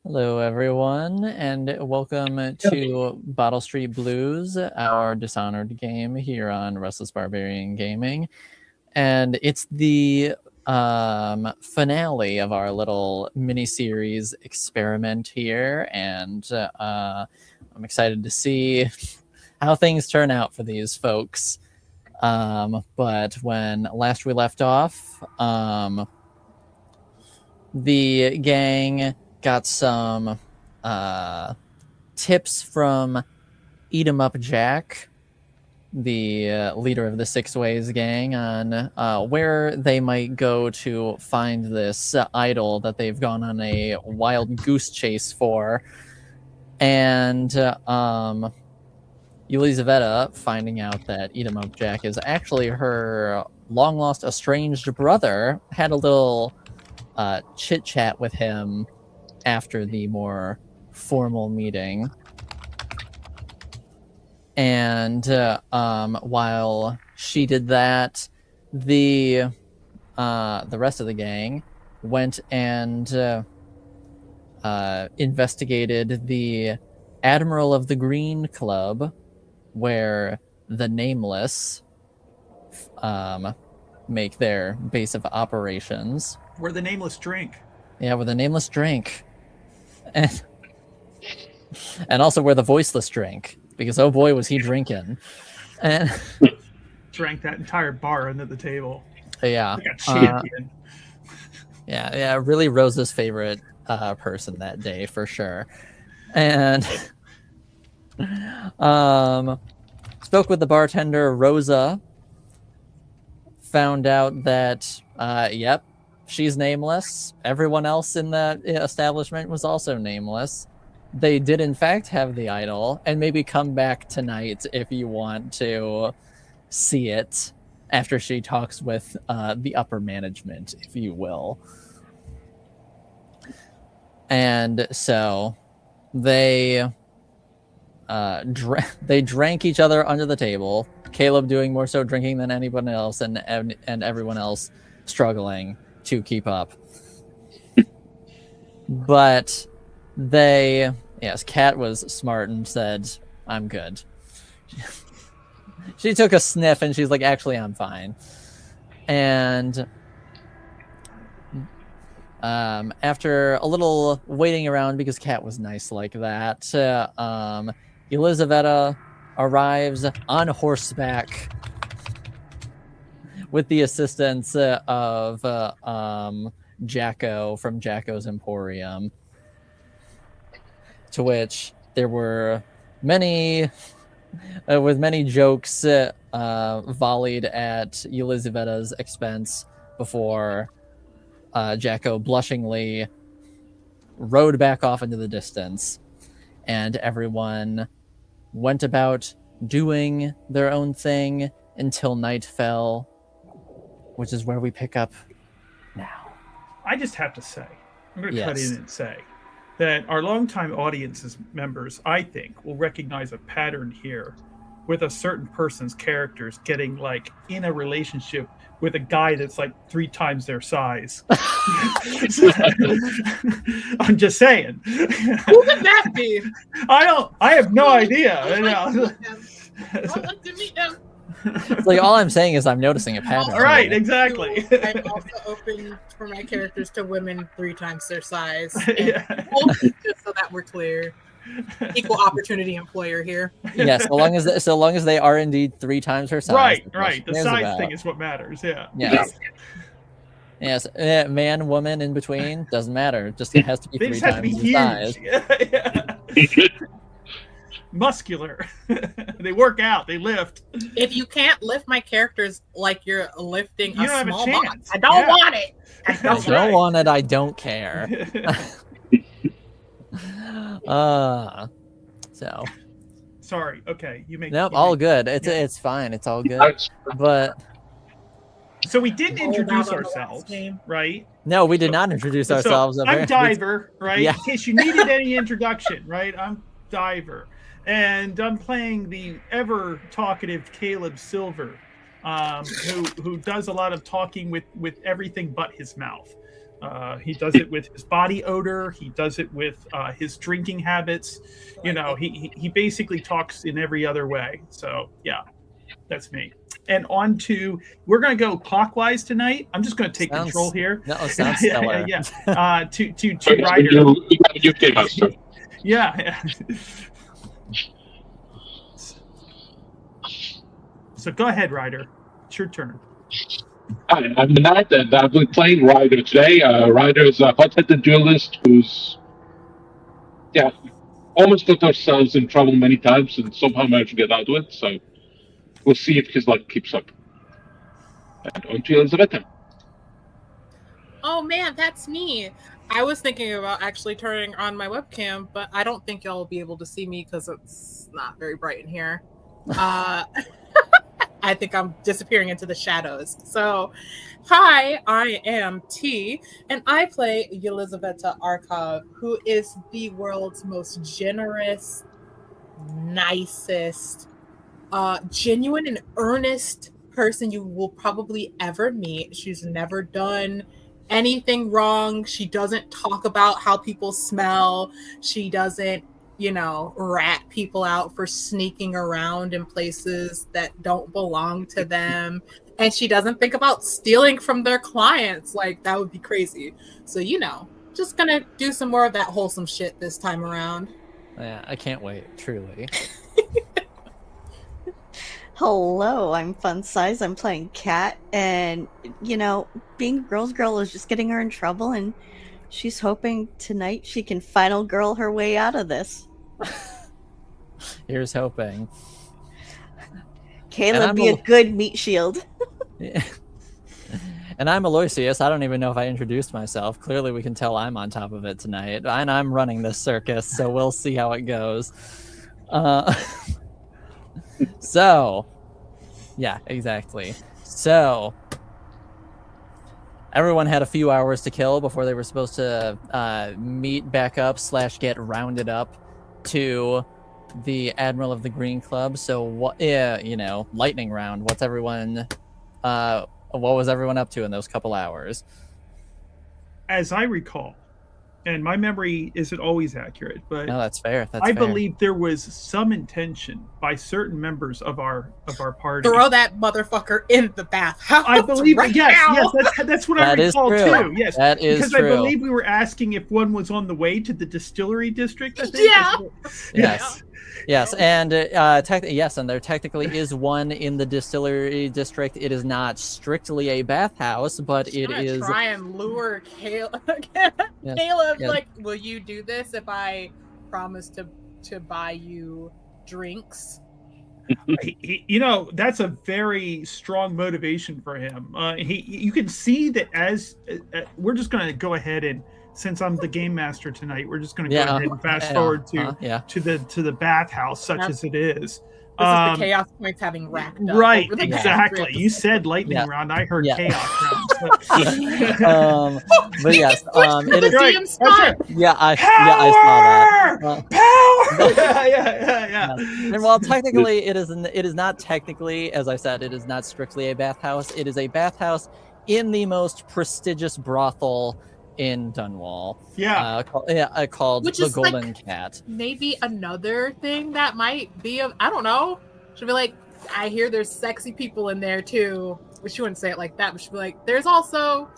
Hello, everyone, and welcome to Bottle Street Blues, our Dishonored game here on Restless Barbarian Gaming. And it's the finale of our little mini-series experiment here, and I'm excited to see how things turn out for these folks. But when last we left off, the gang got some tips from Eat 'em Up Jack, the leader of the Six Ways gang, on where they might go to find this idol that they've gone on a wild goose chase for. And Elizaveta, finding out that Eat 'em Up Jack is actually her long-lost estranged brother, had a little chit-chat with him after the more formal meeting. And while she did that, the rest of the gang went and investigated the Admiral of the Green Club, where the Nameless make their base of operations. Where the Nameless drink. Yeah, where the Nameless drink. And also where the Voiceless drink, because oh boy was he drinking. And drank that entire bar under the table. Yeah. Like a champion. Yeah, really Rosa's favorite person that day for sure. And spoke with the bartender. Rosa found out that yep, she's nameless. Everyone else in that establishment was also nameless. They did, in fact, have the idol, and maybe come back tonight if you want to see it after she talks with the upper management, if you will. And so they drank each other under the table. Caleb doing more so drinking than anyone else, and everyone else struggling to keep up. But yes, Kat was smart and said, I'm good. She took a sniff and she's like, actually, I'm fine. And after a little waiting around, because Kat was nice like that, Elizaveta arrives on horseback with the assistance of Jacko from Jacko's Emporium, to which there were many jokes volleyed at Elizaveta's expense before Jacko blushingly rode back off into the distance, and everyone went about doing their own thing until night fell, which is where we pick up now. I just have to say, I'm going to cut Yes. in and say that our longtime audience's members, I think, will recognize a pattern here with a certain person's characters getting like in a relationship with a guy that's like 3 times their size. I'm just saying. Who would that be? I have no idea. I'd like to meet him. It's like, all I'm saying is I'm noticing a pattern. Right, here. exactly. I'm also open for my characters to women 3 times their size. Yeah. Just so that we're clear. Equal opportunity employer here. Yeah, so long as they are indeed 3 times her size. Right. The size thing is what matters. Yeah. Yes. Yes, man, woman, in between, doesn't matter. Just it has to be They 3 just have to be times the size. huge. Yeah. Muscular. They work out. They lift. If you can't lift my characters like you're lifting You a don't have a small chance. box, I don't want it. I I don't. don't want it. I don't care. So. Sorry. Okay, you make. Nope, you all make- good. It's yeah. it's fine. It's all good. But So we didn't Rolled introduce out on the last ourselves, name. right? no, we did not introduce ourselves. So I'm Diver, right? Yeah. In case you needed any introduction, right? I'm Diver, and I'm playing the ever talkative Caleb Silver, who does a lot of talking with everything but his mouth. He does it with his body odor. He does it with his drinking habits. You know, he basically talks in every other way. So yeah, that's me. And on to, we're going to go clockwise tonight. I'm just going to take control here. No, sounds stellar. Yeah. To Ryder. Yeah. So go ahead, Ryder. It's your turn. Hi, I'm Nat, and I've been playing Ryder today. Ryder is a hot-headed duelist who's, almost got ourselves in trouble many times and somehow managed to get out of it. So we'll see if his luck keeps up. And on to Elizabeth. Oh man, that's me. I was thinking about actually turning on my webcam, but I don't think y'all will be able to see me because it's not very bright in here. I think I'm disappearing into the shadows. So, hi, I am T, and I play Yelizaveta Arkov, who is the world's most generous, nicest, genuine and earnest person you will probably ever meet. She's never done anything wrong. She doesn't talk about how people smell. She doesn't rat people out for sneaking around in places that don't belong to them. And she doesn't think about stealing from their clients. Like, that would be crazy. So, just gonna do some more of that wholesome shit this time around. Yeah, I can't wait, truly. Hello, I'm Fun Size. I'm playing Kat, and being a girl's girl is just getting her in trouble, and she's hoping tonight she can final girl her way out of this. Here's hoping. Caleb, be a good meat shield. Yeah. And I'm Aloysius. I don't even know if I introduced myself. Clearly, we can tell I'm on top of it tonight. And I'm running this circus, so we'll see how it goes. So, yeah, exactly. So, everyone had a few hours to kill before they were supposed to meet back up / get rounded up to the Admiral of the Green Club. So, lightning round. What was everyone up to in those couple hours? As I recall, and my memory isn't always accurate, but no, that's fair. I believe there was some intention by certain members of our party. Throw that motherfucker in the bathhouse. I believe, right yes, now. that's what I recall too. Yes, that is because true. I believe we were asking if one was on the way to the distillery district. I think. Yeah. Yes, and and there technically is one in the distillery district. It is not strictly a bathhouse, but it is. Try and lure Caleb. Yes, Caleb, yes. like, will you do this if I promise to buy you drinks? That's a very strong motivation for him. You can see that as we're just going to go ahead and, since I'm the game master tonight, we're just going to go ahead and fast forward to the bathhouse, such as it is. This is the chaos points having racked up. Right, exactly. You said lightning round. I heard chaos round. But yes, it is. DM spot. Yeah, I saw that. Power! Yeah. And while technically it is not technically, as I said, it is not strictly a bathhouse. It is a bathhouse in the most prestigious brothel in Dunwall. Called Which the is Golden Cat. Maybe another thing that might be I don't know. Should be like, I hear there's sexy people in there too. But she wouldn't say it like that, but she'd be like, there's also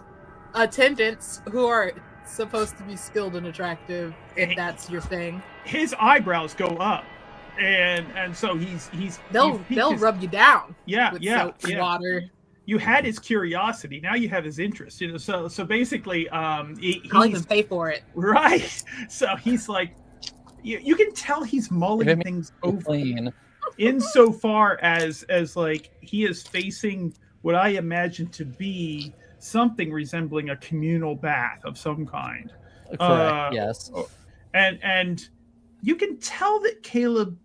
attendants who are supposed to be skilled and attractive, if that's your thing. His eyebrows go up. And so he's they'll rub you down. Yeah, with soap and water. you had his curiosity. Now you have his interest. So basically, I'll even pay for it. Right. So he's like, you can tell he's mulling things over. Insofar as like he is facing what I imagine to be something resembling a communal bath of some kind. Correct. Yes. And you can tell that Caleb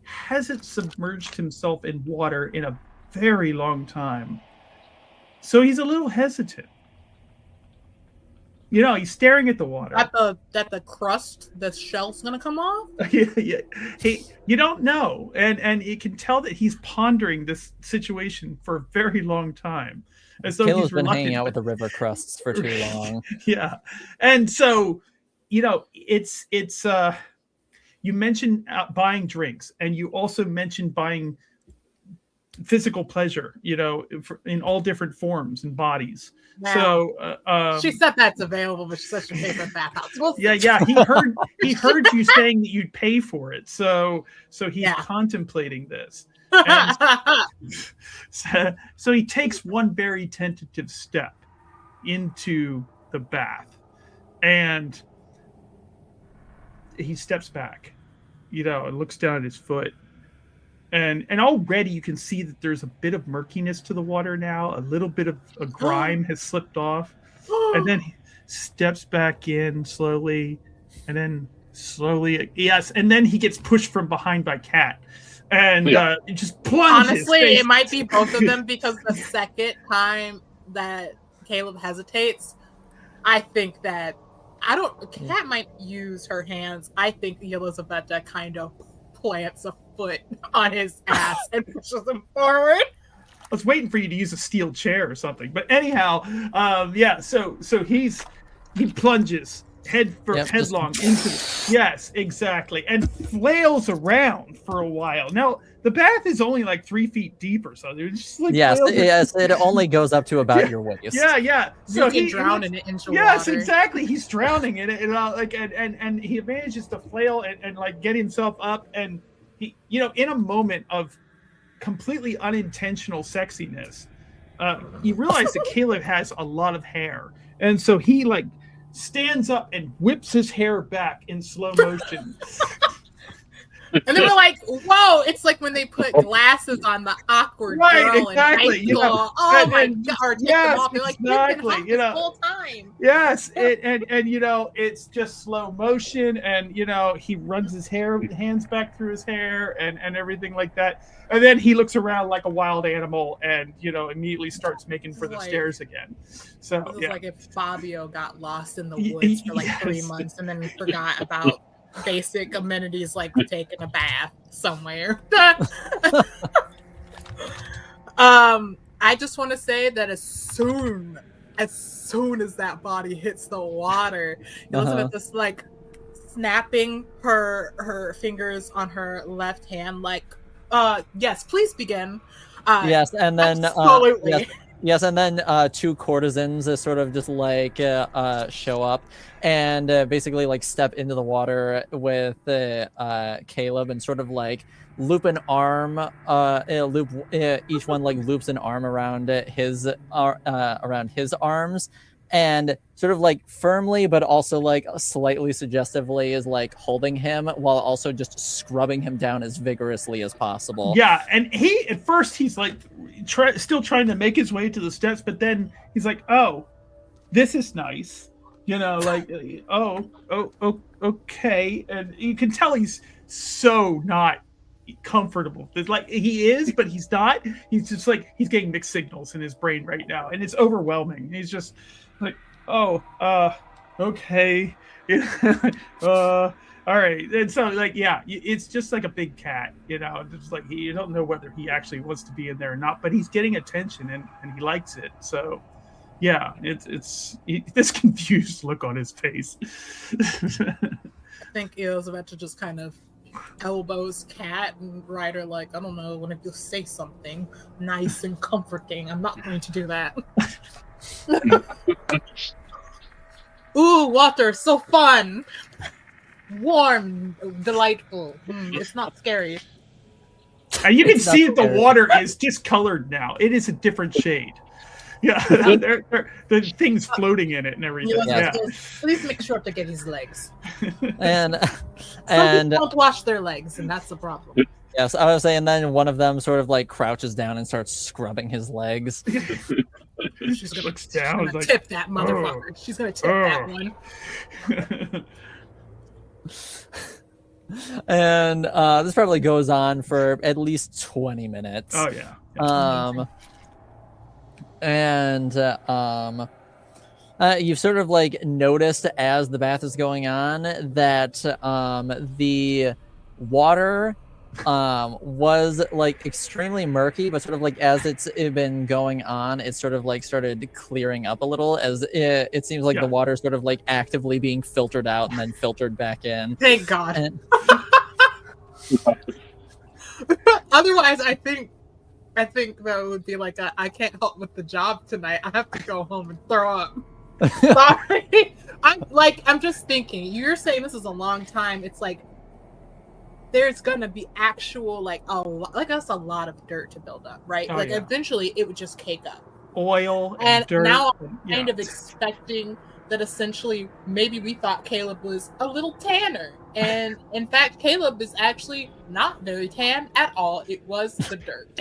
hasn't submerged himself in water in a very long time. So he's a little hesitant. He's staring at the water. That the crust, the shell's gonna come off? Yeah. You don't know. And you can tell that he's pondering this situation for a very long time. As though Caleb's been hanging out with the river crusts for too long. Yeah. And so, it's you mentioned buying drinks, and you also mentioned buying physical pleasure, in all different forms and bodies. Wow. So she said that's available, but she said she pays for bathhouse. Yeah. He heard you saying that you'd pay for it. So he's contemplating this. So he takes one very tentative step into the bath, and he steps back, and looks down at his foot. And already you can see that there's a bit of murkiness to the water now. A little bit of a grime has slipped off. And then he steps back in slowly. And then slowly, yes. And then he gets pushed from behind by Kat. And it just plunges. Honestly, it might be both of them, because the second time that Caleb hesitates, I think that Kat might use her hands. I think Elizabeth kind of plants a foot on his ass and pushes him forward. I was waiting for you to use a steel chair or something, but anyhow, so he plunges headlong into yes, exactly, and flails around for a while. Now the bath is only like 3 feet deep or so. Just like yes, it only goes up to about your waist. Yeah. So he drowned in it into water. Yes, exactly. He's drowning in it, and he manages to flail and like get himself up, and he, in a moment of completely unintentional sexiness, you realize that Caleb has a lot of hair, and so he like stands up and whips his hair back in slow motion. And then we're like, whoa, it's like when they put glasses on the awkward girl exactly. in high school. Oh my God, or take them off. They're like, exactly. You've been hot this whole time. Yes, and it's just slow motion, and he runs his hands back through his hair and everything like that. And then he looks around like a wild animal and immediately starts making for the stairs again. So it's like if Fabio got lost in the woods for like 3 months and then forgot about basic amenities like taking a bath somewhere. I just want to say that as soon as that body hits the water, Elizabeth is like snapping her fingers on her left hand, like, yes, please begin. Yes, and then absolutely. Yes, and then two courtesans sort of just like show up and basically like step into the water with Caleb and sort of like loop an arm, each one like loops an arm around his arms, and sort of like firmly but also like slightly suggestively is like holding him while also just scrubbing him down as vigorously as possible. Yeah, and he at first he's like still trying to make his way to the steps, but then he's like, oh, this is nice, like, okay, and you can tell he's so not comfortable. It's like he is, but he's not. He's just like he's getting mixed signals in his brain right now, and it's overwhelming. He's just like, okay, all right. And so like, it's just like a big cat, just like you don't know whether he actually wants to be in there or not, but he's getting attention and he likes it. So yeah, it's this confused look on his face. I think Elizabeth just kind of elbows Kat and Ryder like, I don't know, when you say something nice and comforting, I'm not going to do that. Ooh, water, so fun, warm, delightful. It's not scary. And you can It's not see that the fair. water is discolored now. It is a different shade. Yeah, the things floating in it and everything. Elizabeth Yeah. goes, please make sure to get his legs. And Some people don't wash their legs, and that's the problem. yes, I was saying then one of them sort of like crouches down and starts scrubbing his legs. She's gonna, Looks down, she's gonna like, tip that motherfucker. She's gonna tip that one. And this probably goes on for at least 20 minutes. Oh yeah. You've sort of like noticed as the bath is going on that the water was like extremely murky, but sort of like as it's been going on, it sort of like started clearing up a little as it seems like the water is sort of like actively being filtered out and then filtered back in. Thank God. And, Otherwise, I think that would be like I can't help with the job tonight. I have to go home and throw up. Sorry. I'm just thinking. You're saying this is a long time. It's like there's gonna be actual a lot of dirt to build up, right? Oh, eventually it would just cake up. Oil and dirt. Now I'm kind of expecting that essentially maybe we thought Caleb was a little tanner. And in fact, Caleb is actually not very tan at all. It was the dirt.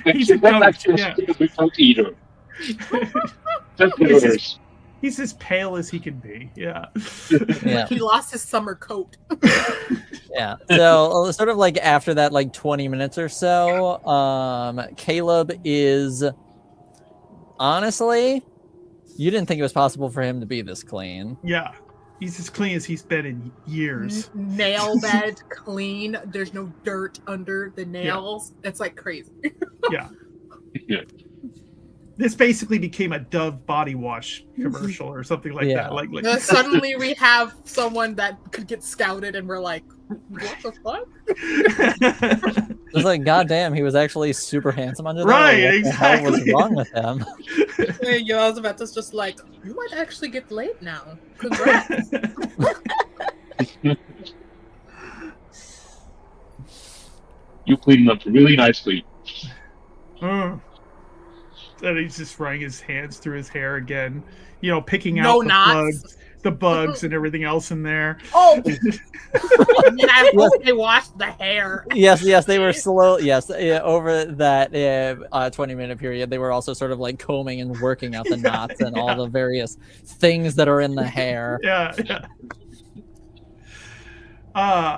He's a goat. Yeah. We don't either. Just yours. He's as pale as he can be. Yeah. Yeah. He lost his summer coat. Yeah. So sort of like after that, like 20 minutes or so, Caleb is honestly, you didn't think it was possible for him to be this clean. Yeah. He's as clean as he's been in years. Nail bed clean. There's no dirt under the nails. Yeah. It's like crazy. Yeah. This basically became a Dove body wash commercial or something like that. Like suddenly we have someone that could get scouted and we're like, what the fuck? It was like, goddamn, he was actually super handsome under there. Right, what exactly. the hell was wrong with him? Hey, Elizabeth just like, you might actually get laid now. Congrats. You cleaned up really nicely. And he's just running his hands through his hair again, picking out the bugs and everything else in there. Oh, I hope they washed the hair. Yes, they were slow. Yes, over that 20-minute period, they were also sort of like combing and working out the knots and all the various things that are in the hair. Yeah.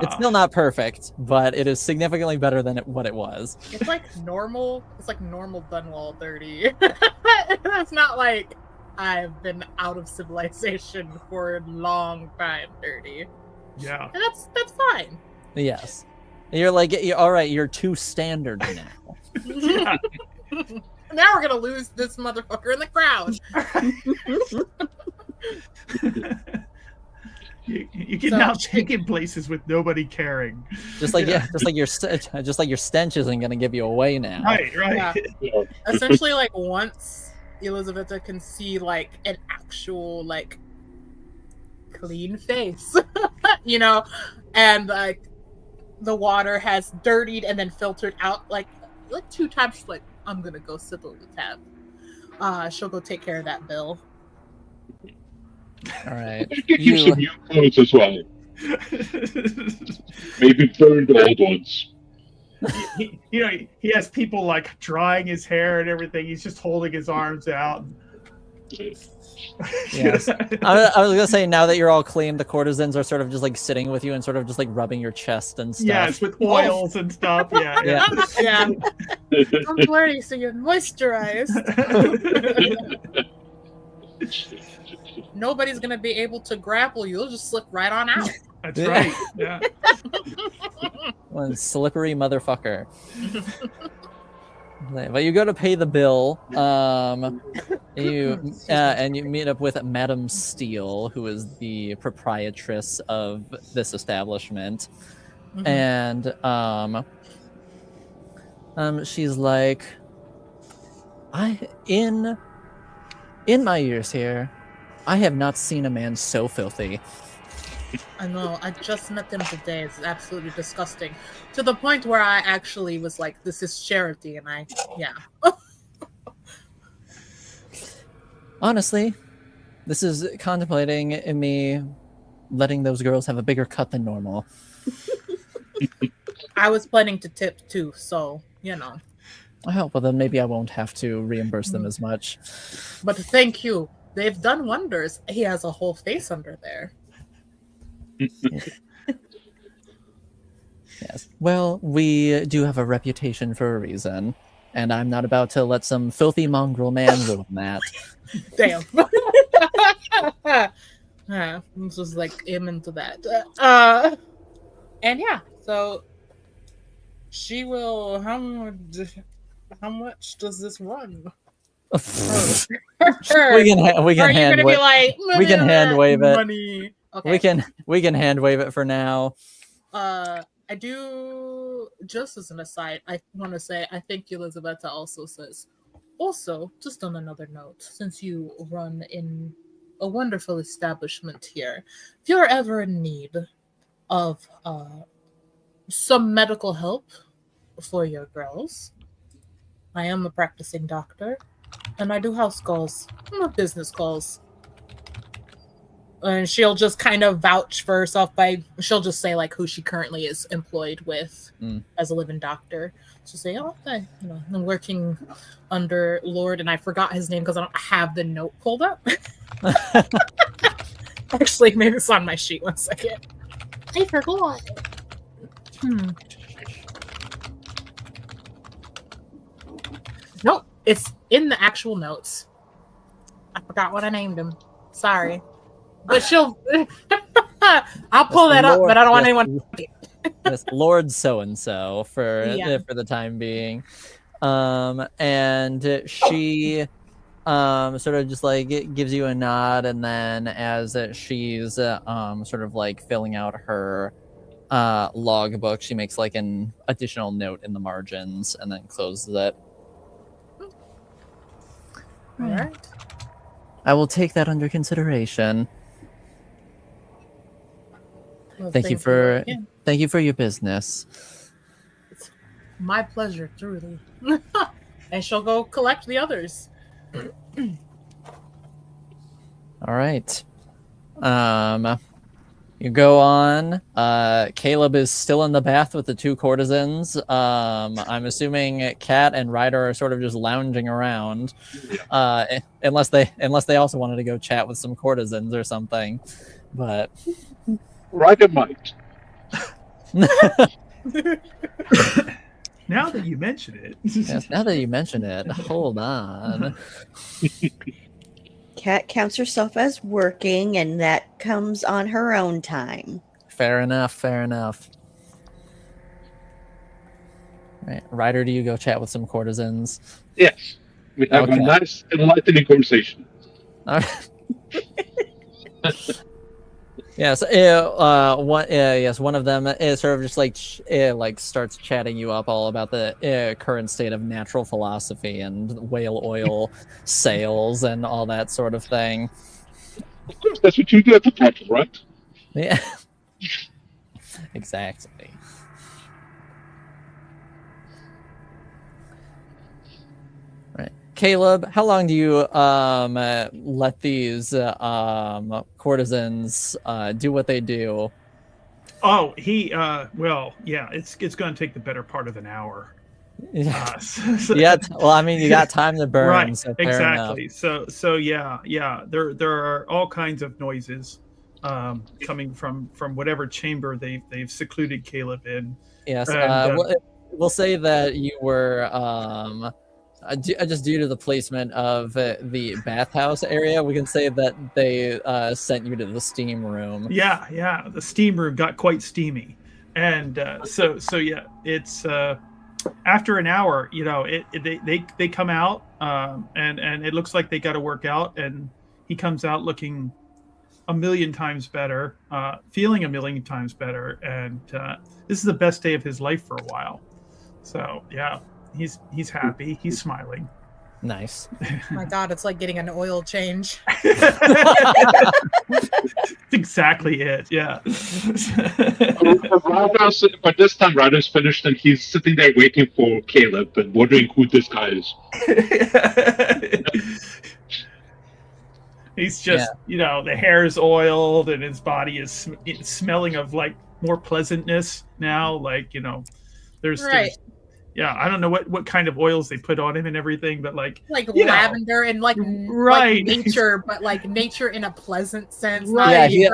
It's still not perfect, but it is significantly better than what it was. It's like normal. It's like normal done while dirty. It's not like I've been out of civilization for a long time dirty. Yeah. And that's fine. Yes. You're like, all right, you're too standard now. Yeah. Now we're going to lose this motherfucker in the crowd. You can now take in places with nobody caring. Just like your stench isn't going to give you away now. Right. Yeah. Essentially, like once Elizabeth can see like an actual like clean face, and like the water has dirtied and then filtered out like 2 times. She's like, I'm gonna go sit on the tab. She'll go take care of that bill. All right. Get you some new clothes as well. Maybe burn the old ones. He has people like drying his hair and everything. He's just holding his arms out. Yes. I was gonna say, now that you're all clean, the courtesans are sort of just like sitting with you and sort of just like rubbing your chest and stuff. Yes, with oils and stuff. Yeah. Don't worry, so you're moisturized. Nobody's gonna be able to grapple you. You'll just slip right on out. That's right. Yeah. One slippery motherfucker. But you go to pay the bill. You meet up with Madame Steele, who is the proprietress of this establishment, and she's like, in my years here, I have not seen a man so filthy. I know. I just met them today. It's absolutely disgusting. To the point where I actually was like, this is charity. And yeah. Honestly, this is contemplating me letting those girls have a bigger cut than normal. I was planning to tip too, so, you know. I hope, well, then maybe I won't have to reimburse them as much. But thank you. They've done wonders. He has a whole face under there. Yes. Well, we do have a reputation for a reason, and I'm not about to let some filthy mongrel man ruin that. Damn. This was like him into that. And yeah, so she will. How much does this run? we can hand wave. Like, we can hand wave it. Money. Okay. We can hand wave it for now. I do, just as an aside, I want to say I think Elizabeth also says, also, just on another note, since you run in a wonderful establishment here, if you're ever in need of some medical help for your girls, I am a practicing doctor, and I do house calls, not business calls. And she'll just kind of vouch for herself she'll just say like who she currently is employed with as a living doctor. She'll say, oh, I'm working under Lord, and I forgot his name because I don't have the note pulled up. Actually, maybe it's on my sheet. 1 second. I forgot. Nope, it's in the actual notes. I forgot what I named him. Sorry. But she'll. I'll pull that up, but I don't want anyone. Yes, Lord so and so for the time being, and she sort of just like gives you a nod, and then as she's sort of like filling out her logbook, she makes like an additional note in the margins, and then closes it. All right. I will take that under consideration. Well, thank you for your business. It's my pleasure, truly. And she'll go collect the others. All right. You go on. Caleb is still in the bath with the 2 courtesans. I'm assuming Kat and Ryder are sort of just lounging around, unless they also wanted to go chat with some courtesans or something. But Ryder might. Now that you mention it. Yes, now that you mention it, hold on. Kat counts herself as working, and that comes on her own time. Fair enough. Right. Ryder, do you go chat with some courtesans? Yes. We have a nice enlightening conversation. All right. Yes, one of them is sort of just like starts chatting you up all about the current state of natural philosophy and whale oil sales and all that sort of thing. Of course, that's what you do at the top, right? Yeah, exactly. Right, Caleb, how long do you let these courtesans do what they do? Oh, well, yeah, it's going to take the better part of an hour. Yeah, well, I mean, you got time to burn, right? So exactly. So yeah. There are all kinds of noises coming from whatever chamber they've secluded Caleb in. Yes. We'll say that you were just due to the placement of the bathhouse area, we can say that they sent you to the steam room. Yeah, the steam room got quite steamy, and so yeah, it's after an hour, they come out, and it looks like they got to work out, and he comes out looking a million times better, feeling a million times better, and this is the best day of his life for a while. So yeah. He's happy. He's smiling. Nice. My God, it's like getting an oil change. That's exactly it. Yeah. But this time Ryder's finished and he's sitting there waiting for Caleb and wondering who this guy is. He's just, the hair is oiled and his body is smelling of like more pleasantness now. Like, there's I don't know what kind of oils they put on him and everything, but like lavender and like nature, but like nature in a pleasant sense. Right. He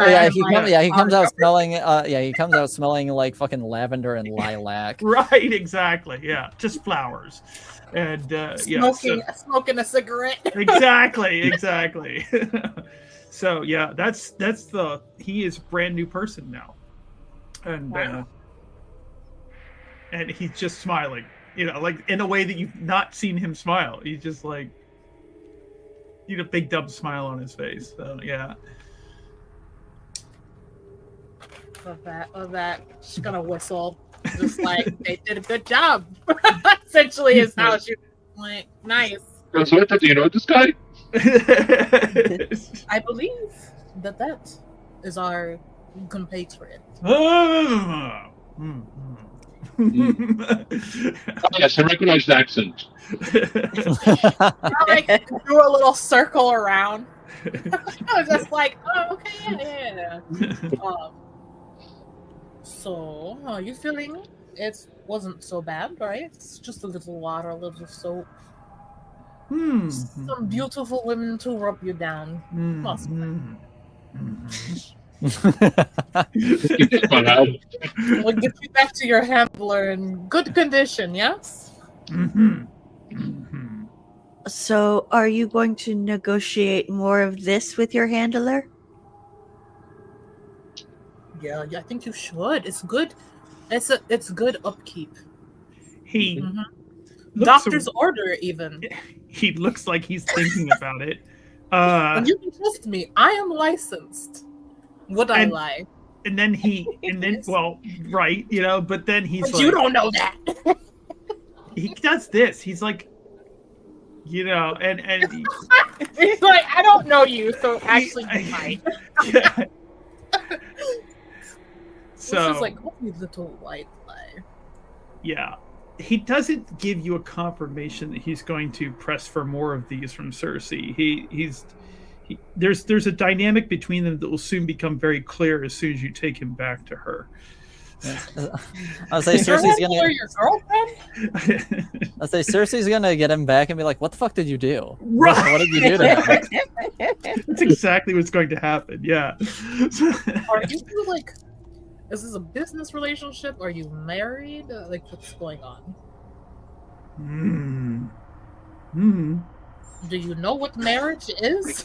comes out smelling like fucking lavender and lilac. Right, exactly. Yeah, just flowers. And smoking a cigarette. Exactly. So yeah, he is a brand new person now. And wow. And he's just smiling, like in a way that you've not seen him smile. He's just like, big dumb smile on his face. So yeah. Love that. She's gonna whistle, just like they did a good job. Essentially, is how she was like, nice. So, do you know this guy? I believe that is our compatriot. Yes, I recognize the accent. I drew a little circle around. I was just like, oh, okay, yeah. So, are you feeling it wasn't so bad, right? It's just a little water, a little soap. Some beautiful women to rub you down. We'll get you back to your handler in good condition, yes? So, are you going to negotiate more of this with your handler? Yeah, I think you should. It's good. It's good upkeep. He doctor's order even. He looks like he's thinking about it. And you can trust me. I am licensed. Would I lie? And then right, but then he's like, you don't know that. He does this. He's like, and he's like, I don't know you, so actually you might. Yeah. So she's like, oh, you little white lie. Yeah. He doesn't give you a confirmation that he's going to press for more of these from Cersei. There's a dynamic between them that will soon become very clear as soon as you take him back to her. I'll say Cersei's gonna. Your girlfriend? I'll say Cersei's gonna get him back and be like, "What the fuck did you do? Right. What did you do to him?" That's exactly what's going to happen. Yeah. Are you like? Is this a business relationship? Are you married? Like, what's going on? Do you know what marriage is?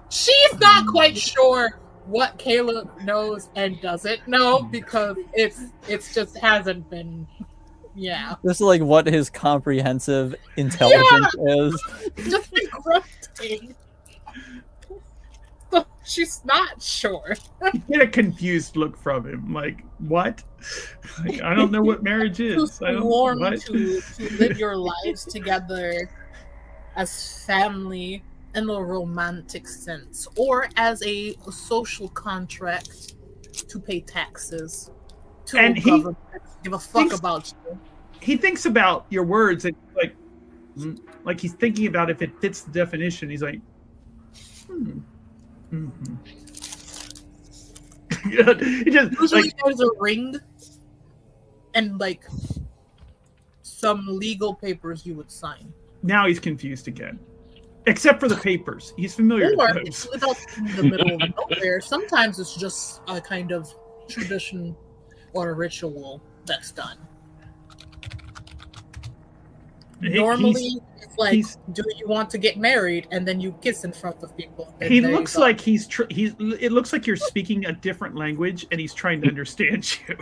She's not quite sure what Caleb knows and doesn't know because it's just hasn't been. Yeah. This is like what his comprehensive intelligence is. Just grunting. So she's not sure. You get a confused look from him, like, what? Like, I don't know what marriage is. I don't warm to live your lives together as family in a romantic sense, or as a social contract to pay taxes to and he give a fuck about you. He thinks about your words and like he's thinking about if it fits the definition. He's like, He just usually there's a ring and like some legal papers you would sign. Now he's confused again. Except for the papers. He's familiar with those. It's without in the middle of nowhere. Sometimes it's just a kind of tradition or a ritual that's done. Normally, it's like, do you want to get married? And then you kiss in front of people. He looks like it looks like you're speaking a different language and he's trying to understand you.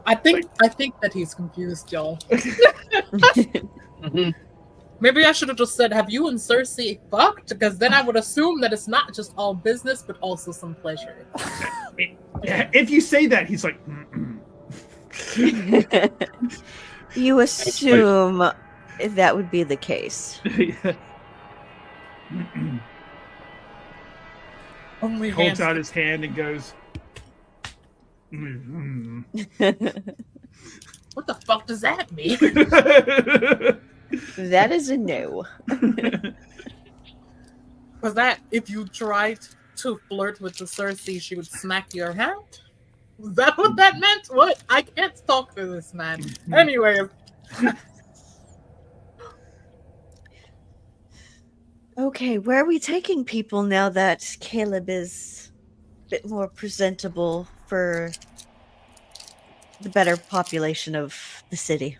I think that he's confused, y'all. Maybe I should have just said, have you and Cersei fucked? Because then I would assume that it's not just all business, but also some pleasure. If you say that, he's like, You assume that would be the case. Only He holds hands. out his hand and goes, "Mm." What the fuck does that mean? That is a no. Was that if you tried to flirt with the Cersei, she would smack your hand? Is that what that meant? What? I can't talk to this man. Anyway. Okay, where are we taking people now that Caleb is a bit more presentable for the better population of the city?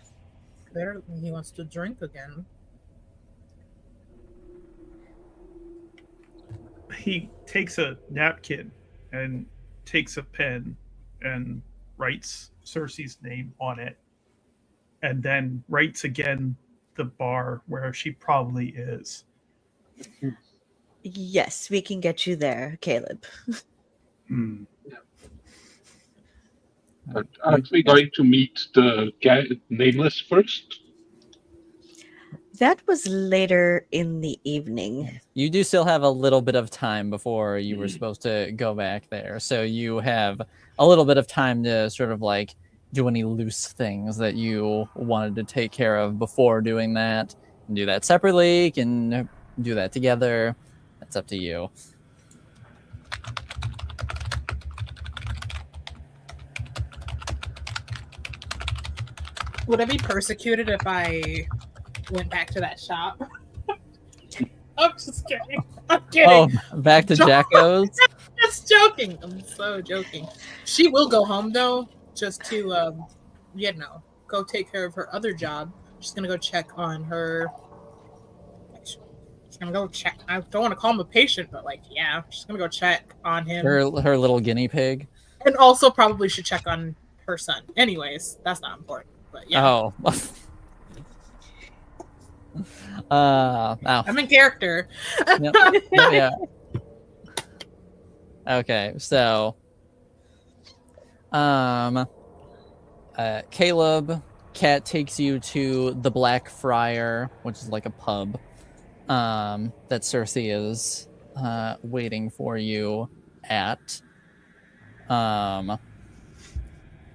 Apparently he wants to drink again. He takes a napkin and takes a pen and writes Cersei's name on it, and then writes again the bar where she probably is. Yes, we can get you there, Caleb. But aren't we going to meet the guy nameless first? That was later in the evening. You do still have a little bit of time before you were supposed to go back there. So you have a little bit of time to sort of like do any loose things that you wanted to take care of before doing that. You can do that separately, you can do that together. That's up to you. Would I be persecuted if I went back to that shop? I'm just kidding. I'm kidding. Oh, back to Jacko's? Just joking. I'm so joking. She will go home though, just to go take care of her other job. She's gonna go check on her. She's gonna go check. I don't want to call him a patient, but yeah, she's gonna go check on him. Her little guinea pig. And also probably should check on her son. Anyways, that's not important. But yeah. Oh. Ow. I'm in character. Yep. Yeah. Okay, so Caleb, Kat takes you to the Black Friar, which is like a pub that Cersei is waiting for you at.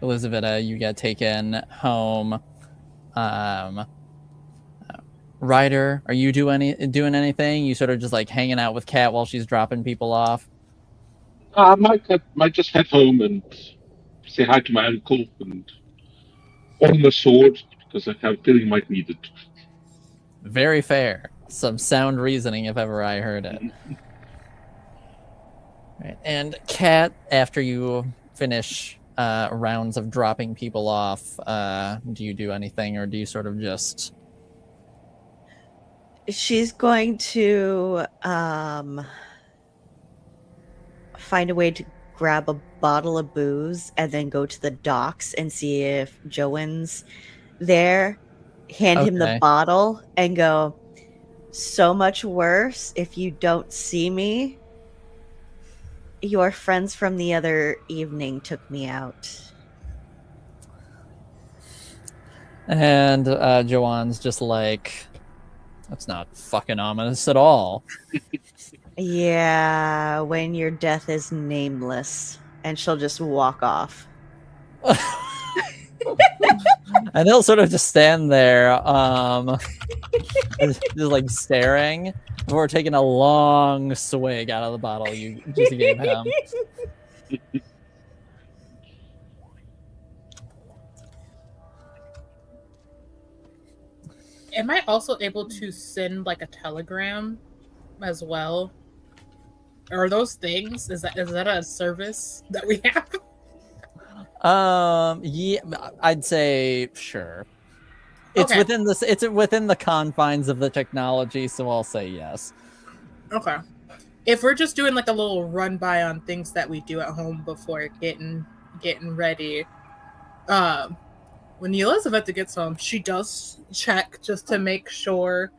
Elizabeth, you get taken home. Ryder, are you doing anything? You sort of just like hanging out with Kat while she's dropping people off? I might just head home and say hi to my uncle and own a sword because I have a feeling I might need it. Very fair. Some sound reasoning if ever I heard it. Right. And Kat, after you finish rounds of dropping people off, do you do anything or do you sort of just... She's going to find a way to grab a bottle of booze and then go to the docks and see if Joan's there, hand him the bottle and go, so much worse if you don't see me. Your friends from the other evening took me out. And Joanne's just like, that's not fucking ominous at all. Yeah, when your death is nameless. And she'll just walk off. And he'll sort of just stand there, just like staring before taking a long swig out of the bottle you just gave him. Am I also able to send like a telegram as well? Are those things? Is that a service that we have? Yeah, I'd say sure. It's Okay. within the confines of the technology, so I'll say yes. Okay. If we're just doing like a little run by on things that we do at home before getting ready, when Elizabeth gets home, she does check just to make sure.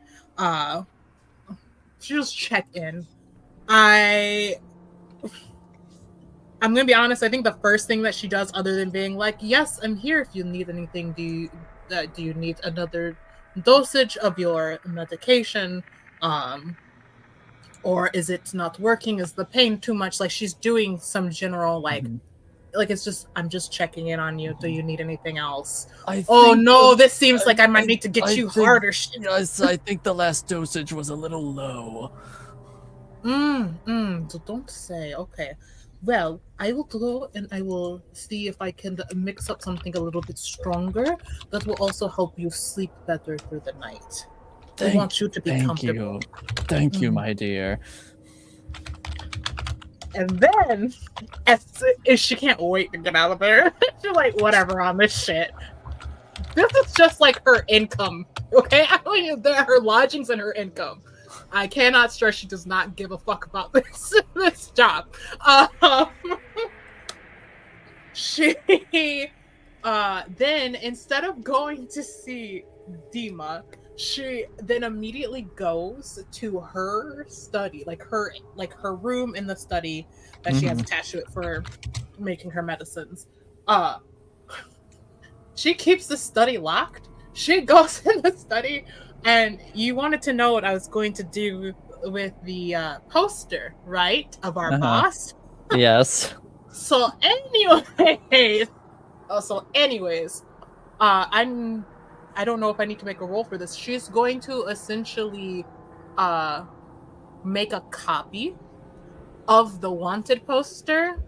She just check in. I I'm gonna be honest. I think the first thing that she does, other than being like, "Yes, I'm here if you need anything. Do you need another dosage of your medication? Or is it not working? Is the pain too much?" Like she's doing some general like it's just I'm just checking in on you. Do you need anything else? Oh no, this seems like I might need to get you harder. Yes, I think the last dosage was a little low. Don't say. Okay. Well, I will go and I will see if I can mix up something a little bit stronger that will also help you sleep better through the night. I want you to be comfortable. Thank you, my dear. And then, as she can't wait to get out of there, she's like, whatever on this shit. This is just like her income, okay? I mean, her lodgings and her income. I cannot stress she does not give a fuck about this job. She then, instead of going to see Dima, she then immediately goes to her study, like her room in the study that she has attached to it for making her medicines. She keeps the study locked. She goes in the study, and you wanted to know what I was going to do with the poster, right, of our boss? Yes. So anyways, I don't know if I need to make a roll for this. She's going to essentially make a copy of the wanted poster.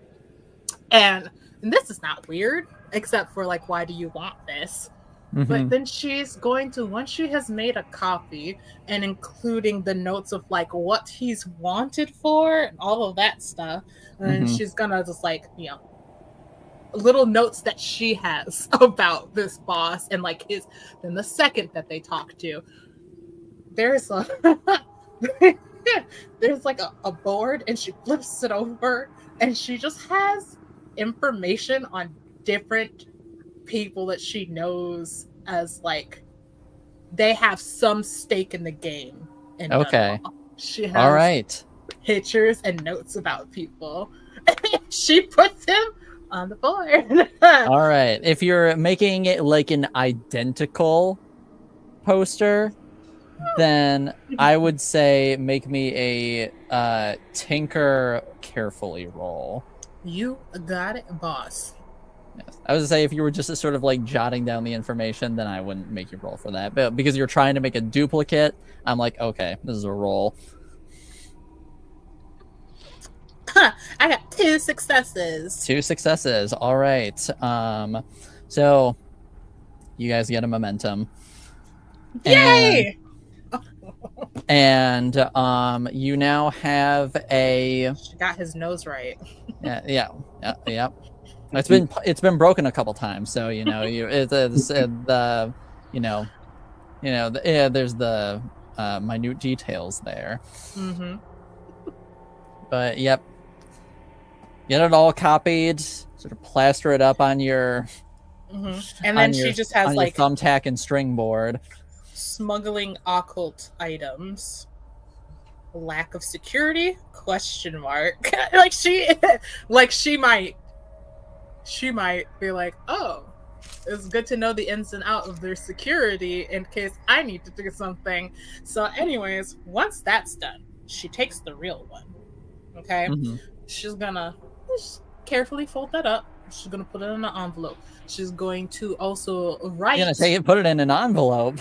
And this is not weird, except for like, why do you want this? But then she's going to, once she has made a copy and including the notes of like what he's wanted for and all of that stuff, and she's gonna just like, you know, little notes that she has about this boss and like his. Then the second that they talk to, there's a there's like a board, and she flips it over and she just has information on different people that she knows as like they have some stake in the game. And okay, she has all right pictures and notes about people. She puts him on the board. All right, if you're making it like an identical poster, then I would say make me a tinker carefully roll. You got it, boss. Yes. I was gonna say if you were just sort of like jotting down the information, then I wouldn't make you roll for that. But because you're trying to make a duplicate, I'm like, okay, this is a roll. I got 2 successes. 2 successes. All right. So you guys get a momentum. Yay! And you now have a. She got his nose right. Yeah. It's been broken a couple times, so you know there's the minute details there. But yep, get it all copied, sort of plaster it up on your. And then she just has like thumbtack and string board. Smuggling occult items. Lack of security? Question mark. she might be like, oh, it's good to know the ins and outs of their security in case I need to do something. So anyways, once that's done, she takes the real one. Okay? She's gonna just carefully fold that up. She's gonna put it in an envelope. She's going to also write. You're gonna put it in an envelope.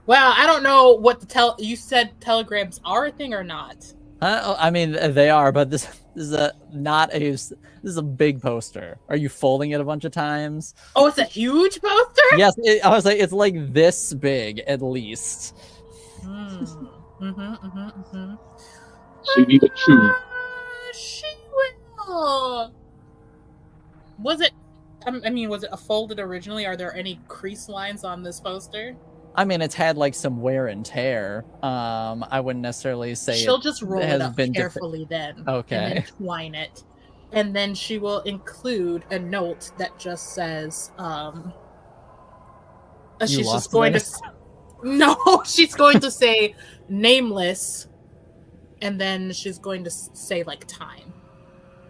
Well, I don't know what you said telegrams are a thing or not. I mean, they are, but this is a big poster. Are you folding it a bunch of times? Oh, it's a huge poster? Yes, I was like, it's like this big at least. So you need a 2. She will. Was it a folded originally? Are there any crease lines on this poster? I mean, it's had like some wear and tear. I wouldn't necessarily say she'll just roll it up carefully then. Okay. And then twine it. And then she will include a note that just says, she's just going to... No, she's going to say nameless. And then she's going to say like time.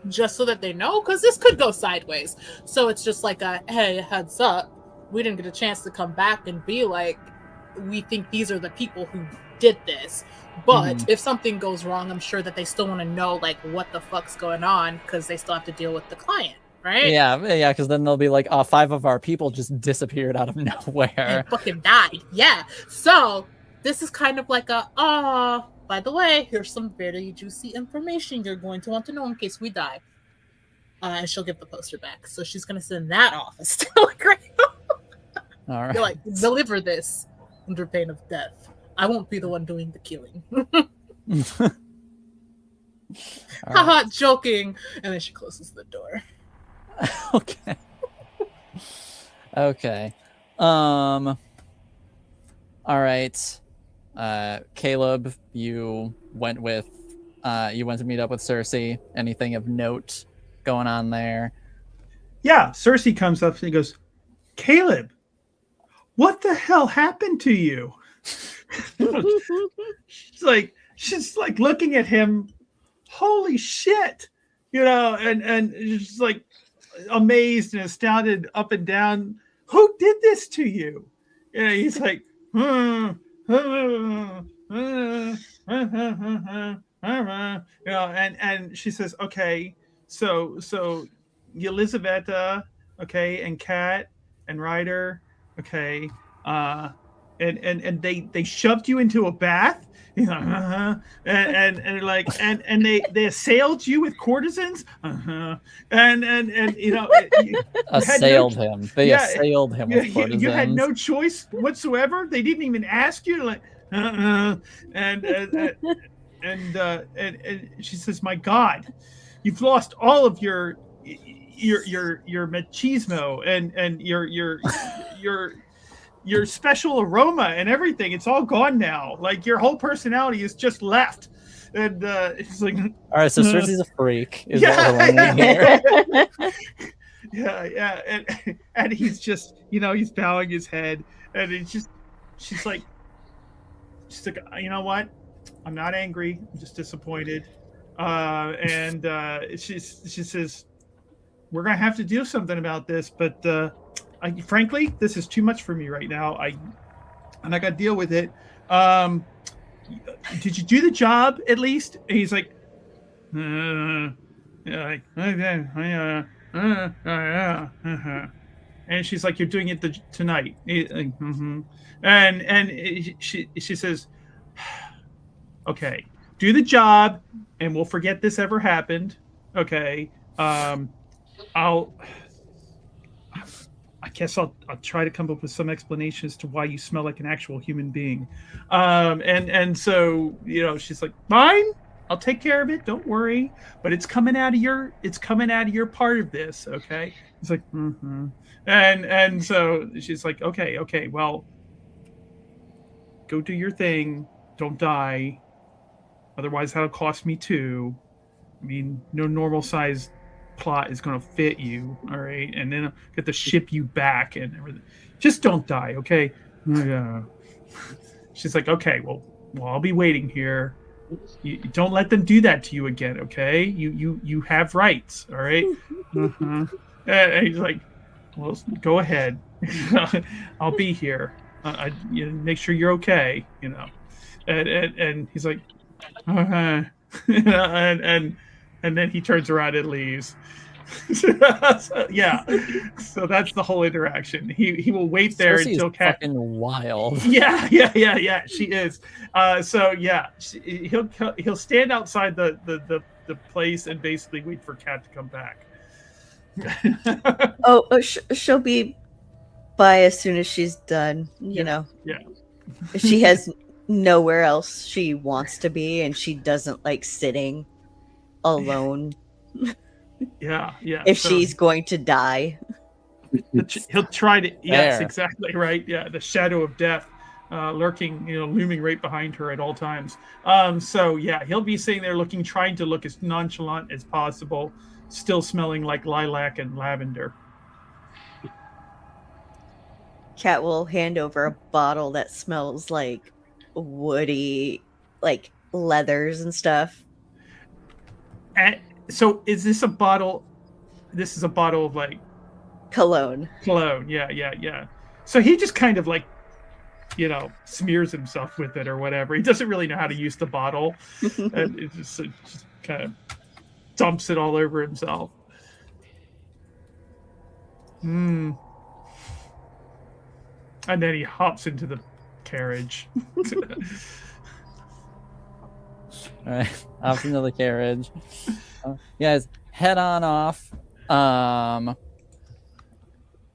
just so that they know, because this could go sideways. So it's just like a, hey, heads up. We didn't get a chance to come back and be like, we think these are the people who did this. But if something goes wrong, I'm sure that they still want to know, like, what the fuck's going on, because they still have to deal with the client, right? Yeah, because then they'll be like, 5 of our people just disappeared out of nowhere. And fucking died. Yeah. So this is kind of like a, by the way, here's some very juicy information you're going to want to know in case we die. And she'll give the poster back. So she's going to send that off. It's still great. All right. You're like, deliver this under pain of death. I won't be the one doing the killing. Haha, joking. And then she closes the door. Okay. Okay. All right. Caleb, you went to meet up with Cersei. Anything of note going on there? Yeah, Cersei comes up and he goes, Caleb, what the hell happened to you? she's like looking at him, holy shit, and just like amazed and astounded up and down. Who did this to you? He's like, and she says, okay, so Elizaveta, okay, and Kat and Ryder, okay, and they shoved you into a bath, and they assailed you with courtesans, and assailed him. They assailed him with courtesans. You had no choice whatsoever. They didn't even ask you, like, and she says, my God, you've lost all of your machismo and your special aroma and everything. It's all gone now. Like, your whole personality is just left. And it's like, all right, so Cersei's a freak. Is yeah, and he's just, he's bowing his head, and she's like, you know what? I'm not angry. I'm just disappointed. And she says, we're gonna have to do something about this, but frankly, this is too much for me right now. And I got to deal with it. Did you do the job at least? And he's like, and she's like, you're doing it tonight. And she says, okay, do the job, and we'll forget this ever happened. Okay. I guess I'll try to come up with some explanation as to why you smell like an actual human being. And so, she's like, fine, I'll take care of it. Don't worry. But it's coming out of your part of this. Okay. He's like, And so she's like, okay, well, go do your thing. Don't die. Otherwise that'll cost me too. I mean, no normal size plot is going to fit you, all right, and then I'll get to ship you back and everything. Just don't die, okay? Yeah. She's like, okay, well, I'll be waiting here. You don't let them do that to you again, okay? You have rights, all right? And he's like, well, go ahead. I'll be here. Make sure you're okay, And he's like, and then he turns around and leaves. So that's the whole interaction. He will wait there Cersei until Cat. Fucking wild. Yeah. She is. He'll stand outside the place and basically wait for Cat to come back. She'll be by as soon as she's done. Yeah. She has nowhere else she wants to be, and she doesn't like sitting alone. Yeah. If she's going to die, he'll try to. Yes, exactly right. Yeah, the shadow of death lurking, looming right behind her at all times. He'll be sitting there trying to look as nonchalant as possible, still smelling like lilac and lavender. Kat will hand over a bottle that smells like woody, like leathers and stuff. So is this a bottle? This is a bottle of like Cologne. cologne. Yeah. So he just kind of like, smears himself with it or whatever. He doesn't really know how to use the bottle, and it just kind of dumps it all over himself. And then he hops into the carriage. All right, off into the carriage. You guys head on off.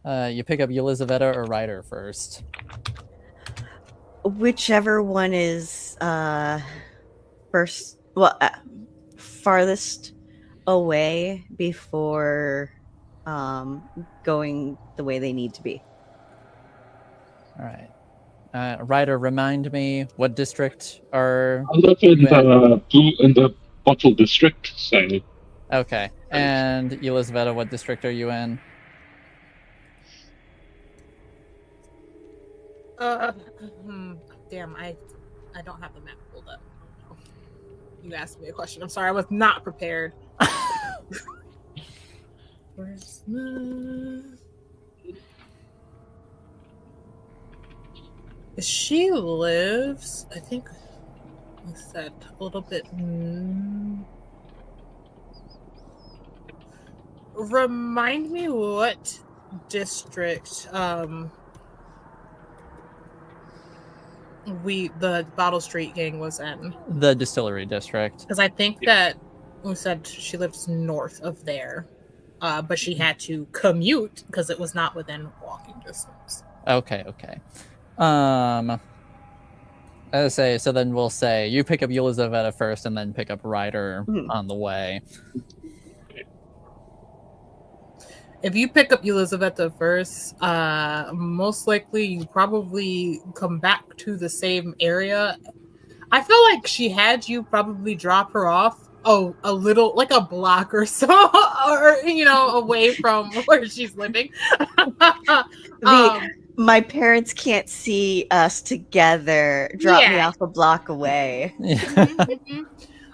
You pick up Elizaveta or Ryder first. Whichever one is first, well, farthest away before going the way they need to be. All right. Ryder, remind me, what district are I live in the bottle district, so okay. And Elizaveta, what district are you in? Damn, I don't have the map pulled up. You asked me a question. I'm sorry, I was not prepared. Where's she lives? I think I said a little bit. Remind me what district the Bottle Street gang was in. The Distillery District. Because I think that we said she lives north of there, but she had to commute because it was not within walking distance. Okay. As I say, so then we'll say you pick up Elizaveta first and then pick up Ryder on the way. If you pick up Elizaveta first, most likely you probably come back to the same area. I feel like she had you probably drop her off a little, like a block or so, or away from where she's living. My parents can't see us together. Drop me off a block away.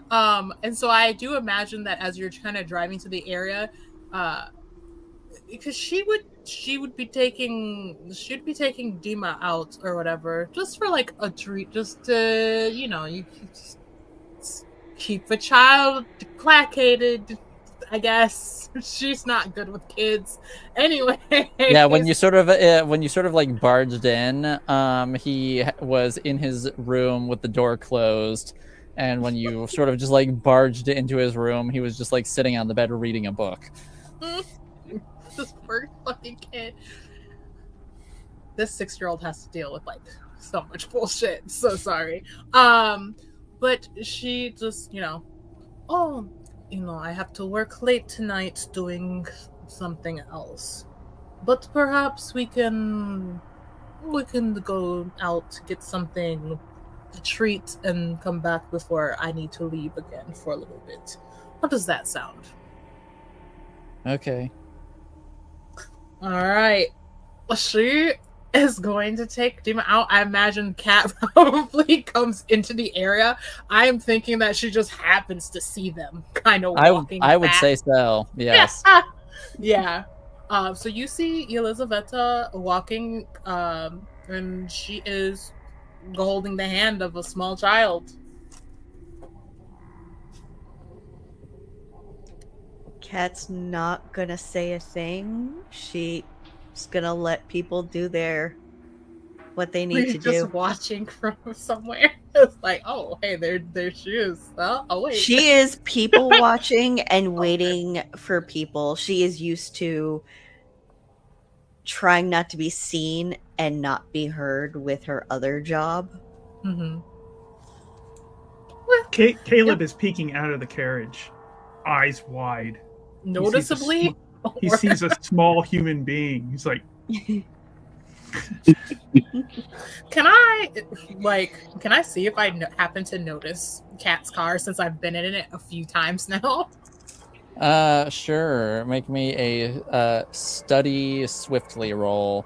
And so I do imagine that as you're kind of driving to the area, because she would be taking Dima out or whatever, just for like a treat, just to you just keep a child placated. I guess she's not good with kids. Anyway. Yeah, when you sort of like barged in, he was in his room with the door closed, and when you sort of just like barged into his room, he was just like sitting on the bed reading a book. This poor fucking kid. This 6-year-old has to deal with like so much bullshit. So sorry. But she just, I have to work late tonight doing something else. But perhaps we can go out, get something, a treat, and come back before I need to leave again for a little bit. How does that sound? Okay. All right. She is going to take Dima out. I imagine Kat probably comes into the area. I am thinking that she just happens to see them kind of walking I would back. say so, yes. Yeah. So you see Elizaveta walking, and she is holding the hand of a small child. Kat's not gonna say a thing. She's gonna let people do what they need to do. Just watching from somewhere. It's like, oh, hey, there she is. Oh, wait. She is people watching and waiting for people. She is used to trying not to be seen and not be heard with her other job. Mm-hmm. Caleb is peeking out of the carriage, eyes wide. Noticeably? He sees a small human being. He's like, Can I see if I happen to notice Kat's car since I've been in it a few times now? Sure. Make me a study swiftly roll.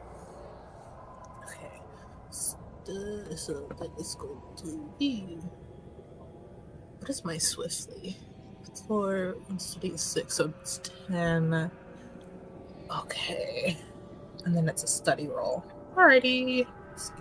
Okay. So that is going to be... What is my swiftly? 4, 6, so it's 10. Okay. And then it's a study roll. Alrighty. Let's see.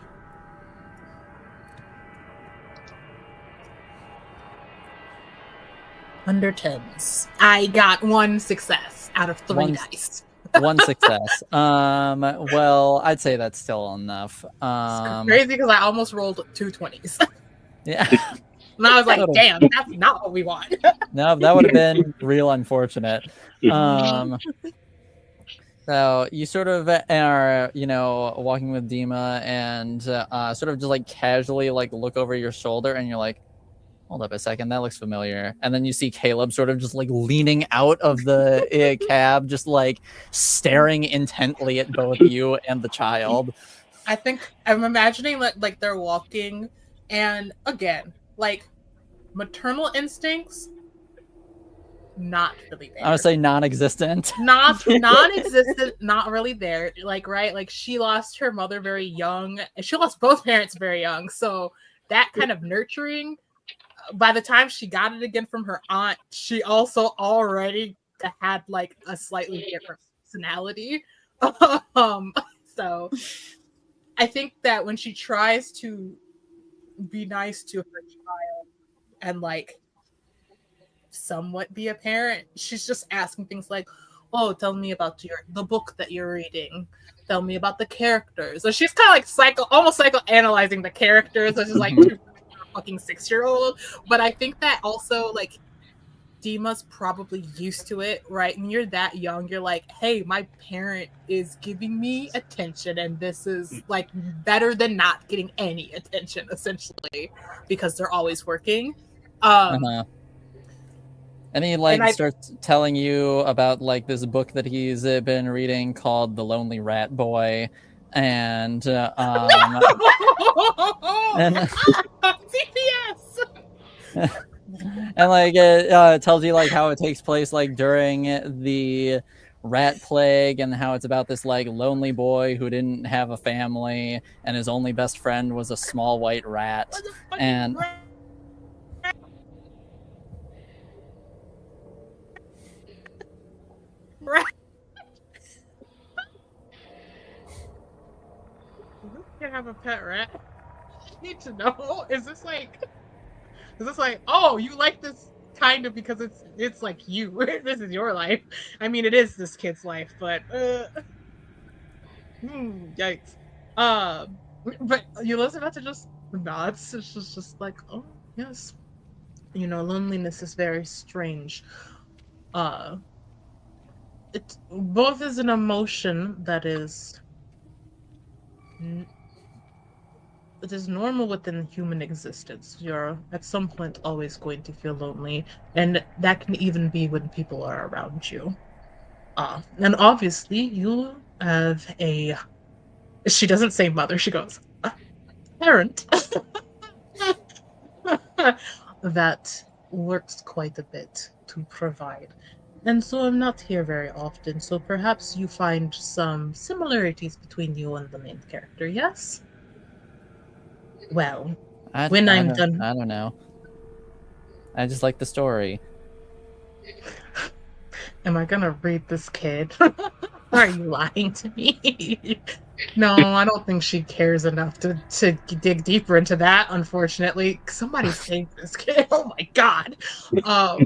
Under 10s. I got 1 success out of 3 dice. 1 success. Well, I'd say that's still enough. It's crazy because I almost rolled 2 20s. Yeah. And I was like, damn, that's not what we want. No, that would have been real unfortunate. So you sort of are, walking with Dima and sort of just like casually like look over your shoulder and you're like, hold up a second, that looks familiar. And then you see Caleb sort of just like leaning out of the cab, just like staring intently at both you and the child. I think I'm imagining like they're walking, and again, like maternal instincts, not really there. I would say non-existent. Non-existent, not really there. Like, right? Like she lost her mother very young, and she lost both parents very young. So that kind of nurturing, by the time she got it again from her aunt, she also already had like a slightly different personality. So I think that when she tries to be nice to her child and like somewhat be a parent, she's just asking things like, oh, tell me about the book that you're reading, tell me about the characters. So she's kind of like almost psychoanalyzing the characters, which is like fucking 6-year-old. But I think that also like Dima's probably used to it, right? When you're that young, you're like, hey, my parent is giving me attention, and this is like better than not getting any attention, essentially, because they're always working. And he starts telling you about like this book that he's been reading called The Lonely Rat Boy, and and CPS. And like it tells you like how it takes place like during the rat plague, and how it's about this like lonely boy who didn't have a family, and his only best friend was a small white rat. And Can have a pet rat? I need to know. Is this like, oh, you like this kind of because it's like you. This is your life. I mean, it is this kid's life, but yikes. But Elizabeth just nods. It's just like, oh yes, loneliness is very strange. It both is an emotion that is. It is normal within human existence. You're at some point always going to feel lonely, and that can even be when people are around you. And obviously you have she doesn't say mother, she goes, parent that works quite a bit to provide. And so I'm not here very often, so perhaps you find some similarities between you and the main character, yes? Well, when I'm done... I don't know. I just like the story. Am I gonna read this kid? Are you lying to me? No, I don't think she cares enough to dig deeper into that, unfortunately. Somebody save this kid. Oh my god. Well,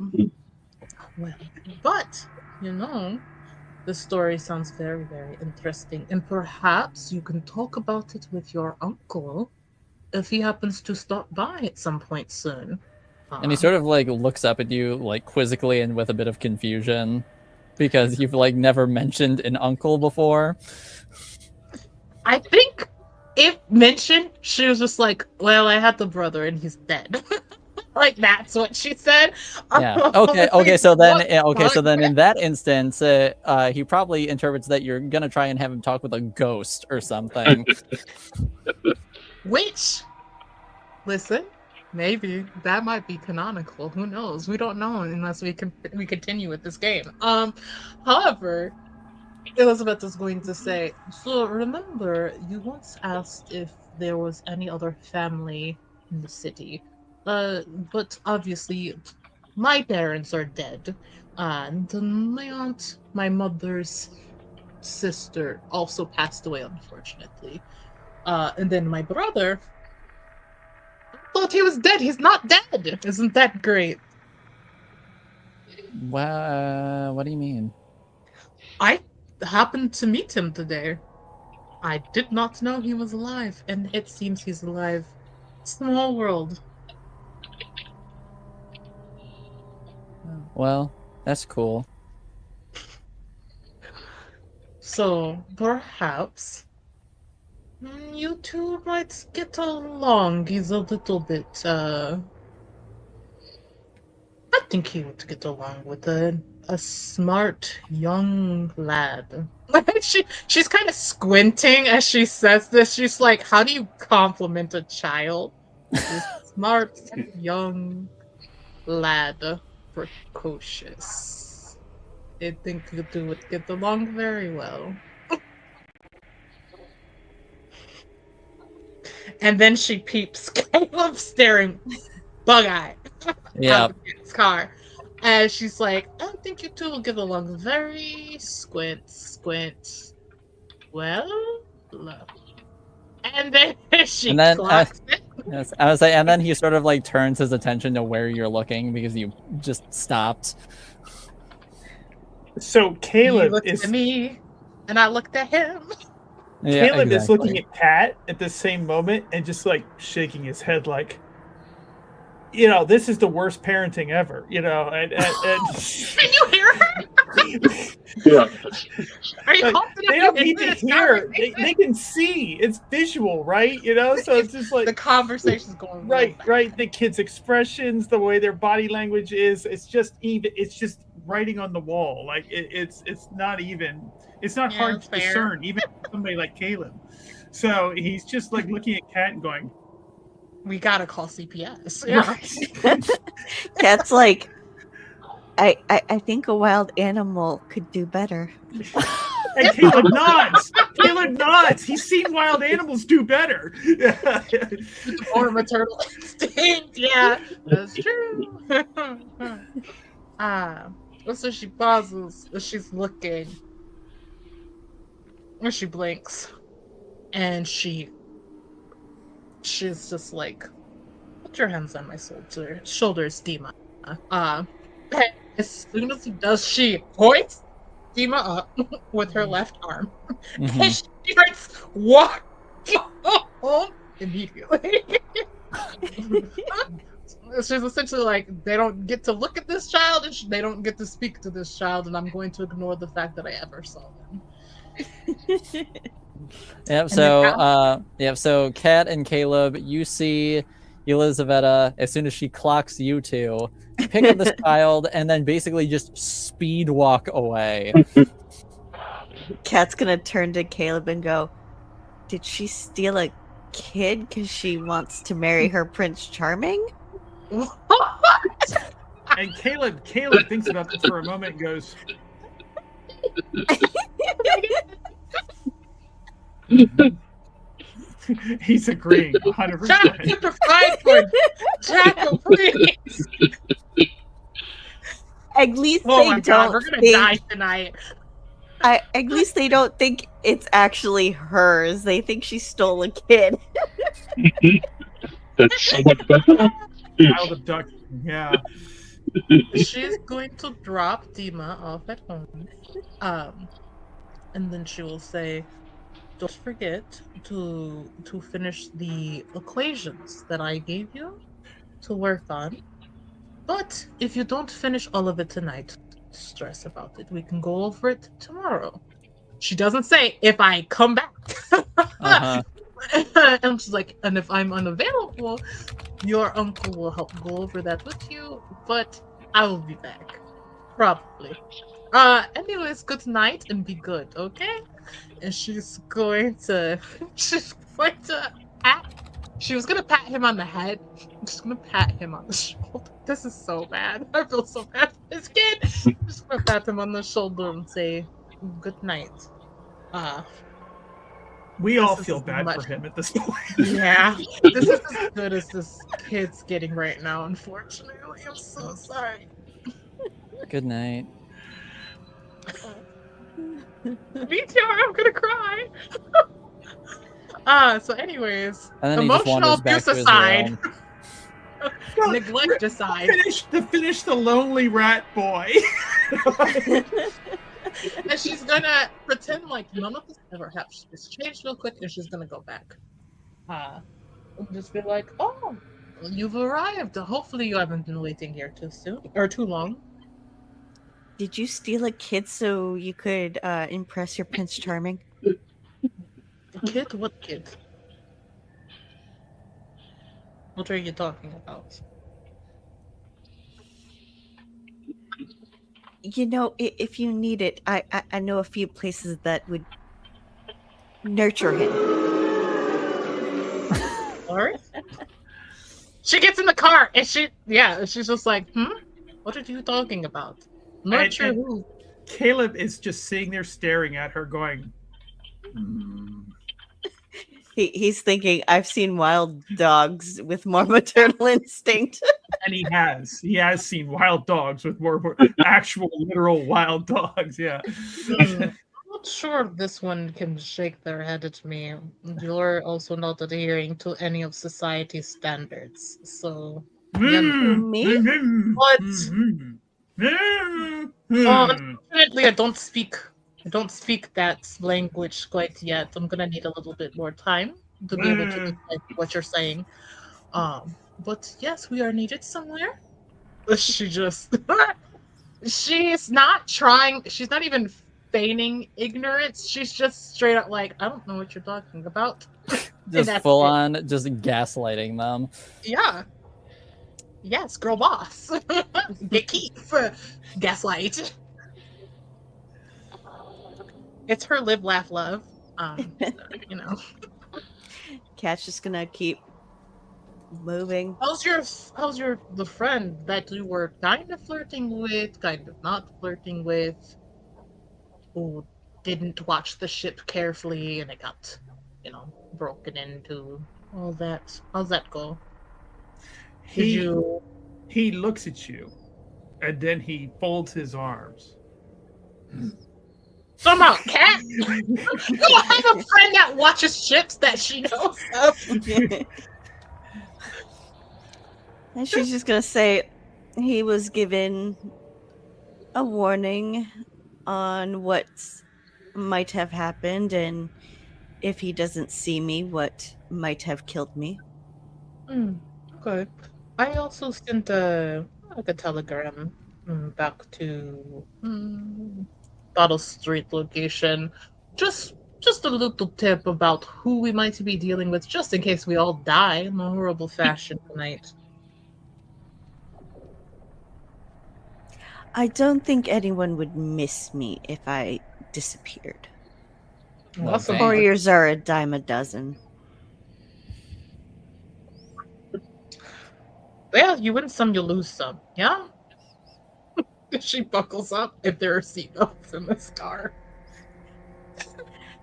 but, the story sounds very, very interesting. And perhaps you can talk about it with your uncle if he happens to stop by at some point soon. And he sort of like looks up at you like quizzically and with a bit of confusion, because you've like never mentioned an uncle before. I think if mentioned, she was just like, well, I had the brother and he's dead. Like that's what she said. Yeah. Okay. So then in that instance, he probably interprets that you're gonna try and have him talk with a ghost or something. Which, listen, maybe that might be canonical. Who knows? We don't know unless we continue with this game. However, Elizabeth is going to say, so remember, you once asked if there was any other family in the city. But obviously, my parents are dead. And my aunt, my mother's sister, also passed away, unfortunately. And then my brother thought he was dead. He's not dead. Isn't that great? What do you mean? I happened to meet him today. I did not know he was alive, and it seems he's alive. Small world. Well, that's cool. So perhaps you two might get along. He's a little bit, I think he would get along with a smart young lad. She's kind of squinting as she says this. She's like, how do you compliment a child? This smart young lad, precocious. I think you two would get along very well. And then she peeps Caleb staring bug-eyed out of his car. And she's like, I think you two will get along very squint. Well, look. And then she clocks it. Yes, I was like, and then he sort of like turns his attention to where you're looking because you just stopped. So Caleb He looked at me, and I looked at him. Yeah, Caleb is exactly. looking at Kat at the same moment and just like shaking his head like, you know, this is the worst parenting ever, you know. And Can you hear her? Yeah. Are you like, confident? they don't need to hear. They can see. It's visual, right? You know, so it's just like the conversation's going right. The kids' expressions, the way their body language is, it's just even. It's just writing on the wall. Like it's not even. It's not hard to discern, even somebody like Caleb. So he's just like looking at Kat and going, we gotta call CPS. Yeah. Cat's like, I think a wild animal could do better. And Caleb nods. Caleb nods. He's seen wild animals do better. Or maternal instinct. Yeah, that's true. So she pauses. She's looking. Or she blinks. And she's just like, put your hands on my shoulders, Dima. As soon as he does, she hoists Dima up with her left arm. Mm-hmm. And she starts walking home immediately. She's essentially like, they don't get to look at this child, and they don't get to speak to this child, and I'm going to ignore the fact that I ever saw them. Yep. So Kat and Caleb, you see Elizaveta as soon as she clocks you two, pick up this child and then basically just speed walk away. Kat's gonna turn to Caleb and go, "Did she steal a kid because she wants to marry her Prince Charming?" And Caleb thinks about this for a moment and goes, he's agreeing 100%. Jack, for Jack, please. At least Oh they my don't god, we're gonna think, die tonight. at least they don't think it's actually hers. They think she stole a kid. That's so much better. Child abduction, yeah. She's going to drop Dima off at home. And then she will say, don't forget to finish the equations that I gave you to work on. But if you don't finish all of it tonight, don't stress about it. We can go over it tomorrow. She doesn't say, if I come back. Uh-huh. And she's like, and if I'm unavailable, your uncle will help go over that with you, but I will be back. Probably. Anyways, good night and be good, okay? And she's going to pat. She was gonna pat him on the head. I'm just gonna pat him on the shoulder. This is so bad. I feel so bad for this kid. I'm just gonna pat him on the shoulder and say, good night. We all This feel is bad much- for him at this point. Yeah, this is as good as this kid's getting right now, unfortunately. I'm so sorry. Good night. Me too, I'm gonna cry. So anyways, And then he just emotional wanders back abuse to his aside, Well, neglect aside, to finish the lonely rat boy. and she's gonna pretend like none of this ever happened. She just changed real quick, and she's gonna go back. And just be like, "Oh, you've arrived. Hopefully, you haven't been waiting here too soon or too long." Did you steal a kid so you could impress your Prince Charming? Kid? What kid? What are you talking about? You know, if you need it, I know a few places that would nurture him. Sorry? She gets in the car and she's just like, what are you talking about? Nurture And- who? Caleb is just sitting there staring at her, going, He's thinking, I've seen wild dogs with more maternal instinct. and he has seen wild dogs with more actual literal wild dogs. Yeah. I'm not sure this one can shake their head at me. You're also not adhering to any of society's standards, so Me? What? Unfortunately, I don't speak that language quite yet. I'm gonna need a little bit more time to be able to decide what you're saying. But yes, we are needed somewhere. She just she's not trying. She's not even feigning ignorance. She's just straight up like, I don't know what you're talking about. Just that's full it. on, just gaslighting them. Yeah. Yes, girl boss. Get keep. Gaslight. It's her live, laugh, love. You know. Cat's just gonna keep moving. How's the friend that you were kind of flirting with, kind of not flirting with, who didn't watch the ship carefully and it got, broken into, all that? How's that go? He looks at you, and then he folds his arms. Come on, Cat! You don't have a friend that watches ships that she knows of. And she's just gonna say he was given a warning on what might have happened, and if he doesn't see me, what might have killed me. Okay. I also sent a telegram back to Bottle Street location. Just a little tip about who we might be dealing with, just in case we all die in a horrible fashion tonight. I don't think anyone would miss me if I disappeared. Well, Awesome. dang. Couriers are a dime a dozen. Yeah, you win some, you lose some. Yeah? She buckles up if there are seatbelts in this car.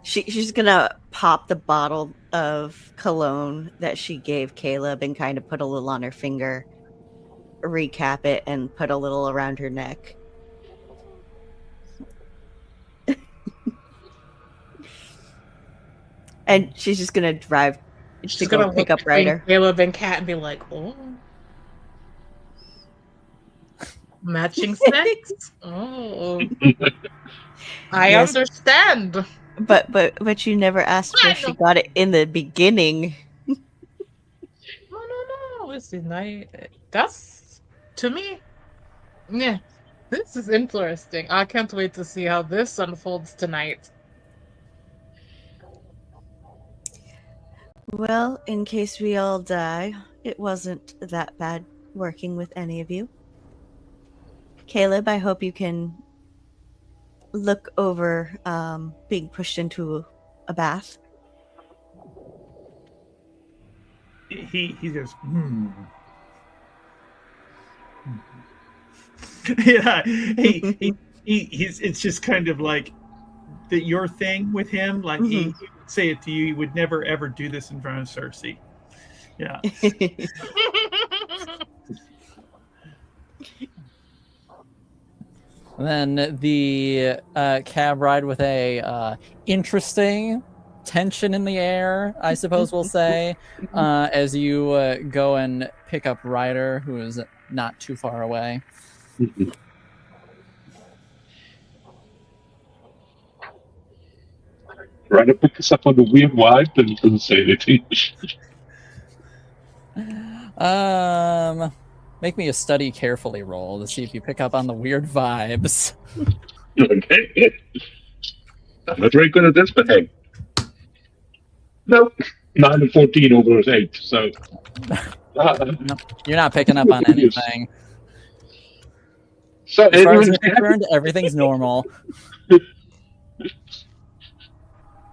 She's gonna pop the bottle of cologne that she gave Caleb and kind of put a little on her finger, recap it, and put a little around her neck. And she's just gonna drive She's to go gonna pick look up Ryder. between Caleb and Kat and be like, "Oh, matching snacks. Oh, I Yes. understand." But you never asked where she got it in the beginning. No. Listen, that's to me. Yeah, this is interesting. I can't wait to see how this unfolds tonight. Well, in case we all die, it wasn't that bad working with any of you. Caleb, I hope you can look over being pushed into a bath. He goes, Yeah, he's it's just kind of like your thing with him. Like he would say it to you. He would never ever do this in front of Cersei. Yeah. And then the cab ride with a interesting tension in the air, I suppose we'll say, as you go and pick up Ryder, who is not too far away. Ryder picks up on the weird vibe and doesn't say anything. Make me a study carefully roll to see if you pick up on the weird vibes. Okay. I'm not very good at this, but hey. Nope. 9 and 14 over 8, so... No, you're not picking up on anything. So, as far as you're concerned, everything's normal.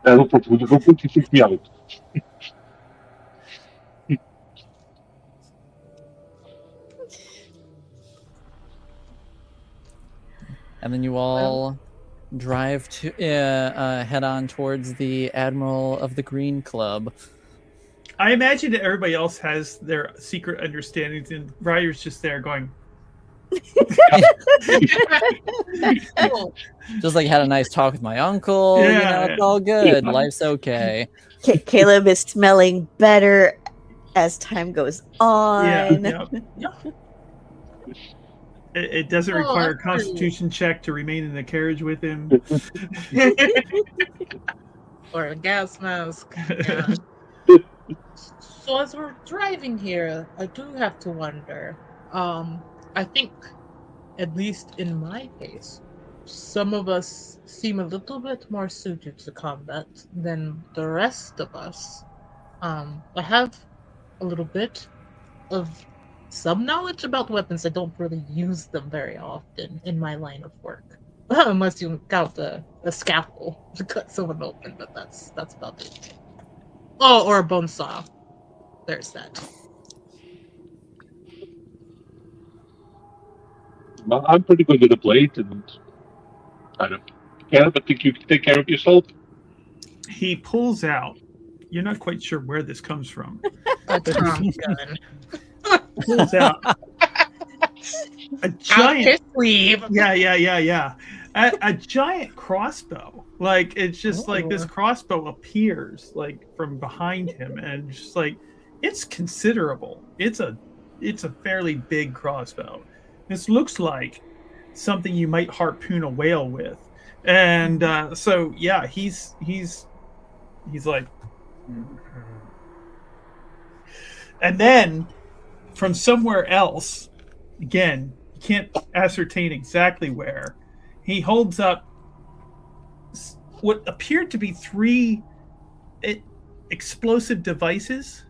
That'll completely freak me out. And then you all drive to head on towards the Admiral of the Green Club. I imagine that everybody else has their secret understandings, and Ryder's just there going. Just like had a nice talk with my uncle. Yeah, it's all good. Life's okay. Caleb is smelling better as time goes on. Yeah. It doesn't require a constitution check to remain in the carriage with him. Or a gas mask. Yeah. So as we're driving here, I do have to wonder. I think, at least in my case, some of us seem a little bit more suited to combat than the rest of us. I have a little bit of some knowledge about weapons. I don't really use them very often in my line of work. Unless you count a scalpel to cut someone open, but that's about it. Oh, or a bone saw. There's that. Well, I'm pretty good with a blade, and I don't care, but think you can take care of yourself. He pulls out. You're not quite sure where this comes from. A Tom gun. Pulls out a giant sleeve. Yeah. A giant crossbow. Like it's just like this crossbow appears like from behind him, and just like it's considerable. It's a fairly big crossbow. This looks like something you might harpoon a whale with, and so yeah, he's like, and then from somewhere else, again, you can't ascertain exactly where, he holds up what appeared to be 3 explosive devices,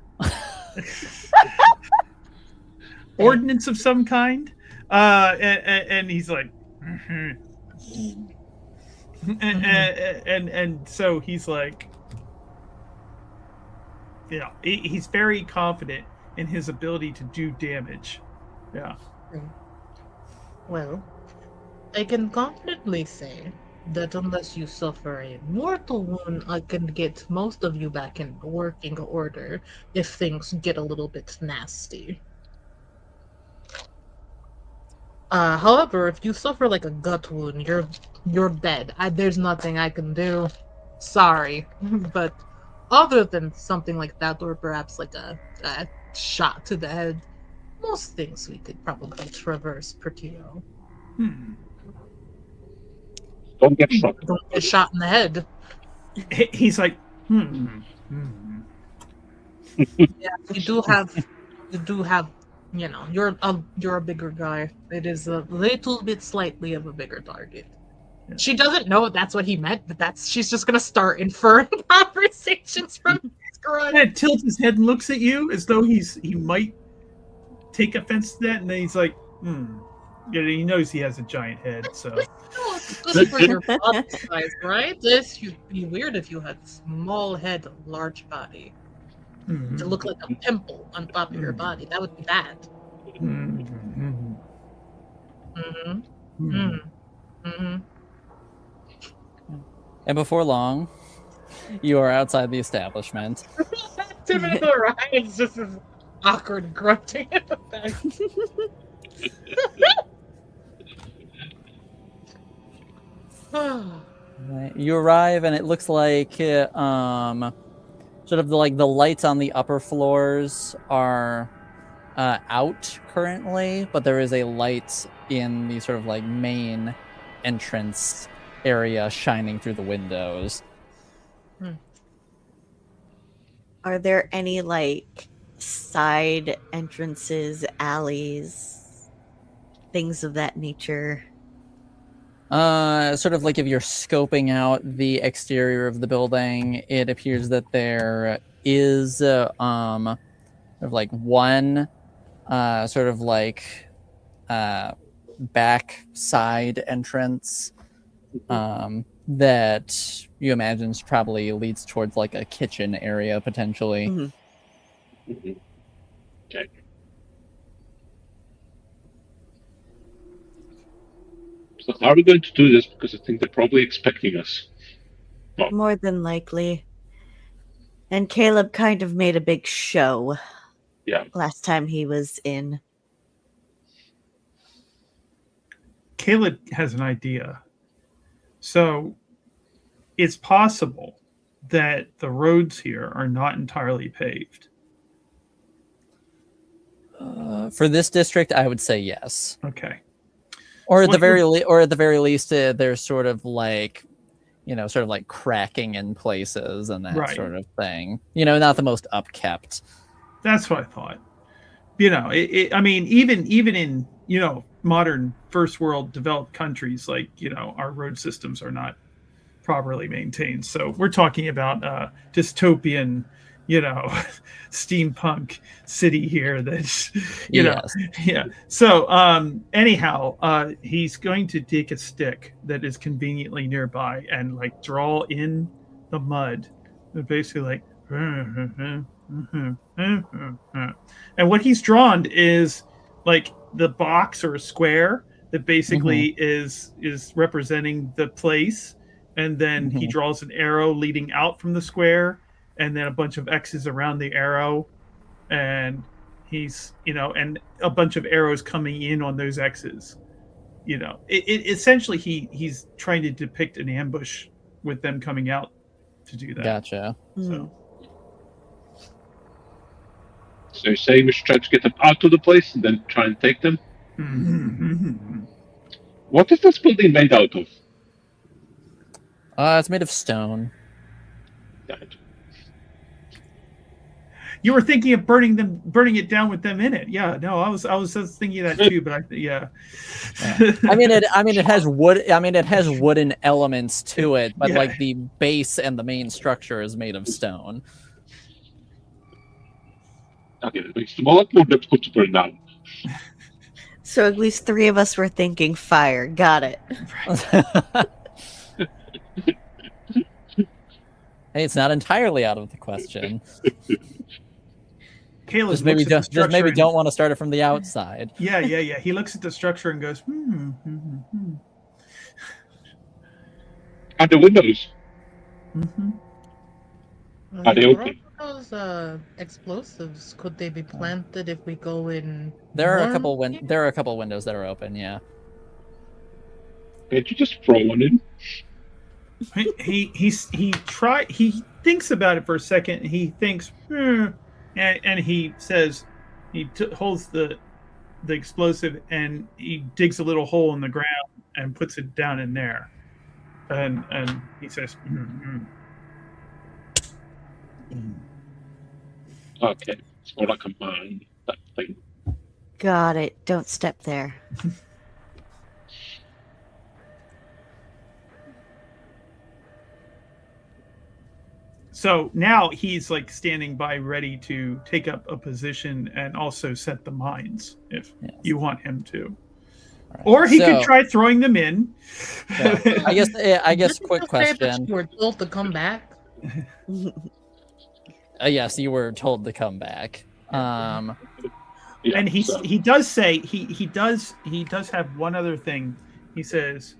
ordnance of some kind, and he's like, and so he's like, he's very confident in his ability to do damage. Yeah. Well, I can confidently say that unless you suffer a mortal wound, I can get most of you back in working order if things get a little bit nasty. However, if you suffer like a gut wound, you're dead. There's nothing I can do. Sorry, but other than something like that, or perhaps like a shot to the head, most things we could probably traverse pretty well. Don't get shot. Don't get shot in the head. He's like, Yeah, you do have, you're a bigger guy. It is a little bit slightly of a bigger target. Yeah. She doesn't know that's what he meant, but she's just gonna start inferring conversations from his garage. and tilts his head and looks at you as though he might take offense to that, and then he's like, Yeah, he knows he has a giant head, so. No, it's good for your body size, right? This would be weird if you had small head, large body. To look like a pimple on top of your body. That would be bad. And before long, you are outside the establishment. Typical Ryan's just as awkward grunting in the back. Right. You arrive, and it looks like sort of the lights on the upper floors are out currently, but there is a light in the sort of like main entrance area shining through the windows. Are there any like side entrances, alleys, things of that nature? Sort of like if you're scoping out the exterior of the building, it appears that there is sort of like one sort of like back side entrance that you imagine probably leads towards like a kitchen area potentially. Mm-hmm. Mm-hmm. Okay. So how are we going to do this? Because I think they're probably expecting us. Well, More than likely. And Caleb kind of made a big show yeah. last time he was in. Caleb has an idea. So it's possible that the roads here are not entirely paved. For this district, I would say yes. Okay. Or at What the very least, there's sort of like, sort of like cracking in places and that Right. sort of thing. Not the most upkept. That's what I thought. I mean, even in modern first world developed countries, like our road systems are not properly maintained. So we're talking about dystopian, steampunk city here. That's Yes. yeah. So anyhow, he's going to take a stick that is conveniently nearby and like draw in the mud, and basically like. And what he's drawn is like the box or a square that basically is representing the place, and then he draws an arrow leading out from the square, and then a bunch of X's around the arrow, and he's and a bunch of arrows coming in on those X's. Essentially he's trying to depict an ambush with them coming out to do that. Gotcha. So you're saying we should try to get them out of the place and then try and take them? What is this building made out of? It's made of stone. Right. You were thinking of burning it down with them in it. Yeah, no, I was just thinking of that too, but Yeah. I mean, it has wood. I mean, it has wooden elements to it, but like the base and the main structure is made of stone. Okay, that makes them a lot more difficult to burn down. So at least 3 of us were thinking fire. Got it. Hey, it's not entirely out of the question. Caleb Just maybe don't want to start it from the outside. Yeah. He looks at the structure and goes, And the windows. Are they open? Those explosives, could they be planted if we go in? There are a couple windows that are open. Yeah. Can't you just throw one in? He thinks about it for a second. He thinks, and he says, he holds the explosive and he digs a little hole in the ground and puts it down in there, and he says, Okay, it's more like a mine, that thing. Got it. Don't step there. So now he's like standing by ready to take up a position and also set the mines if you want him to. Right. Or he could try throwing them in. Yeah. I guess quick question. You were told to come back. Yes, you were told to come back. And he does say he does have one other thing. He says,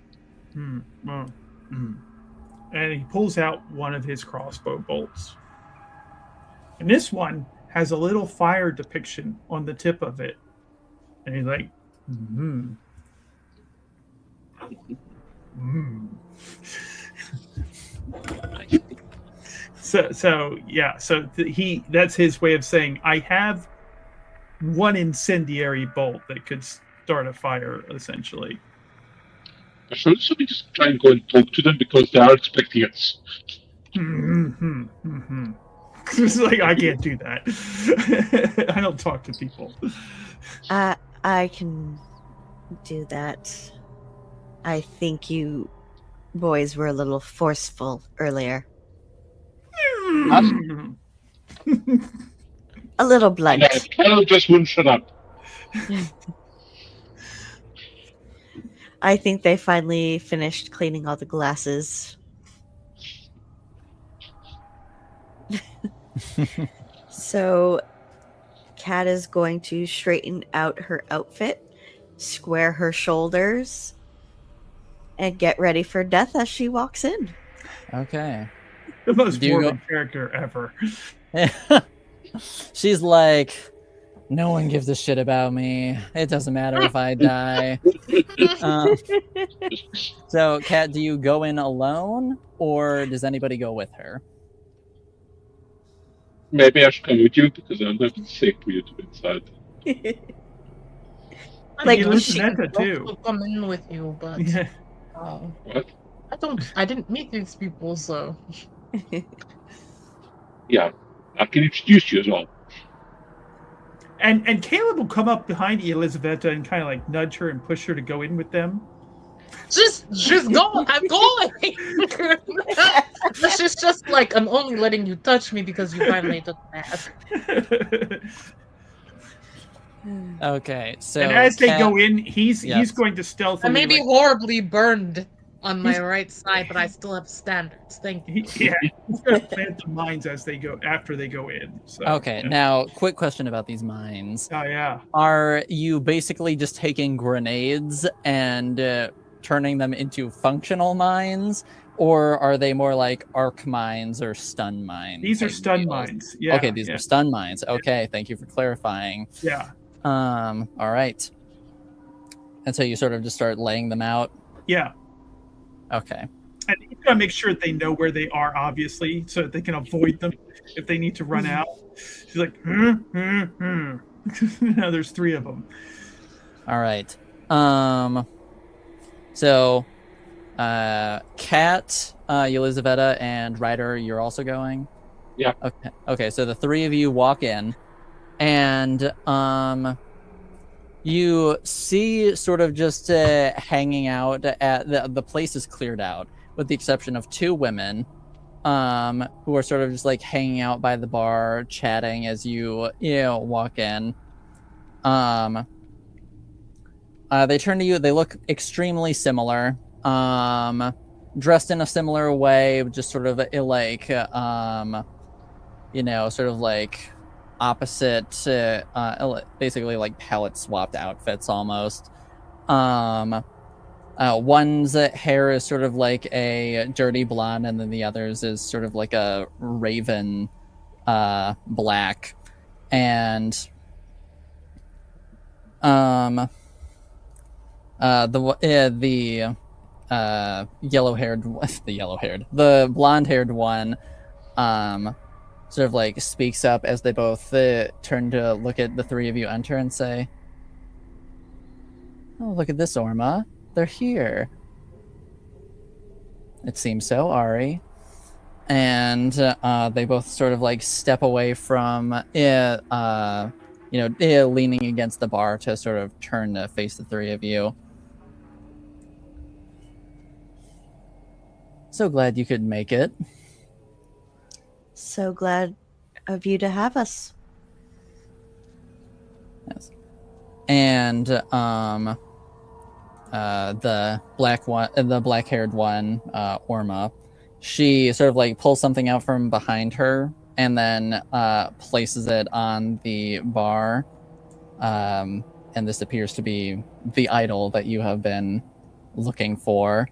and he pulls out one of his crossbow bolts. And this one has a little fire depiction on the tip of it. And he's like, mm-hmm. Mm. That's his way of saying, I have one incendiary bolt that could start a fire, essentially. So we just try and go and talk to them because they are expecting us. Mm-hmm, mm-hmm. It's like, I can't do that. I don't talk to people. I can do that. I think you boys were a little forceful earlier. A little blunt. Cal just wouldn't shut up. I think they finally finished cleaning all the glasses. So, Kat is going to straighten out her outfit, square her shoulders, and get ready for death as she walks in. Okay. The most morbid character ever. She's like, no one gives a shit about me. It doesn't matter if I die. So, Kat, do you go in alone, or does anybody go with her? Maybe I should come with you because I'm not safe for you to be inside. Like Elizabeth too. I'll come in with you, but Yeah. What? I didn't meet these people, so Yeah, I can introduce you as well. And Caleb will come up behind Elizabeth and kind of like nudge her and push her to go in with them. just go. I'm going. She's just like, I'm only letting you touch me because you finally took a mask. Okay, so And as they Kat, go in, he's going to I stealthily. may be horribly burned on my right side, but I still have standards. Thank you. He's going to plant the mines as they go after they go in. So, okay, yeah. now quick question about these mines. Oh yeah. Are you basically just taking grenades and turning them into functional mines, or are they more like arc mines or stun mines? These are stun mines. Yeah. Okay, these are stun mines. Okay, thank you for clarifying. Yeah. All right. And so you sort of just start laying them out. Yeah. Okay. And you gotta make sure that they know where they are, obviously, so that they can avoid them if they need to run out. She's like, Now there's 3 of them. All right. So, Kat, Elizaveta, and Ryder, you're also going? Yeah. Okay. Okay, so the 3 of you walk in, and you see sort of just hanging out at the place is cleared out, with the exception of 2 women who are sort of just like hanging out by the bar, chatting as you walk in. They turn to you. They look extremely similar, dressed in a similar way, just sort of like sort of like opposite, basically like palette swapped outfits almost. One's hair is sort of like a dirty blonde, and then the other's is sort of like a raven black. And the blonde-haired one sort of like speaks up as they both turn to look at the 3 of you enter and say, "Oh, look at this, Orma. They're here." It seems so, Ari. And they both sort of like step away from leaning against the bar to sort of turn to face the 3 of you. So glad you could make it. So glad of you to have us. Yes. And the black-haired one, Orma, she sort of like pulls something out from behind her and then places it on the bar. And this appears to be the idol that you have been looking for.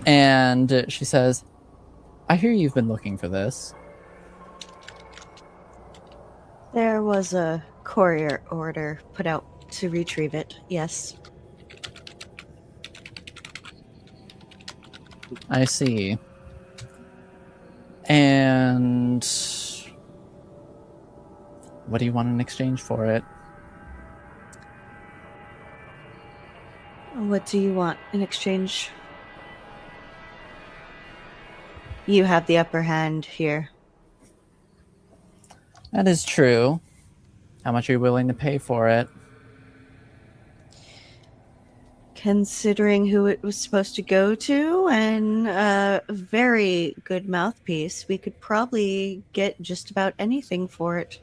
And she says, I hear you've been looking for this. There was a courier order put out to retrieve it, yes. I see. And what do you want in exchange for it? What do you want in exchange? You have the upper hand here. That is true. How much are you willing to pay for it? Considering who it was supposed to go to and a very good mouthpiece, we could probably get just about anything for it.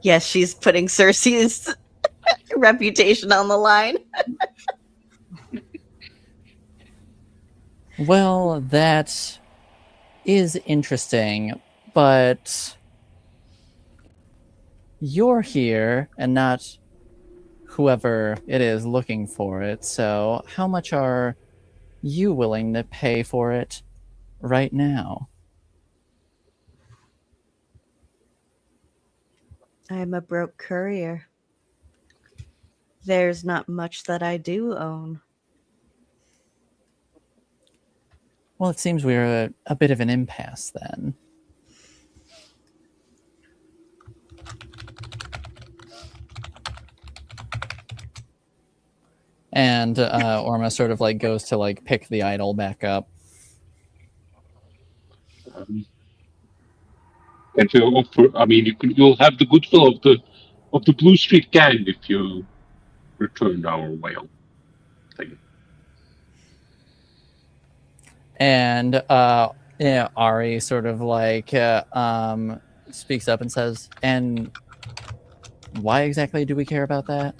Yes, she's putting Cersei's reputation on the line. Well, that is interesting, but you're here and not whoever it is looking for it, so how much are you willing to pay for it right now? I'm a broke courier. There's not much that I do own. Well, it seems we're a bit of an impasse then. And Orma sort of like goes to like pick the idol back up. And to offer, I mean, you'll have the goodwill of the Blue Street gang if you return our whale thing. And Ari sort of like speaks up and says, "And why exactly do we care about that?"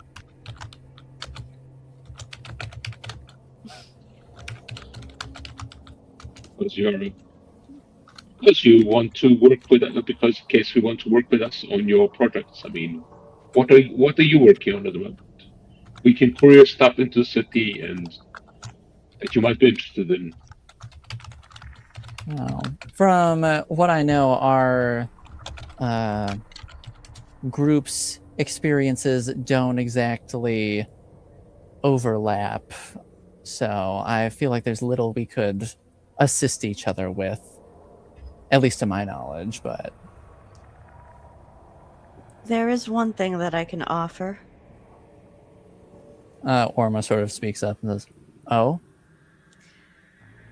Because you want to work with us, because in case we want to work with us on your projects. I mean, what are you working on at the moment? We can courier stuff into the city and that you might be interested in. Oh. From what I know, our group's experiences don't exactly overlap, so I feel like there's little we could assist each other with, at least to my knowledge. But There is one thing that I can offer. Orma sort of speaks up and says, "Oh,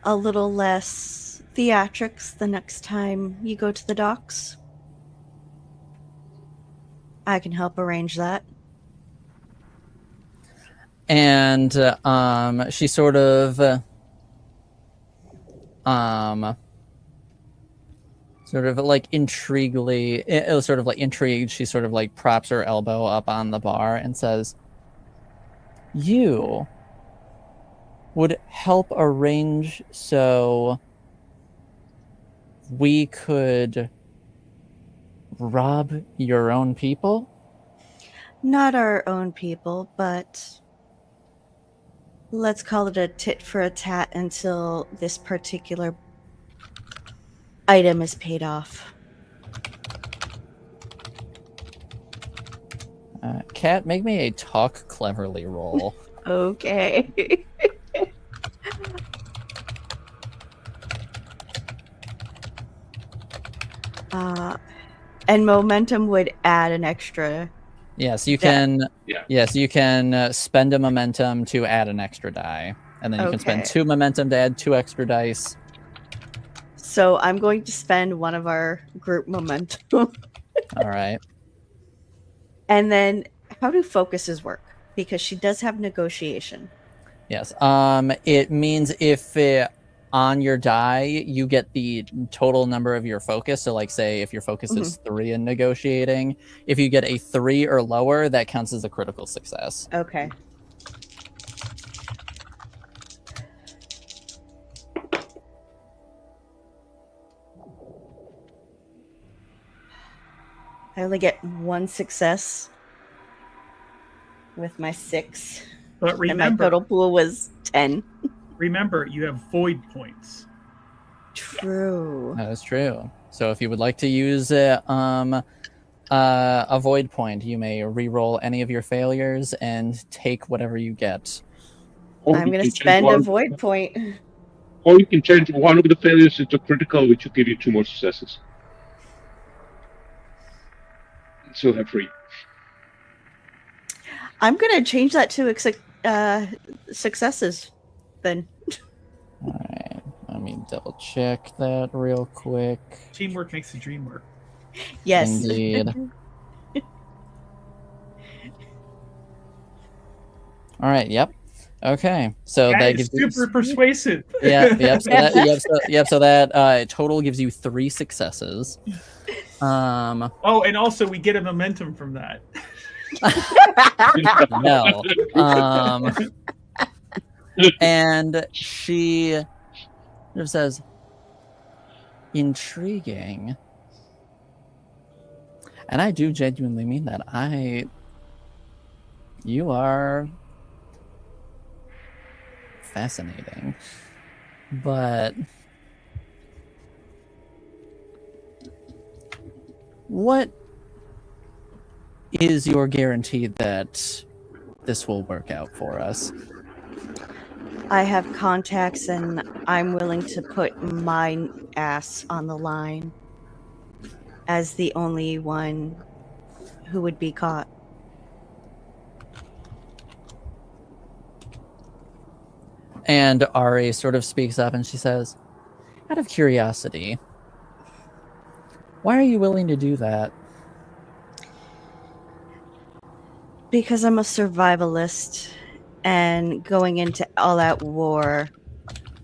A little less theatrics the next time you go to the docks. I can help arrange that." And she sort of like intriguingly, it was sort of like intrigued. She sort of like props her elbow up on the bar and says, "You would help arrange so we could rob your own people?" Not our own people, but let's call it a tit for a tat until this particular item is paid off. Kat, make me a talk cleverly roll. Okay. And momentum would add an extra. Yes, you can. Yeah. Yes, you can spend a momentum to add an extra die, and then you can spend 2 momentum to add 2 extra dice. So I'm going to spend one of our group momentum. All right. And then, how do focuses work? Because she does have negotiation. Yes. It means if on your die you get the total number of your focus. So, like, say if your focus is 3 in negotiating, if you get a 3 or lower, that counts as a critical success. Okay. I only get 1 success with my 6. But And my remember, total pool was 10. Remember, you have void points. True. That is true. So if you would like to use a void point, you may re-roll any of your failures and take whatever you get. Or I'm you going to can change spend a one- void point. Or you can change one of the failures into critical, which will give you 2 more successes. So have 3. I'm going to change that to successes then. All right. Let me double check that real quick. Teamwork makes the dream work. Yes. Indeed. All right. Yep. Okay. So that That is gives you super persuasive. yeah. Yep. So that so that total gives you 3 successes. Oh, and also we get a momentum from that. No. And she just says, intriguing. And I do genuinely mean that. You are fascinating. But what is your guarantee that this will work out for us? I have contacts and I'm willing to put my ass on the line as the only one who would be caught. And Ari sort of speaks up and she says, out of curiosity, why are you willing to do that? Because I'm a survivalist, and going into all-out war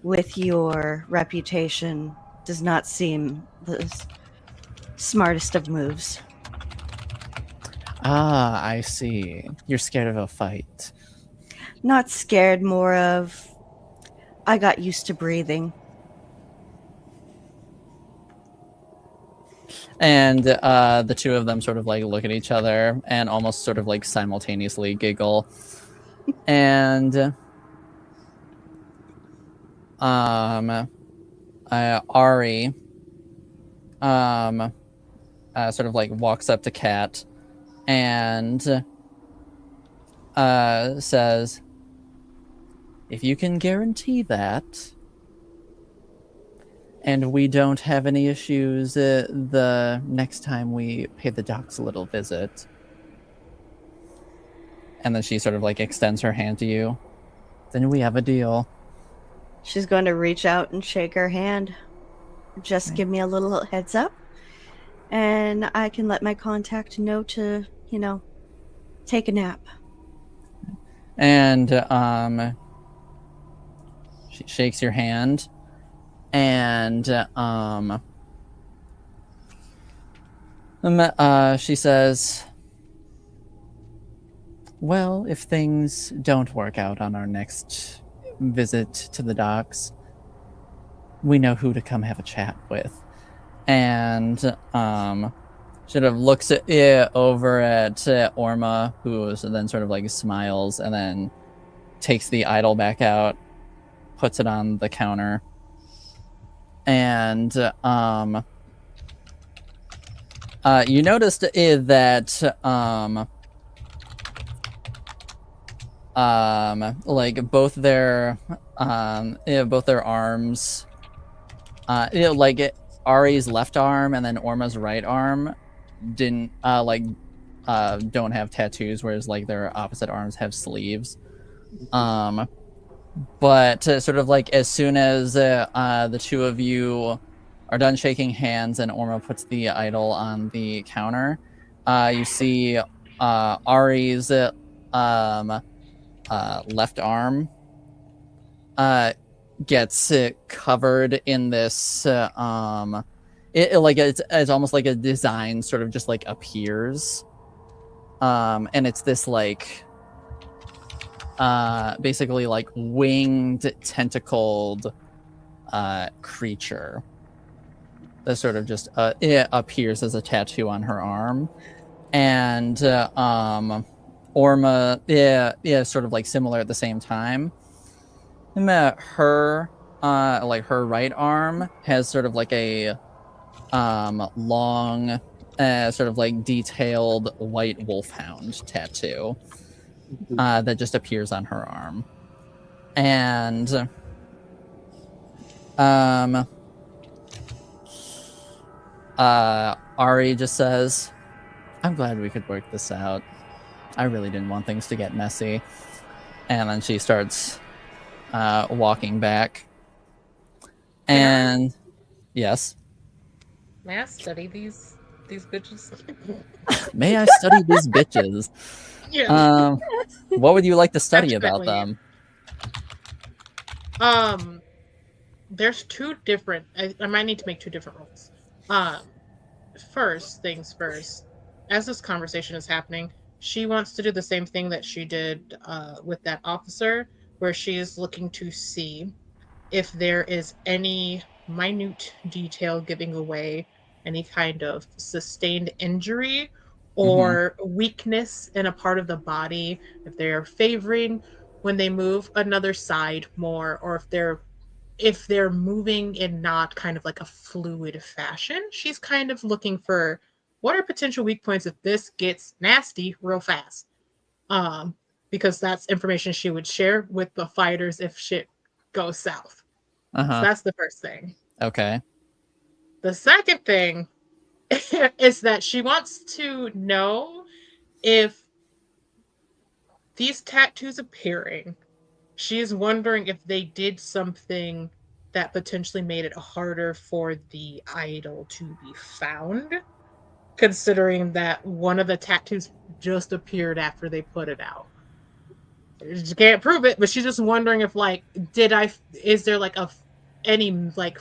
with your reputation does not seem the smartest of moves. Ah, I see. You're scared of a fight. Not scared, more of I got used to breathing. And the two of them sort of like look at each other and almost sort of like simultaneously giggle. And Ari sort of like walks up to Kat and says, if you can guarantee that, and we don't have any issues the next time we pay the docks a little visit. And then she sort of like extends her hand to you. Then we have a deal. She's going to reach out and shake her hand. Just give me a little heads up, and I can let my contact know to, take a nap. And she shakes your hand. And she says, well, if things don't work out on our next visit to the docks, we know who to come have a chat with. And sort of looks over at Orma, who then sort of like smiles and then takes the idol back out, puts it on the counter. And you noticed that like both their arms, like Ari's left arm and then Orma's right arm don't have tattoos, whereas like their opposite arms have sleeves. But sort of like as soon as the two of you are done shaking hands and Orma puts the idol on the counter, you see Ari's left arm gets covered in this it's almost like a design sort of just like appears, and it's this like basically like winged tentacled creature that sort of just it appears as a tattoo on her arm. And Orma sort of like similar at the same time, Her like her right arm has sort of like a long sort of like detailed white wolfhound tattoo that just appears on her arm. And Ari just says, I'm glad we could work this out. I really didn't want things to get messy. And then she starts walking back. And yes. May I study these bitches? May I study these bitches? Yeah. What would you like to study about them? There's two different. I might need to make two different roles. First things first. As this conversation is happening, she wants to do the same thing that she did with that officer, where she is looking to see if there is any minute detail giving away any kind of sustained injury or weakness in a part of the body, if they're favoring when they move another side more, or if they're moving in not kind of like a fluid fashion. She's kind of looking for what are potential weak points if this gets nasty real fast. Because that's information she would share with the fighters if shit goes south. So that's the first thing. Okay. The second thing is that she wants to know if these tattoos appearing, she is wondering if they did something that potentially made it harder for the idol to be found, considering that one of the tattoos just appeared after they put it out. She can't prove it, but she's just wondering if, like, is there like any like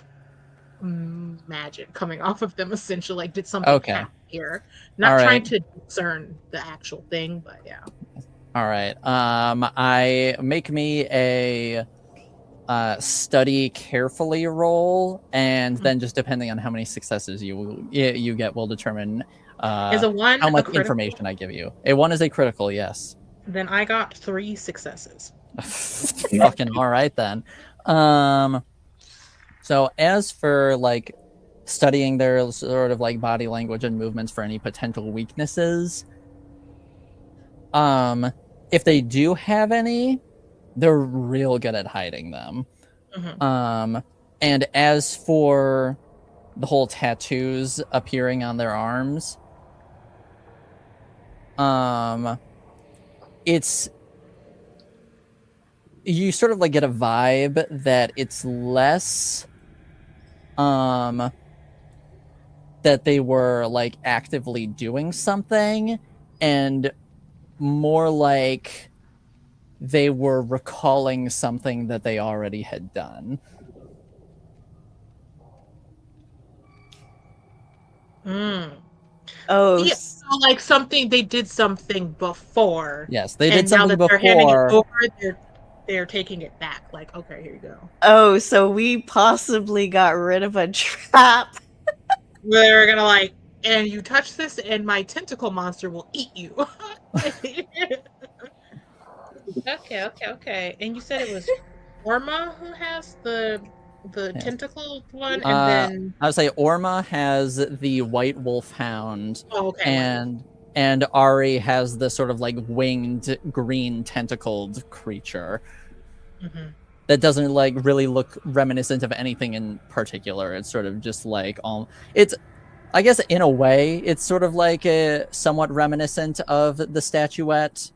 magic coming off of them, essentially? Like, did something happen here? Not trying to discern the actual thing, but yeah. All right. I make me a study carefully roll, and then just depending on how many successes you get will determine is a one how much information I give you. A 1 is a critical, yes. Then I got 3 successes. Fucking all right then. So as for like studying their sort of like body language and movements for any potential weaknesses, if they do have any, they're real good at hiding them. And as for the whole tattoos appearing on their arms, it's, you sort of like get a vibe that it's less that they were like actively doing something, and more like they were recalling something that they already had done. Oh, yeah, so like they did something before. Yes, they did something before. They're handing it over, they're taking it back. Like, okay, here you go. Oh, so we possibly got rid of a trap. They're gonna like, and you touch this, and my tentacle monster will eat you. Okay. And you said it was Orma who has the tentacle one, and then I would say Orma has the white wolfhound. Oh, okay. And Ari has the sort of like winged green tentacled creature that doesn't like really look reminiscent of anything in particular. It's sort of just like it's, I guess in a way it's sort of like a somewhat reminiscent of the statuette,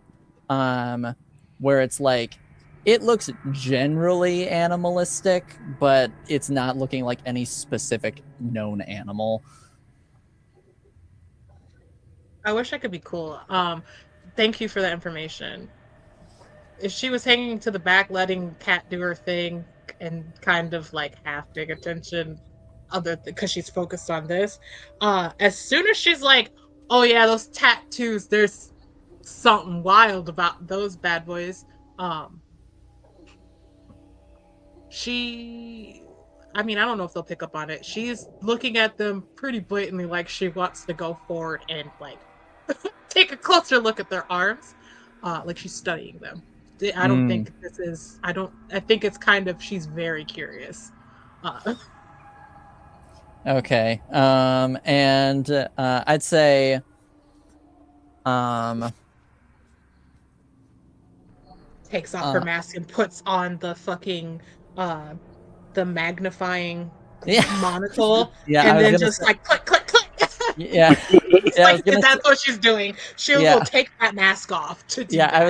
where it's like it looks generally animalistic, but it's not looking like any specific known animal. I wish I could be cool. Thank you for that information. If she was hanging to the back, letting Kat do her thing and kind of like half paying attention, because she's focused on this, as soon as she's like, oh yeah, those tattoos, there's something wild about those bad boys. I don't know if they'll pick up on it. She's looking at them pretty blatantly, like she wants to go forward and like take a closer look at their arms, like she's studying them. I don't think this is. I think it's kind of. She's very curious. Okay. And I'd say takes off her mask and puts on the fucking the magnifying monocle, and then just like click click click. Yeah, like that's what she's doing. She will take that mask off to do that. I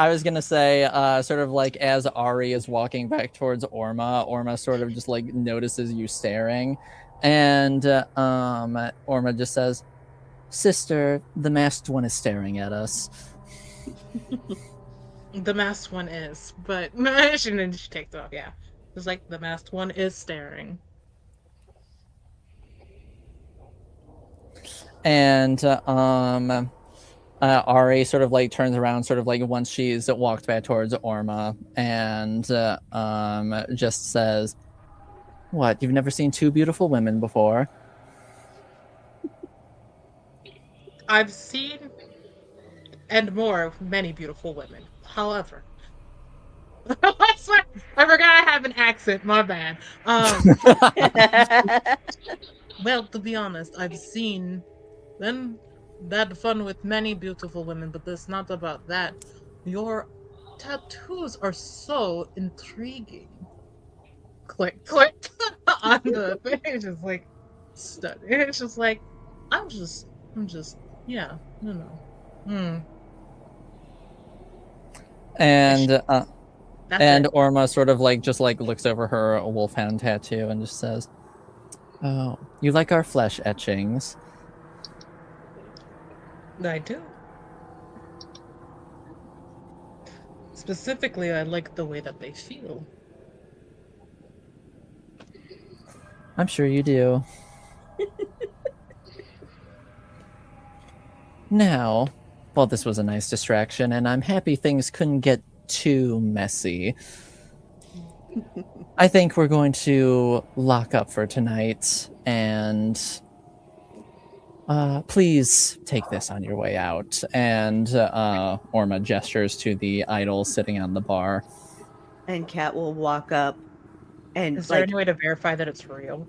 was gonna say sort of like as Ari is walking back towards Orma sort of just like notices you staring, and Orma just says, "Sister, the masked one is staring at us." The masked one is, but she takes it off. Yeah, it's like the masked one is staring. And Ari sort of like turns around, sort of like once she's walked back towards Orma, and just says, "What? You've never seen two beautiful women before?" I've seen and more many beautiful women. However, I forgot I have an accent. My bad. Well, to be honest, I've seen that fun with many beautiful women, but it's not about that. Your tattoos are so intriguing. Click, click on the thing. It's just like stunning. It's just like I'm just, yeah, And Orma sort of like just like looks over her wolfhound tattoo and just says, "Oh, you like our flesh etchings?" I do. Specifically, I like the way that they feel. I'm sure you do. Now, well, this was a nice distraction, and I'm happy things couldn't get too messy. I think we're going to lock up for tonight, and please take this on your way out. And Orma gestures to the idol sitting on the bar. And Kat will walk up. And is there any way to verify that it's real?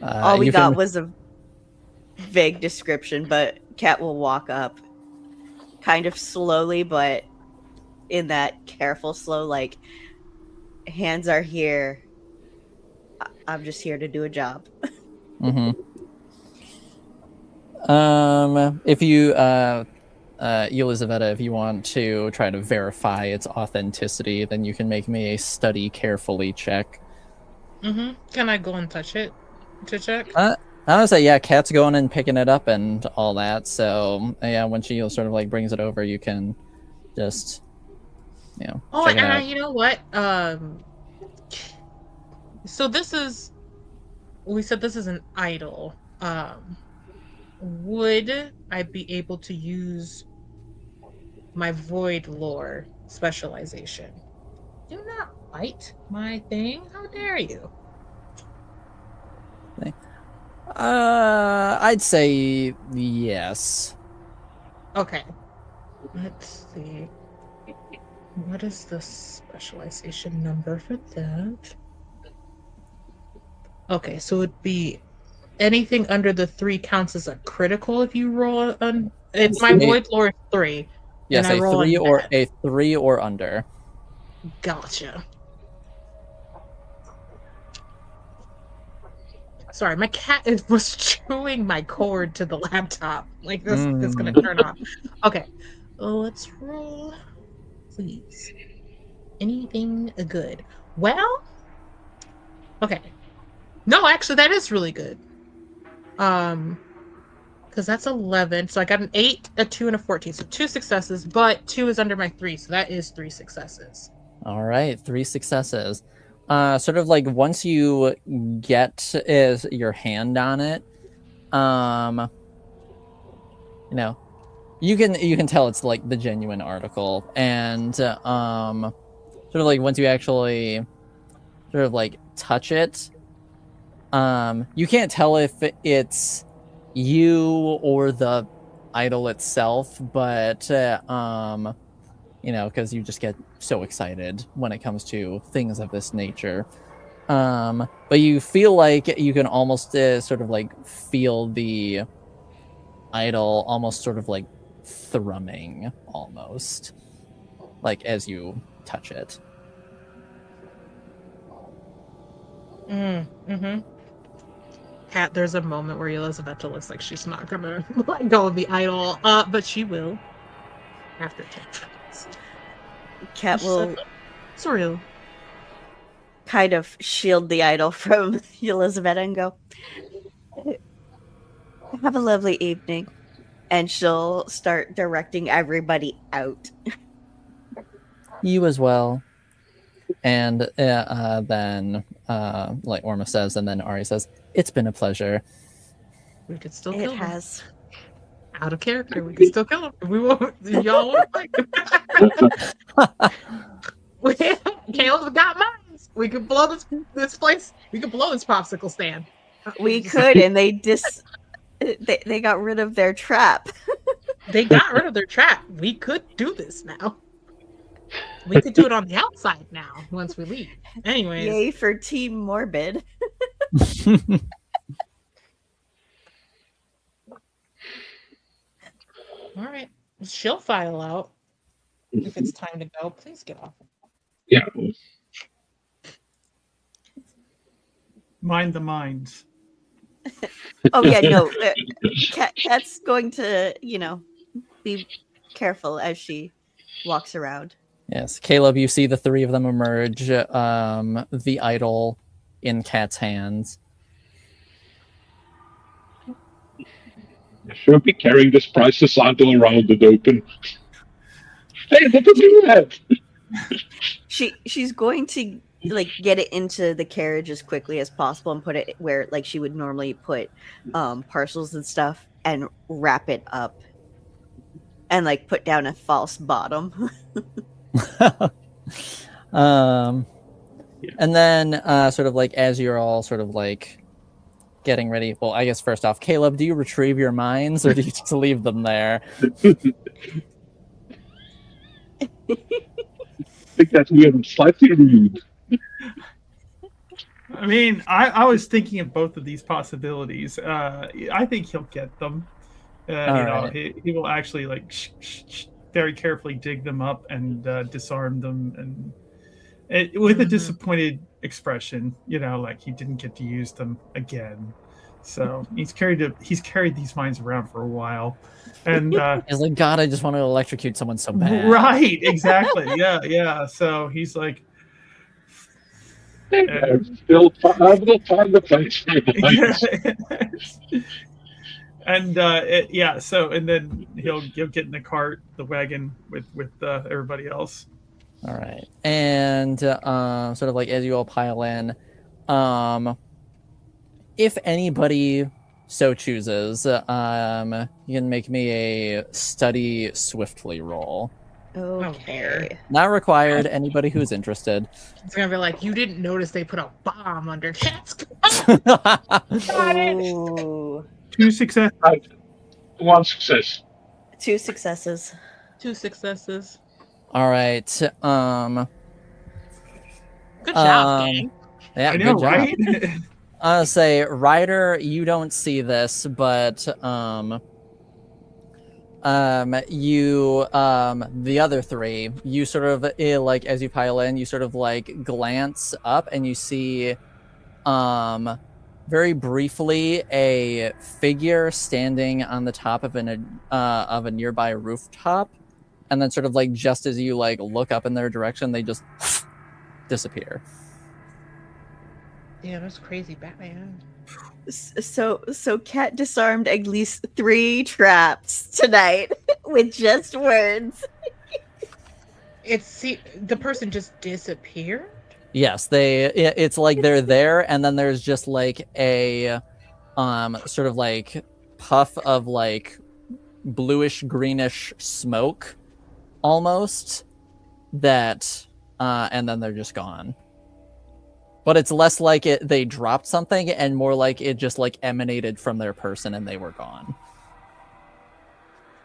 All we got was a vague description, but Kat will walk up kind of slowly, but in that careful slow, like, hands are here. I'm just here to do a job. If you Elizaveta, if you want to try to verify its authenticity, then you can make me a study carefully check. Can I go and touch it to check? I would say, yeah, Kat's going and picking it up and all that. So yeah, when she sort of like brings it over, you can just, check it out. You know what? So we said this is an idol. Would I be able to use my void lore specialization? Do not bite my thing. How dare you? I'd say yes. Okay. Let's see. What is the specialization number for that? Okay, so it'd be anything under the 3 counts as a critical if you roll on. If my void lore is 3. Yes, a 3 or under. Gotcha. Sorry, my cat was chewing my cord to the laptop. Like this is gonna turn off. Okay, let's roll, please. Anything good? Well, okay. No, actually, that is really good. Because that's 11. So I got an 8, a 2, and a 14. So 2 successes, but 2 is under my 3, so that is 3 successes. All right, 3 successes. Sort of like once you get your hand on it, you can tell it's like the genuine article, and sort of like once you actually sort of like touch it, you can't tell if it's you or the idol itself, but because you just get so excited when it comes to things of this nature. But you feel like you can almost sort of like feel the idol almost sort of like thrumming almost, like as you touch it. Mm-hmm. Kat, there's a moment where Elizabeth looks like she's not gonna let go of the idol, but she will after 10 seconds. Cat will Surreal. kind of shield the idol from Elizabeth and go, have a lovely evening. And she'll start directing everybody out. You as well. And then like Orma says, and then Ari says, it's been a pleasure. We could still It kill him. has. Out of character, we could still kill him. We won't. Y'all won't like. Caleb's got mines. We could blow this place. We could blow this popsicle stand. We could, and they got rid of their trap. They got rid of their trap. We could do this now. We could do it on the outside now once we leave. Anyways. Yay for Team Morbid. All right. She'll file out. If it's time to go, please get off. Yeah. Mind the mines. Oh yeah, no. Cat's going to, be careful as she walks around. Yes, Caleb, you see the three of them emerge, the idol in Cat's hands. She'll be carrying this priceless idol around it open. Hey, what did you have? She's going to get it into the carriage as quickly as possible and put it where she would normally put parcels and stuff, and wrap it up and put down a false bottom. And then sort of as you're all sort of getting ready, well, I guess first off, Caleb, do you retrieve your mines or do you just leave them there? I think that's weird and slightly rude. I mean, I was thinking of both of these possibilities. I think he'll get them. He will actually very carefully dig them up and disarm them, and with a disappointed expression, like he didn't get to use them again. So he's carried these mines around for a while, and he's like, God, I just want to electrocute someone so bad. Right, exactly, yeah. So he's like, still find the place for the mines. And so and then he'll get in the cart, the wagon with everybody else. All right, and sort of as you all pile in, if anybody so chooses, you can make me a study swiftly roll. Okay. Not required. Anybody who's interested. It's gonna be like, you didn't notice they put a bomb under Cat's. Oh. 2 success. 1 success. 2 successes. 2 successes. All right. Good job, gang. Yeah, I know, good job. right? I'll say, Ryder, you don't see this, but you the other three, you sort of as you pile in, you sort of glance up and you see very briefly a figure standing on the top of a nearby rooftop, and then sort of just as you look up in their direction, they just disappear. Yeah, that's crazy, Batman. So Cat disarmed at least 3 traps tonight with just words. The person just disappeared? Yes, it's they're there, and then there's just a sort of puff of bluish greenish smoke almost that and then they're just gone. But it's less they dropped something and more it just emanated from their person and they were gone.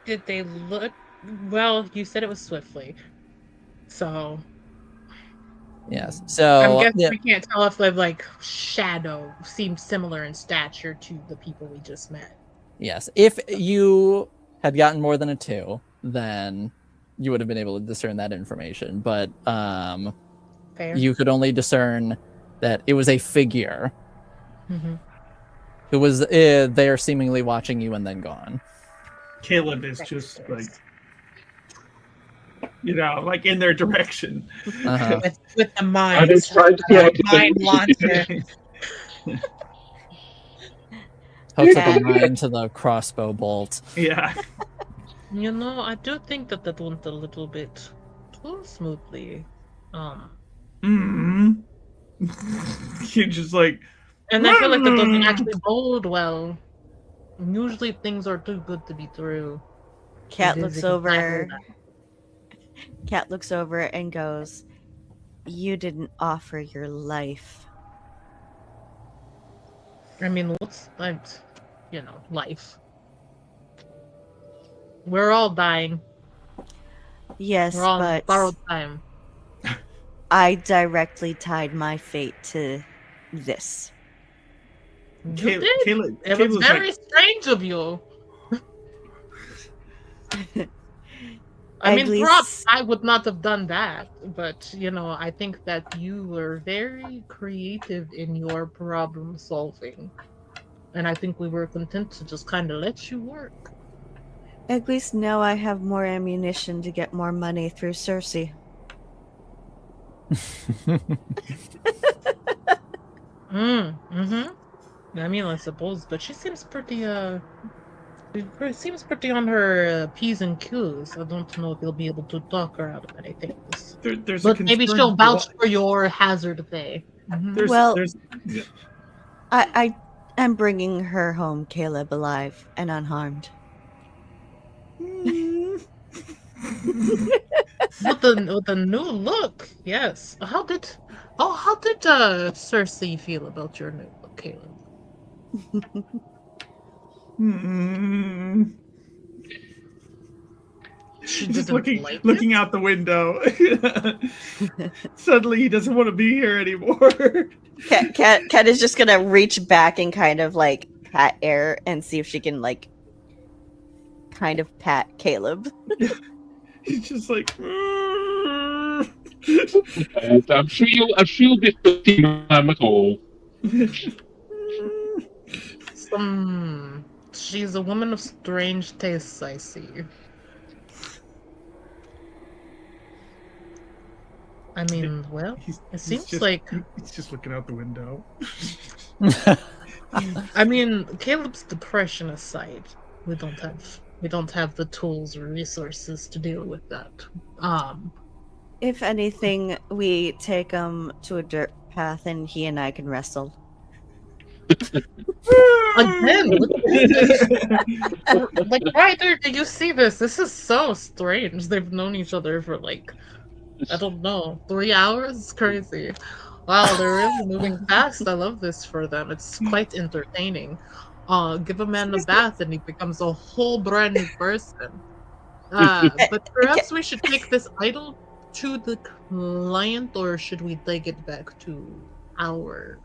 Did they look? Well, you said it was swiftly. So Yes. I'm So guessing yeah, we can't tell if like Shadow seems similar in stature to the people we just met. yes. If you had gotten more than a 2, then you would have been able to discern that information. But Fair. you could only discern that it was a figure Mhm. who was there seemingly watching you and then gone. Caleb is just like, like in their direction. Uh-huh. With the I mind, was trying to go out to mind the launcher. Hooks up Yeah. a mine to the crossbow bolt. Yeah. You know, I do think that went a little bit too smoothly. Mm-hmm. You're just like, And I feel like that doesn't actually bode well. Usually things are too good to be true. Cat It is looks exactly over. that. Cat looks over and goes, "You didn't offer your life." I mean, what's life? Life. We're all dying. Yes, We're all on but borrowed time. I directly tied my fate to this. You did. Caleb It was was very like, strange of you. I At mean, least- props. I would not have done that, but I think that you were very creative in your problem solving, and I think we were content to just kind of let you work. At least now I have more ammunition to get more money through Cersei. I mean, I suppose, but she seems pretty seems pretty on her P's and Q's. I don't know if you'll be able to talk her out of anything. there's But a maybe concern she'll vouch for your hazard pay. There's I am bringing her home, Caleb, alive and unharmed. With the new look, yes. How did Cersei feel about your new look, Caleb? She just didn't like looking it? out the window. Suddenly he doesn't want to be here anymore. Cat is just gonna reach back and kind of like pat air and see if she can like kind of pat Caleb. He's just like, And I'm sure you'll be 15 time at all. She's a woman of strange tastes, I see. I mean, well, it seems like he's just looking out the window. I mean, Caleb's depression aside, we don't have the tools or resources to deal with that. If anything, we take him to a dirt path and he and I can wrestle. Again, like Ryder, did you see this? This is so strange. They've known each other for like, I don't know, 3 hours? It's crazy. Wow, they're really moving fast. I love this for them. It's quite entertaining. Give a man a bath and he becomes a whole brand new person. But perhaps we should take this idol to the client, or should we take it back to our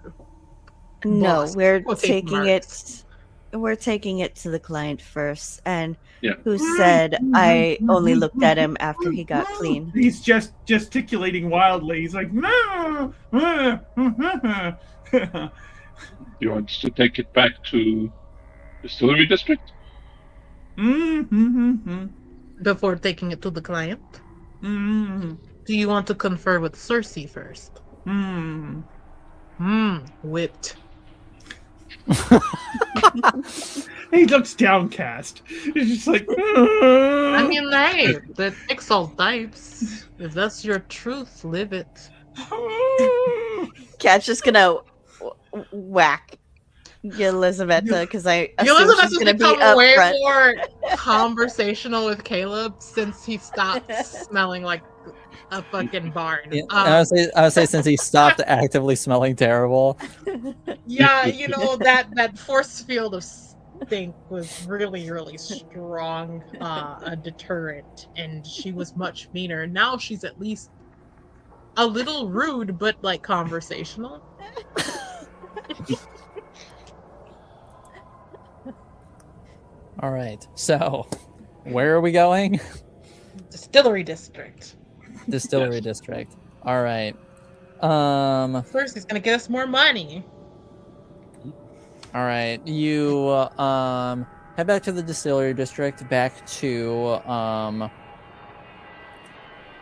No, boss? we're Quotation taking marks. we're taking it to the client first, and Yeah. who said I only looked at him after he got clean. He's just gesticulating wildly. He's like, no. You want to take it back to the distillery district? Before taking it to the client? Do you want to confer with Cersei first? Whipped. He looks downcast. He's just like, I mean, hey, that takes all types. If that's your truth, live it. Cat's just gonna whack Elizabetta because I assume Elizabeth she's has gonna be become up way front. more conversational with Caleb since he stopped smelling like a fucking barn. Yeah, I would say since he stopped actively smelling terrible. Yeah, that force field of stink was really, really strong, a deterrent, and she was much meaner. Now she's at least a little rude, but like conversational. All right. So, where are we going? Distillery district. Distillery Yes. district. All right. First, he's gonna get us more money. All right. You head back to the distillery district, back to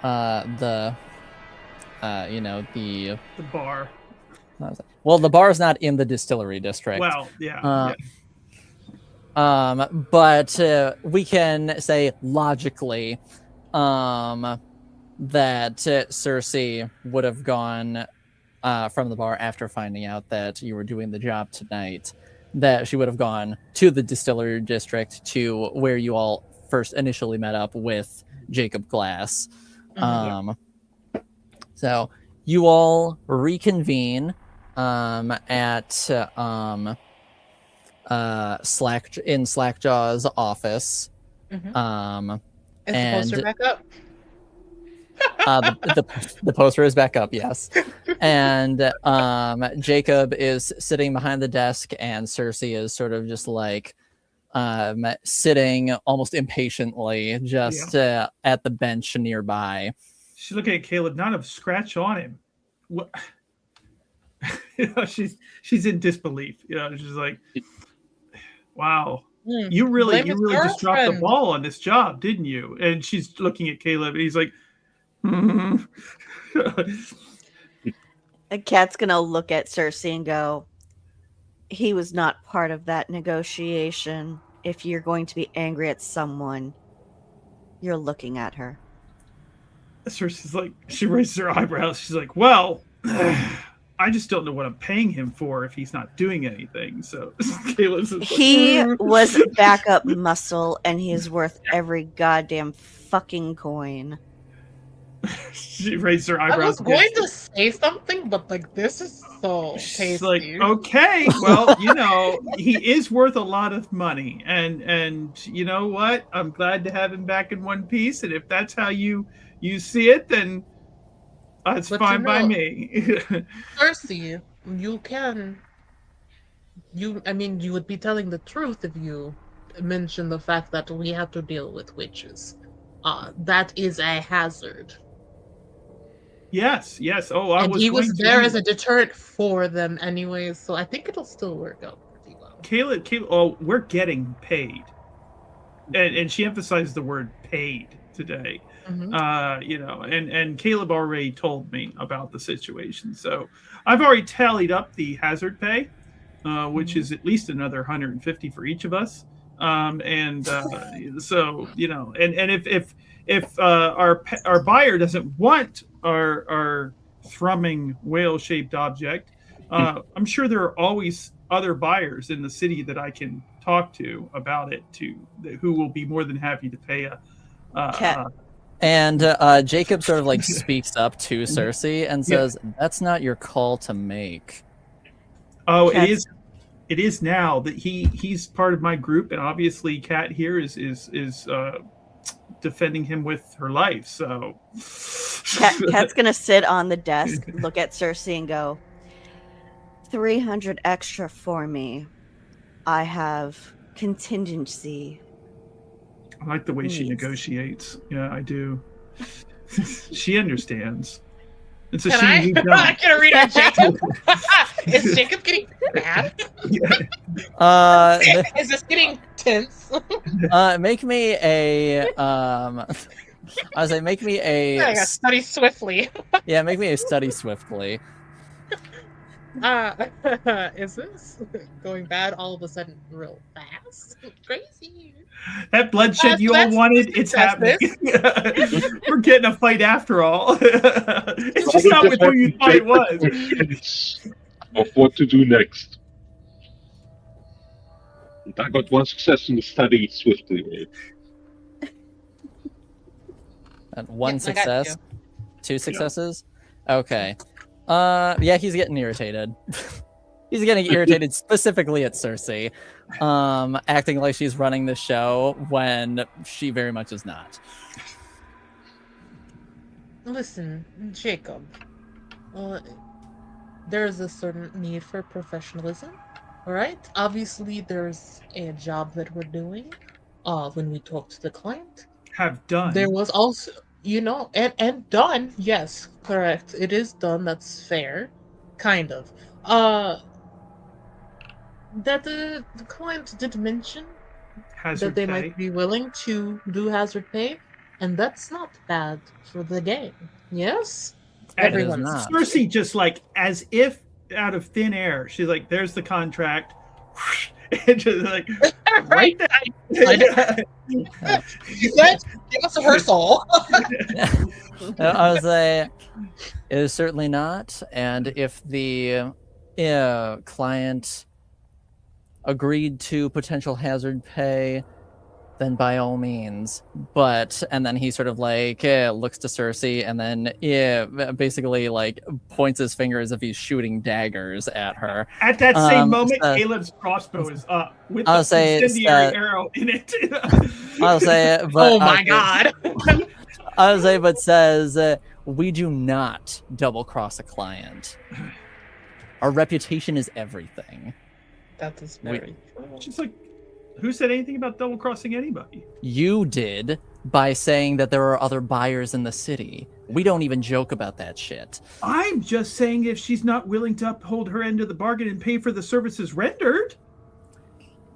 the the The bar. well, the bar is not in the distillery district. Well, yeah. But we can say logically that Cersei would have gone from the bar after finding out that you were doing the job tonight, that she would have gone to the distillery district, to where you all first initially met up with Jacob Glass. So you all reconvene at Slackjaw's office. Is the poster back up? The poster is back up, yes. And Jacob is sitting behind the desk, and Cersei is sort of just like sitting almost impatiently just at the bench nearby. She's looking at Caleb, not a scratch on him. What? She's in disbelief. She's like, wow. You really just dropped the ball on this job, didn't you? And she's looking at Caleb, and he's like, A Cat's gonna look at Cersei and go, he was not part of that negotiation. If you're going to be angry at someone, you're looking at her. Cersei's like, she raises her eyebrows. She's like, well, I just don't know what I'm paying him for if he's not doing anything. So Caleb's like, he was backup muscle, and he is worth every goddamn fucking coin. She raised her eyebrows. I was going to say something, but like, this is so tasty. She's like, okay, well, he is worth a lot of money, and you know what? I'm glad to have him back in one piece. And if that's how you see it, then it's fine by me. Cersei, you would be telling the truth if you mention the fact that we have to deal with witches. That is a hazard. Yes. Oh, he was there as a deterrent for them anyways, so I think it'll still work out pretty well. Caleb, oh, we're getting paid. And she emphasized the word paid today. And Caleb already told me about the situation. So I've already tallied up the hazard pay, which is at least another 150 for each of us. So, if our buyer doesn't want our thrumming whale-shaped object, I'm sure there are always other buyers in the city that I can talk to about it, who will be more than happy to pay And Jacob sort of like speaks up to Cersei and says, "That's not your call to make." Oh, it is now that he's part of my group, and obviously Kat here is defending him with her life. So Kat's gonna sit on the desk, look at Cersei, and go, 300 extra for me. I have contingency. I like the way she negotiates. Yeah, I do. She understands. It's a shame. I can read it, Jacob. Is Jacob getting mad? Is this getting tense? Make me a. I say, make me a. I gotta study swiftly. Yeah, make me a study swiftly. Is this going bad all of a sudden real fast? Crazy. That bloodshed you all wanted, it's happening. We're getting a fight after all. It's just not with who you thought it was. Of what to do next. I got one success in the study swiftly. And one success? Two successes? Okay. Yeah, he's getting irritated. He's getting irritated specifically at Cersei, acting like she's running the show when she very much is not. Listen, Jacob. There's a certain need for professionalism. All right. Obviously, there's a job that we're doing. When we talk to the client, Have done. there was also, and done. Yes, correct. It is done. That's fair, kind of. That the client did mention hazard that they pay. might be willing to do hazard pay, and that's not bad for the game. Yes, And everyone. not. Cersei just like as if out of thin air, she's like, "There's the contract," and just like right there. Give us her soul. I would say it is certainly not. And if the client agreed to potential hazard pay, then by all means. But, and then he sort of like looks to Cersei and then basically like points his finger as if he's shooting daggers at her. At that same moment, Caleb's crossbow is up with the incendiary arrow in it. I'll say it, but oh my god. I'll say, but says, we do not double cross a client. Our reputation is everything. That is very true. She's like, who said anything about double crossing anybody? You did by saying that there are other buyers in the city. We don't even joke about that shit. I'm just saying if she's not willing to uphold her end of the bargain and pay for the services rendered,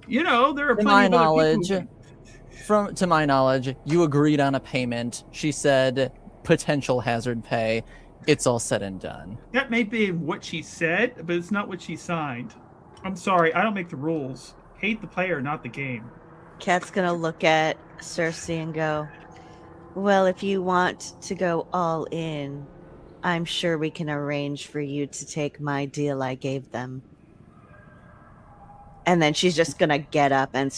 there are plenty of other people. To my knowledge, you agreed on a payment. She said potential hazard pay. It's all said and done. That may be what she said, but it's not what she signed. I'm sorry, I don't make the rules. Hate the player, not the game. Kat's gonna look at Cersei and go, well, if you want to go all in, I'm sure we can arrange for you to take my deal I gave them. And then she's just gonna get up and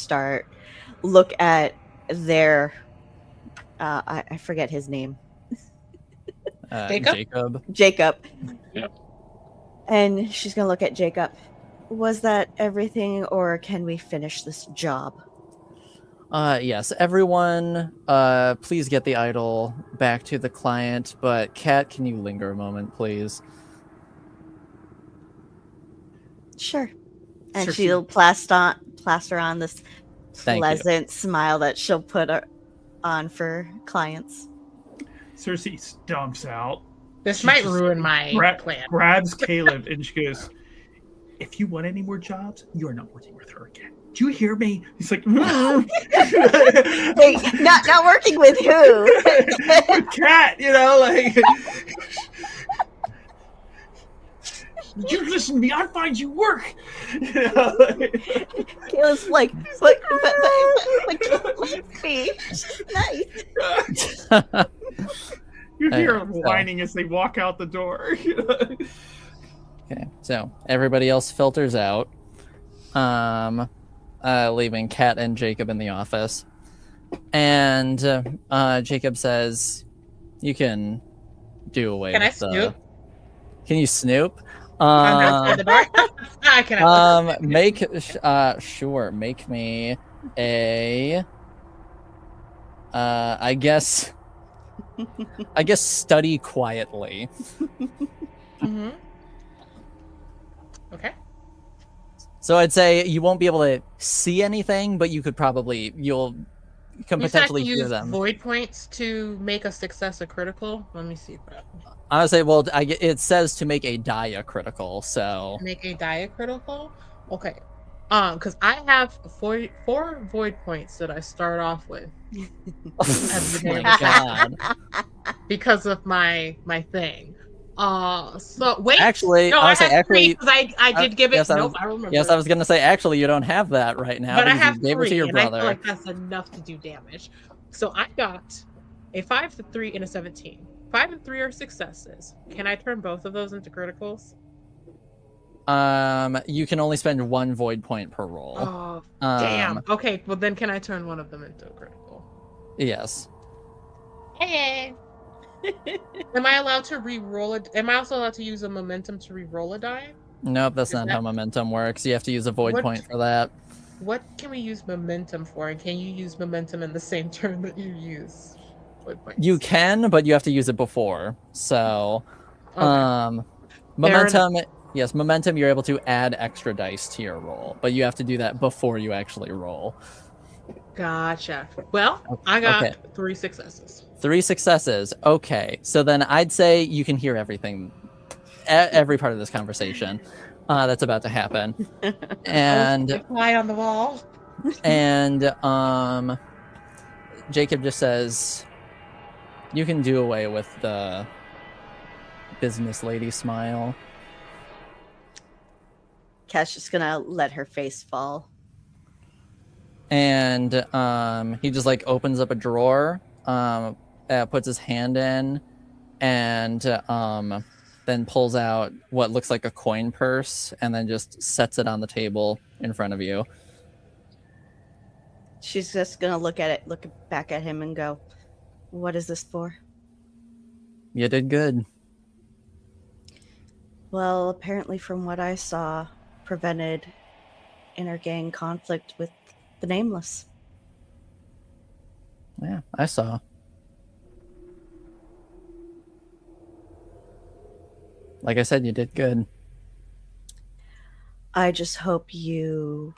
look at their I forget his name. Jacob. Yeah. And she's gonna look at Jacob. Was that everything, or can we finish this job? Yes, everyone, please get the idol back to the client, but Kat, can you linger a moment, please? Sure. And she'll plaster on this pleasant smile that she'll put on for clients. Cersei stomps out. This might ruin my plan. Grabs Caleb and she goes, if you want any more jobs, you are not working with her again. Do you hear me? He's like, Wait, not working with who? with Kat, like. You listen to me. I'll find you work. Caleb's like, but let's be nice. You hear them whining as they walk out the door. Okay, so everybody else filters out, leaving Kat and Jacob in the office. And Jacob says, "You can do away with snoop? Can you snoop? I can. Make me a. I guess study quietly. Mm-hmm. Okay. So I'd say you won't be able to see anything, but you can potentially hear them. Void points to make a success a critical. Let me see. I would say, well, it says to make a die critical, so make a die critical. Okay. Because I have four void points that I start off with. Oh my god! Because of my thing. So wait. Actually, no, I have three because I did give it. Yes, I remember. Yes, I was gonna say actually you don't have that right now. But I have you gave three, it to your and brother. I feel like that's enough to do damage. So I got a 5, a 3, and a 17. 5 and 3 are successes. Can I turn both of those into criticals? You can only spend 1 void point per roll. Oh, damn. Okay, well then can I turn one of them into a critical? Yes. Hey. Am I allowed to re-roll it? Am I also allowed to use a momentum to re-roll a die? Nope, that's not how momentum works. You have to use a void point for that. What can we use momentum for? And can you use momentum in the same turn that you use? points. You can, but you have to use it before. So, Okay. momentum. Yes, momentum. You're able to add extra dice to your roll, but you have to do that before you actually roll. Gotcha. Well, I Okay. got 3 successes. 3 successes. Okay, so then I'd say you can hear everything, every part of this conversation that's about to happen, and Fly on the wall. Jacob just says, "You can do away with the business lady smile." Kat's just gonna let her face fall. And he just like opens up a drawer, puts his hand in, and then pulls out what looks like a coin purse, and then just sets it on the table in front of you. She's just gonna look at it, look back at him, and go, "What is this for?" You did good. Well, apparently, from what I saw, prevented inter-gang conflict with the Nameless. Yeah, I saw. Like I said, you did good. I just hope you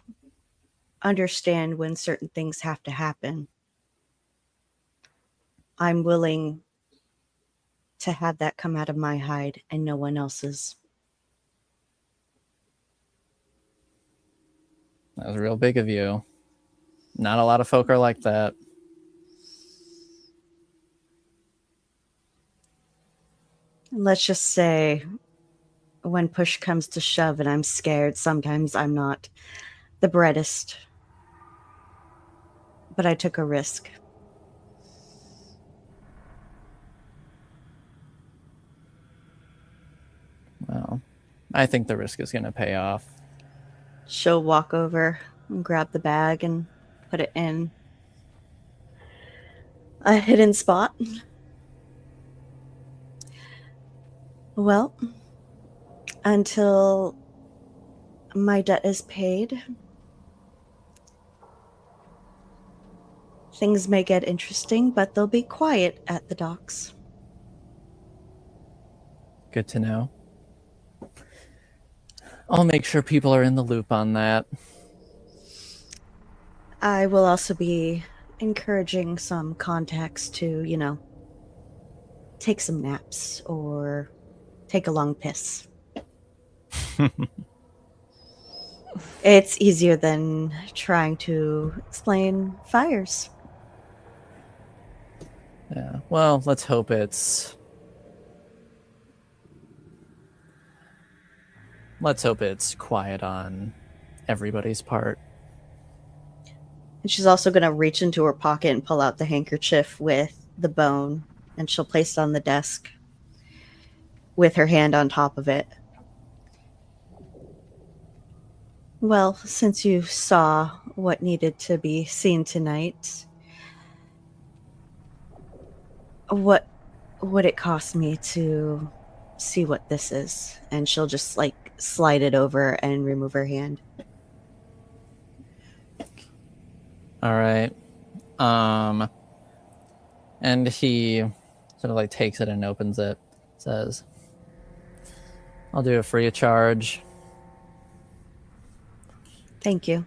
understand when certain things have to happen. I'm willing to have that come out of my hide and no one else's. That was real big of you. Not a lot of folk are like that. Let's just say, when push comes to shove and I'm scared, sometimes I'm not the brightest. But I took a risk. Well, I think the risk is going to pay off. She'll walk over and grab the bag and put it in a hidden spot. Well, until my debt is paid, things may get interesting, but they'll be quiet at the docks. Good to know. I'll make sure people are in the loop on that. I will also be encouraging some contacts to, take some naps or take a long piss. It's easier than trying to explain fires. Yeah. Well, let's hope it's quiet on everybody's part. And she's also going to reach into her pocket and pull out the handkerchief with the bone, and she'll place it on the desk with her hand on top of it. Well, since you saw what needed to be seen tonight, what would it cost me to see what this is? And she'll just slide it over and remove her hand. All right. And he sort of takes it and opens it. Says, "I'll do it free of charge." Thank you.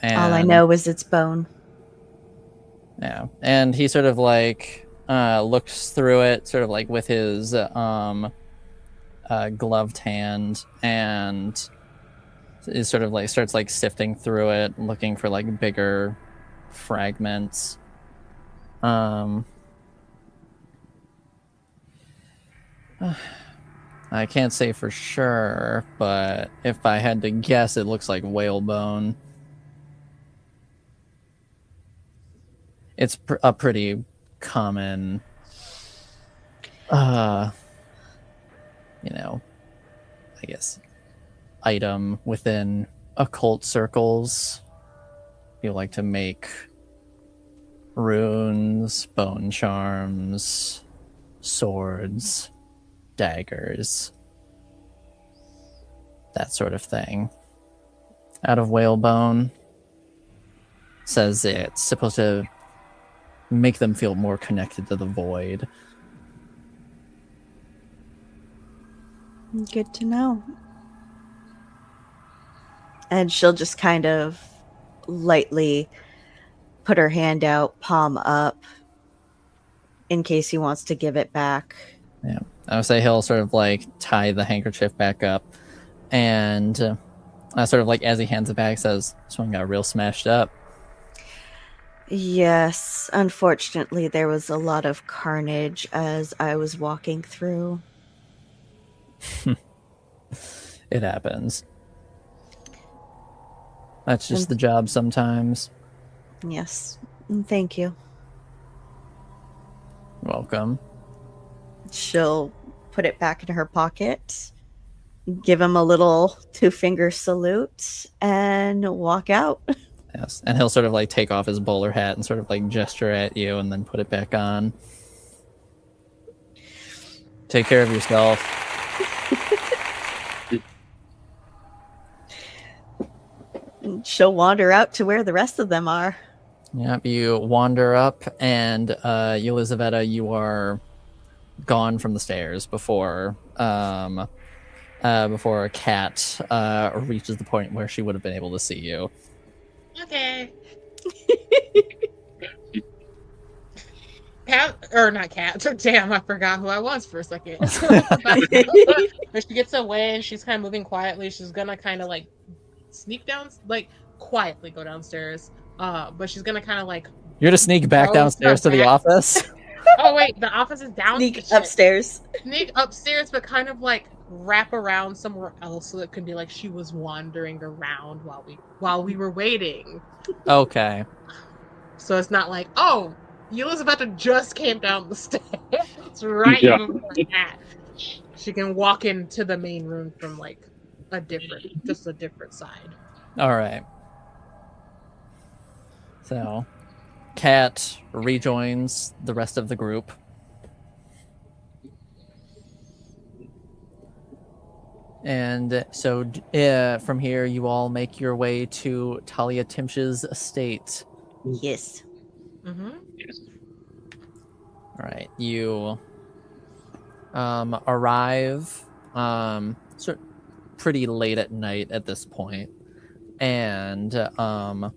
And all I know is it's bone. Yeah. And he sort of looks through it sort of with his gloved hand, and is sort of starts sifting through it, looking for bigger fragments. I can't say for sure, but if I had to guess, it looks like whalebone. It's a pretty common, I guess, item within occult circles. You like to make runes, bone charms, swords, daggers, that sort of thing. Out of whalebone. Says it's supposed to make them feel more connected to the void. Good to know. And she'll just kind of lightly put her hand out, palm up, in case he wants to give it back. Yeah, I would say he'll sort of like tie the handkerchief back up, and sort of like as he hands it back, says, "This one got real smashed up." Yes, unfortunately, there was a lot of carnage as I was walking through. It happens. That's just the job sometimes. Yes, thank you. Welcome. She'll put it back in her pocket, give him a little 2-finger salute, and walk out. Yes, and he'll sort of like take off his bowler hat and sort of like gesture at you and then put it back on. Take care of yourself. She'll wander out to where the rest of them are. Yep, you wander up, and Elizaveta, you are gone from the stairs before a cat reaches the point where she would have been able to see you. Okay. Cat, or not cat. Damn, I forgot who I was for a second. But she gets away and she's kind of moving quietly. She's gonna kind of like sneak down, like quietly go downstairs. But she's gonna kind of like. You're to sneak back downstairs to the office. Oh wait, the office is down. Sneak upstairs. Sneak upstairs, but kind of like wrap around somewhere else, so it could be like she was wandering around while we were waiting. Okay. So it's not like, oh, Elizabeth just came down the stairs. It's right before that. She can walk into the main room from like a different side. All right. So, Cat rejoins the rest of the group. And so from here, you all make your way to Thalia Timsh's estate. Yes. Mm-hmm. Yes. All right. You arrive pretty late at night at this point. And I'm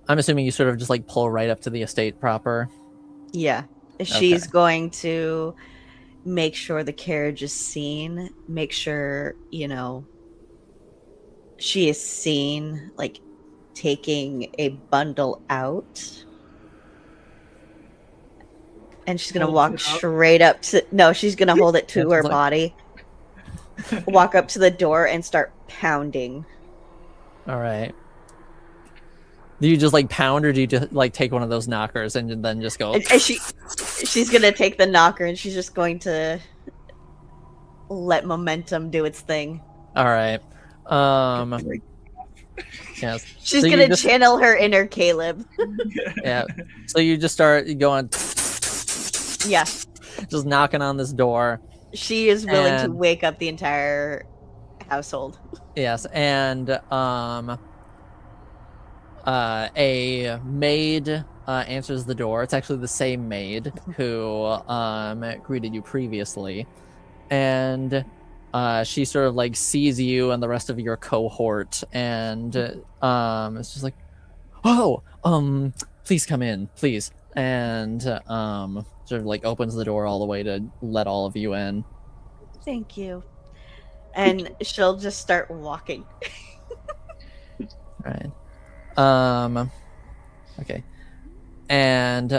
assuming you sort of just like pull right up to the estate proper. Yeah. She's going to make sure the carriage is seen, make sure, she is seen, like, taking a bundle out. And she's going to walk straight up to... No, she's going to hold it to her body. Walk up to the door and start pounding. All right. Do you just like pound, or do you just like take one of those knockers and then just go? And she's gonna take the knocker and she's just going to let momentum do its thing. All right. Yes. She's gonna channel her inner Caleb. Yeah. So you just start going. Yeah. Just knocking on this door. She is willing to wake up the entire household. Yes, and a maid answers the door. It's actually the same maid who greeted you previously, and she sort of like sees you and the rest of your cohort, and it's just like, oh, please come in, please, and sort of like opens the door all the way to let all of you in. Thank you. And she'll just start walking. Right. Okay. And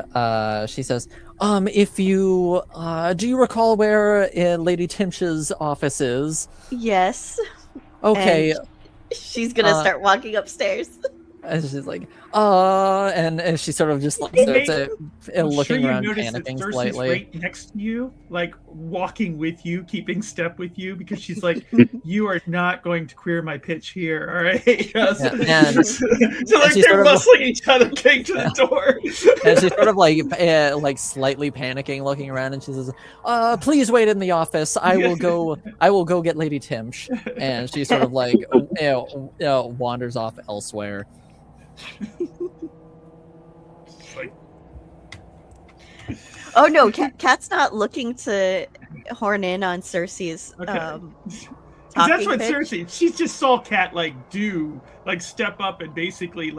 she says, if you do you recall where Lady Timsh's office is? Yes. Okay. And she's gonna start walking upstairs. And she's like, and she sort of just like starts looking around, panicking slightly. Right next to you, like walking with you, keeping step with you, because she's like, you are not going to queer my pitch here, all right? Yes. Yeah, and so like they're muscling each other, getting to the door. And she's sort of like slightly panicking, looking around, and she says, please wait in the office. I will go get Lady Timsh. And she sort of like wanders off elsewhere. Oh no, Cat's not looking to horn in on Cersei's Okay. talking Because that's what pitch. Cersei. She just saw Cat step up and basically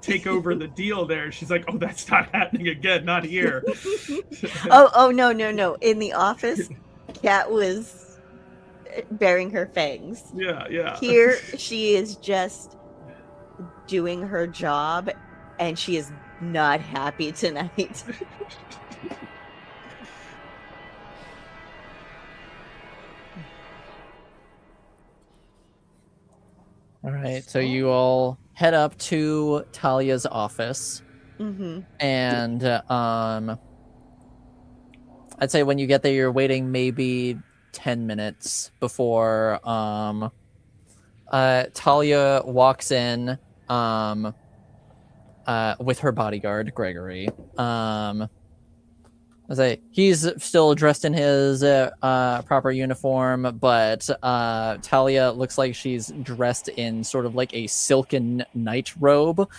take over the deal there. She's like, oh, that's not happening again, not here. Oh no. In the office, Cat was baring her fangs. Yeah. Here, she is just doing her job, and she is not happy tonight. All right, so you all head up to Talia's office, and I'd say when you get there, you're waiting maybe 10 minutes before Thalia walks in with her bodyguard, Gregory. I say he's still dressed in his proper uniform, but Thalia looks like she's dressed in sort of like a silken night robe.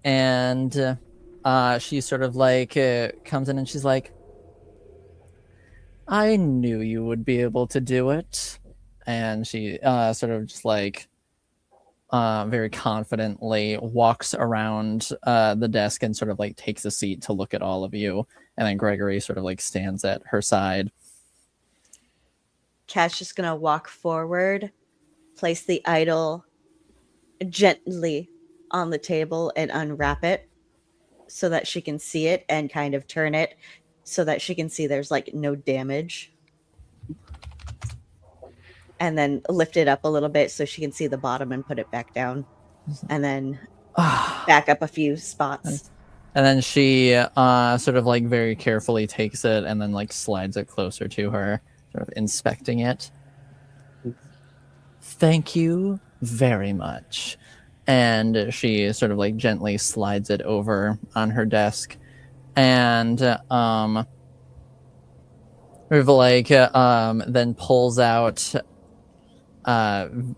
And she sort of like comes in and she's like, I knew you would be able to do it. And she sort of just like very confidently walks around the desk and sort of like takes a seat to look at all of you. And then Gregory sort of like stands at her side. Cat's just gonna walk forward, place the idol gently on the table and unwrap it so that she can see it, and kind of turn it so that she can see there's like no damage. And then lift it up a little bit so she can see the bottom and put it back down. And then back up a few spots. And then she sort of like very carefully takes it and then like slides it closer to her, sort of inspecting it. Thank you very much. And she sort of like gently slides it over on her desk. And sort of like then pulls out from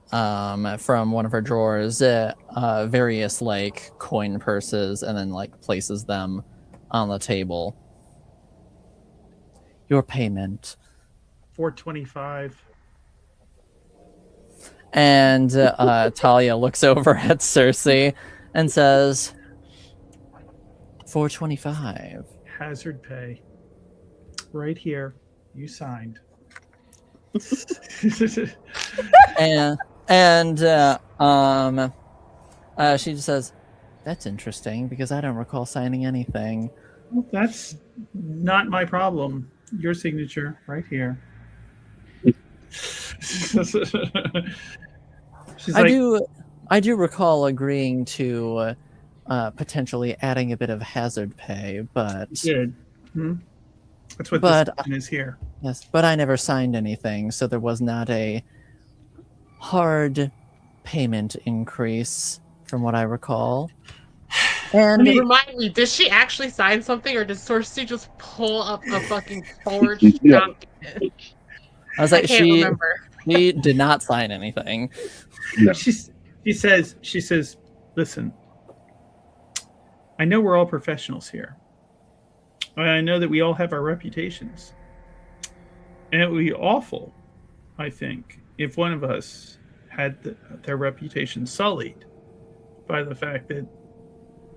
one of her drawers various like coin purses and then like places them on the table. Your payment. $4.25. And Thalia looks over at Cersei and says, $4.25. Hazard pay. Right here. You signed. and she just says, that's interesting because I don't recall signing anything. Well, that's not my problem. Your signature right here. I do recall agreeing to potentially adding a bit of hazard pay, but good. That's what this is here. Yes, but I never signed anything, so there was not a hard payment increase from what I recall. And remind me, did she actually sign something, or did Cersei just pull up a fucking forged document? I was like, I can't remember. She did not sign anything. No. She says, listen, I know we're all professionals here. I know that we all have our reputations. And it would be awful, I think, if one of us had their reputation sullied by the fact that...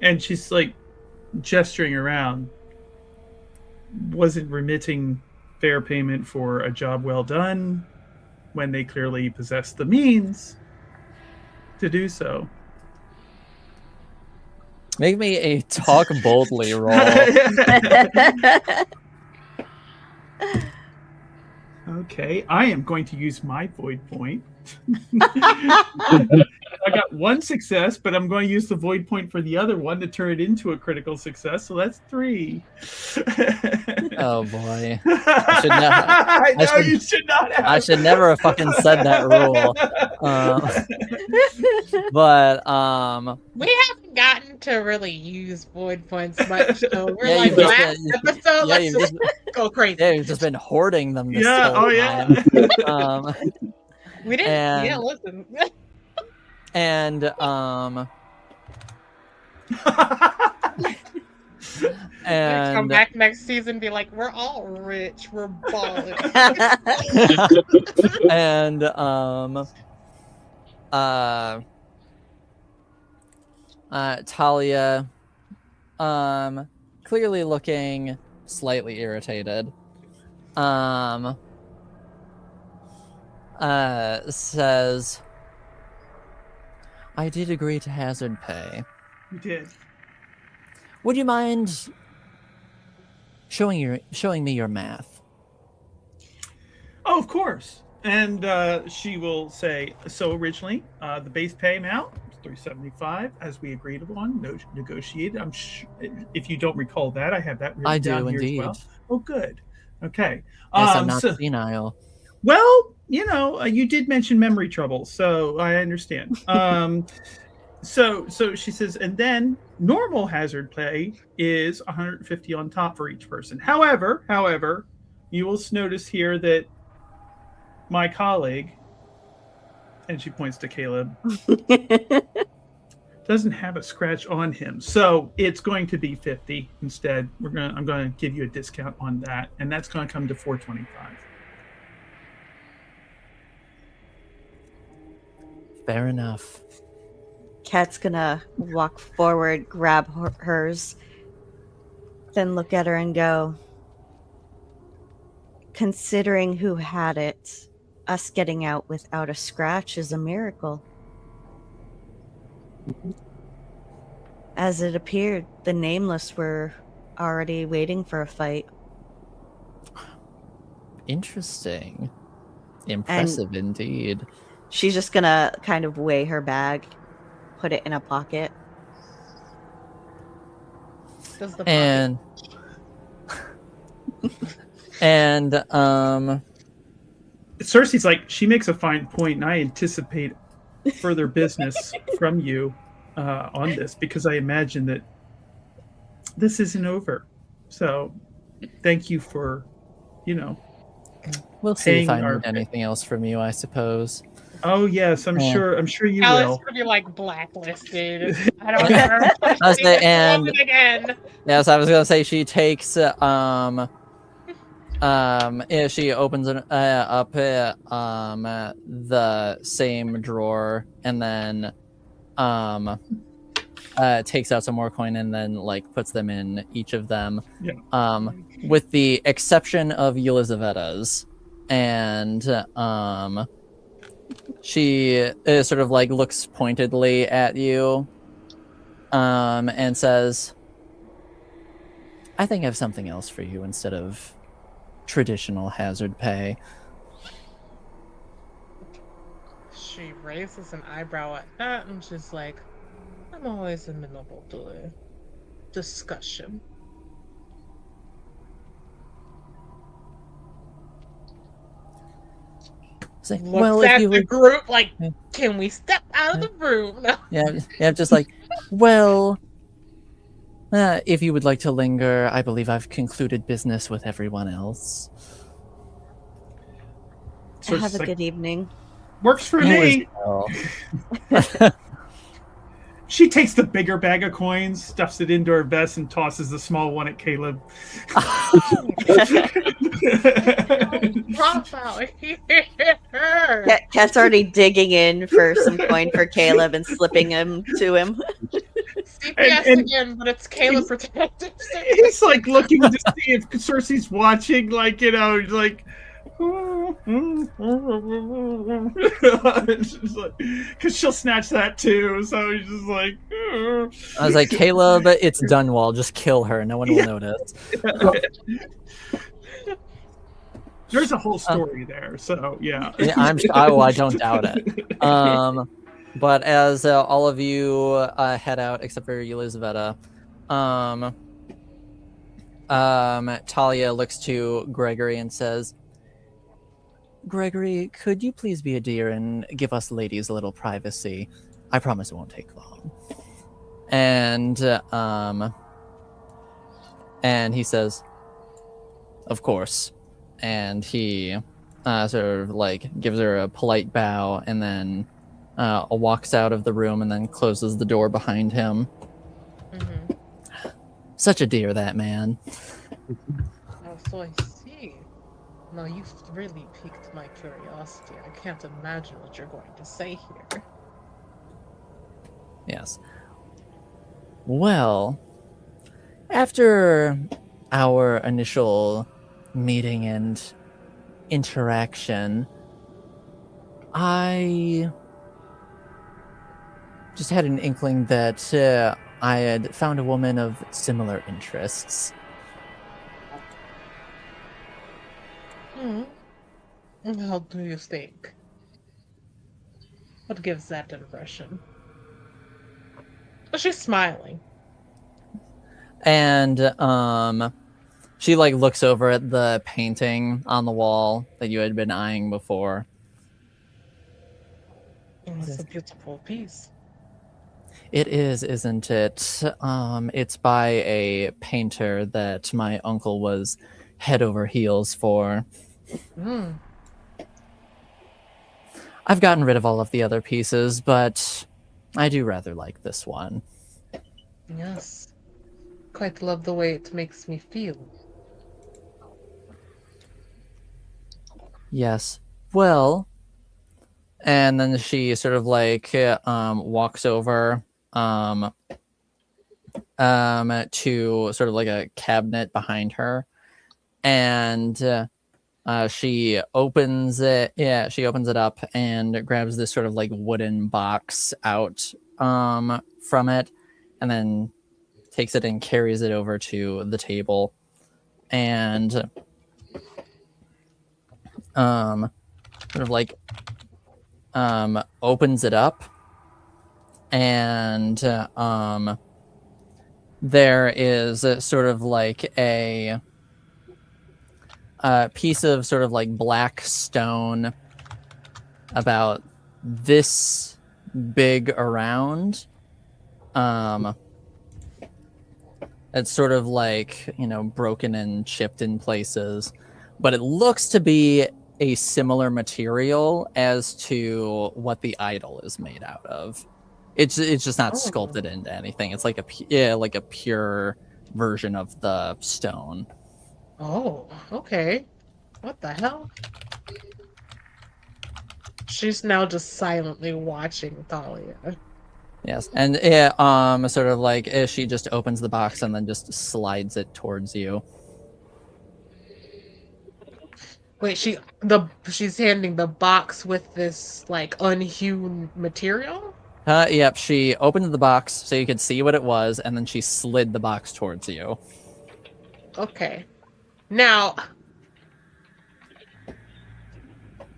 And she's like gesturing around, wasn't remitting fair payment for a job well done when they clearly possess the means to do so. Make me a talk boldly roll. Okay, I am going to use my void point. I got one success, but I'm going to use the void point for the other one to turn it into a critical success, so that's 3. Oh boy. You should not have. I should never have fucking said that rule. But we haven't gotten to really use void points much, so we're yeah, like last episode, let's just go crazy. Yeah, you've just been hoarding them this Yeah, whole yeah. time. We didn't listen. And Come and back next season and be like, we're all rich, we're balling. and Talia, clearly looking slightly irritated, says, I did agree to hazard pay. You did. Would you mind showing me your math? Oh, of course. And she will say, so originally, the base pay amount was $375, as we agreed upon, negotiated. If you don't recall that, I have that written I down do here indeed. as well. Oh, good. Okay. Yes, I'm not senile. Well, you did mention memory trouble, so I understand. So she says, and then normal hazard pay is 150 on top for each person. However, you will notice here that my colleague, and she points to Caleb, doesn't have a scratch on him, so it's going to be 50 instead. I'm going to give you a discount on that, and that's going to come to 425. Fair enough. Kat's gonna walk forward, grab hers, then look at her and go, considering who had it, us getting out without a scratch is a miracle. As it appeared, the Nameless were already waiting for a fight. Interesting. Impressive indeed. She's just gonna kind of weigh her bag, put it in a pocket. Does the And Cersei's like, she makes a fine point, and I anticipate further business from you on this, because I imagine that this isn't over. So thank you for, we'll see if I paying need anything else from you, I suppose. Oh yes, I'm sure you Alex will. would be like blacklisted. I don't ever I say, and again. yes, I was gonna say she takes she opens up the same drawer and then takes out some more coin and then like puts them in each of them. Yeah. With the exception of Yelizaveta's, and she sort of like looks pointedly at you and says, I think I have something else for you instead of traditional hazard pay. She raises an eyebrow at that and she's like, I'm always amenable to a discussion. Like, Looks well, at if you the would, group like, can we step out of the room? No. yeah, just like, well, if you would like to linger, I believe I've concluded business with everyone else. So Have a like, good evening. works for You me. as well. She takes the bigger bag of coins, stuffs it into her vest, and tosses the small one at Caleb. Drop out here. Kat's already digging in for some coin for Caleb and slipping him to him. CPS And- again, but it's Caleb protective. He's like looking to see if Cersei's watching, like, like. Because she'll snatch that too, so he's just like. I was like, Caleb, it's Dunwall. Just kill her. No one will notice. There's a whole story there, so yeah. Yeah, I don't doubt it. But as all of you head out, except for Elizaveta, Talia looks to Gregory and says, Gregory, could you please be a dear and give us ladies a little privacy? I promise it won't take long. And he says, of course. And he sort of like gives her a polite bow and then walks out of the room and then closes the door behind him. Mm-hmm. Such a dear, that man. Oh, so I see. Now you've really piqued my curiosity. I can't imagine what you're going to say here. Yes. Well, after our initial meeting and interaction, I just had an inkling that I had found a woman of similar interests. Hmm. How do you think? What gives that impression? Oh, she's smiling. And she like looks over at the painting on the wall that you had been eyeing before. Oh, it's a beautiful piece. It is, isn't it? It's by a painter that my uncle was head over heels for. Hmm. I've gotten rid of all of the other pieces, but I do rather like this one. Yes. Quite love the way it makes me feel. Yes. Well, and then she sort of like walks over to sort of like a cabinet behind her, and she opens it. Yeah, she opens it up and grabs this sort of like wooden box out from it, and then takes it and carries it over to the table, and sort of like opens it up, and there is sort of like a piece of sort of like black stone about this big around. It's sort of like, you know, broken and chipped in places, but it looks to be a similar material as to what the idol is made out of. It's just not sculpted into anything. It's like a pure version of the stone. Oh, okay. What the hell? She's now just silently watching Thalia. Yes, and sort of like she just opens the box and then just slides it towards you. Wait, she's handing the box with this like unhewn material? Yep, she opened the box so you could see what it was, and then she slid the box towards you. Okay. Now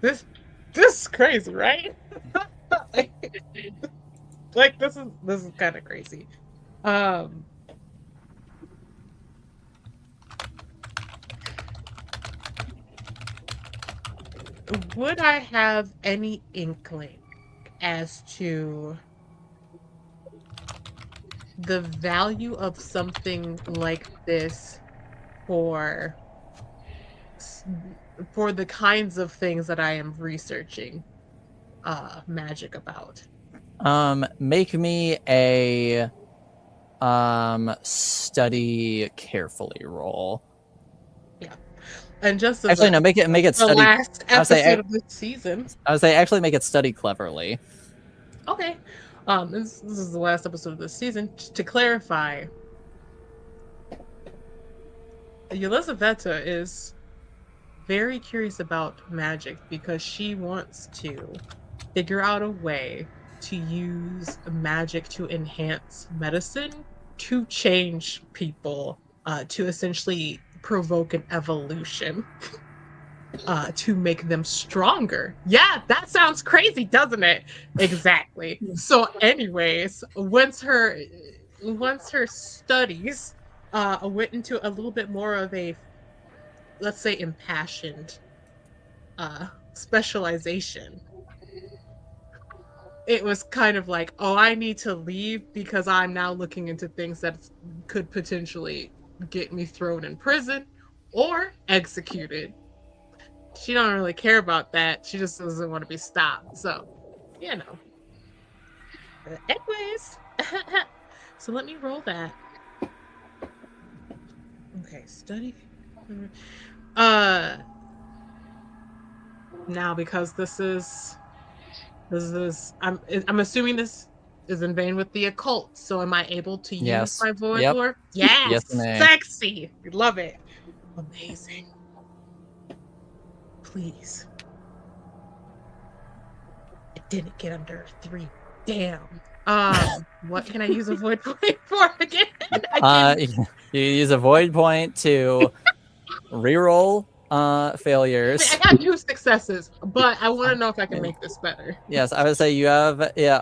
this is crazy, right? like this is kind of crazy. Would I have any inkling as to the value of something like this for the kinds of things that I am researching magic about? Make me a study carefully roll. Yeah. And just as Actually, no, make it the study. last episode of this season. I would say actually make it study cleverly. Okay. This is the last episode of this season. Just to clarify, Elizaveta is very curious about magic because she wants to figure out a way to use magic to enhance medicine, to change people, to essentially provoke an evolution, to make them stronger. Yeah, that sounds crazy, doesn't it? Exactly. So, anyways, once her studies went into a little bit more of a, let's say, impassioned specialization, it was kind of like, oh, I need to leave because I'm now looking into things that could potentially get me thrown in prison or executed. She don't really care about that. She just doesn't want to be stopped. So, you know. Anyways, so let me roll that. Okay, study. Now because this is I'm assuming this is in vain with the occult. So am I able to use Yes. my void Yep. lore? Yes. Yes, ma'am. Sexy. Love it. Amazing. Please. It didn't get under 3. Damn. What can I use a void point for again? You use a void point to reroll failures. I got 2 successes, but I want to know if I can make this better. Yes, I would say you have you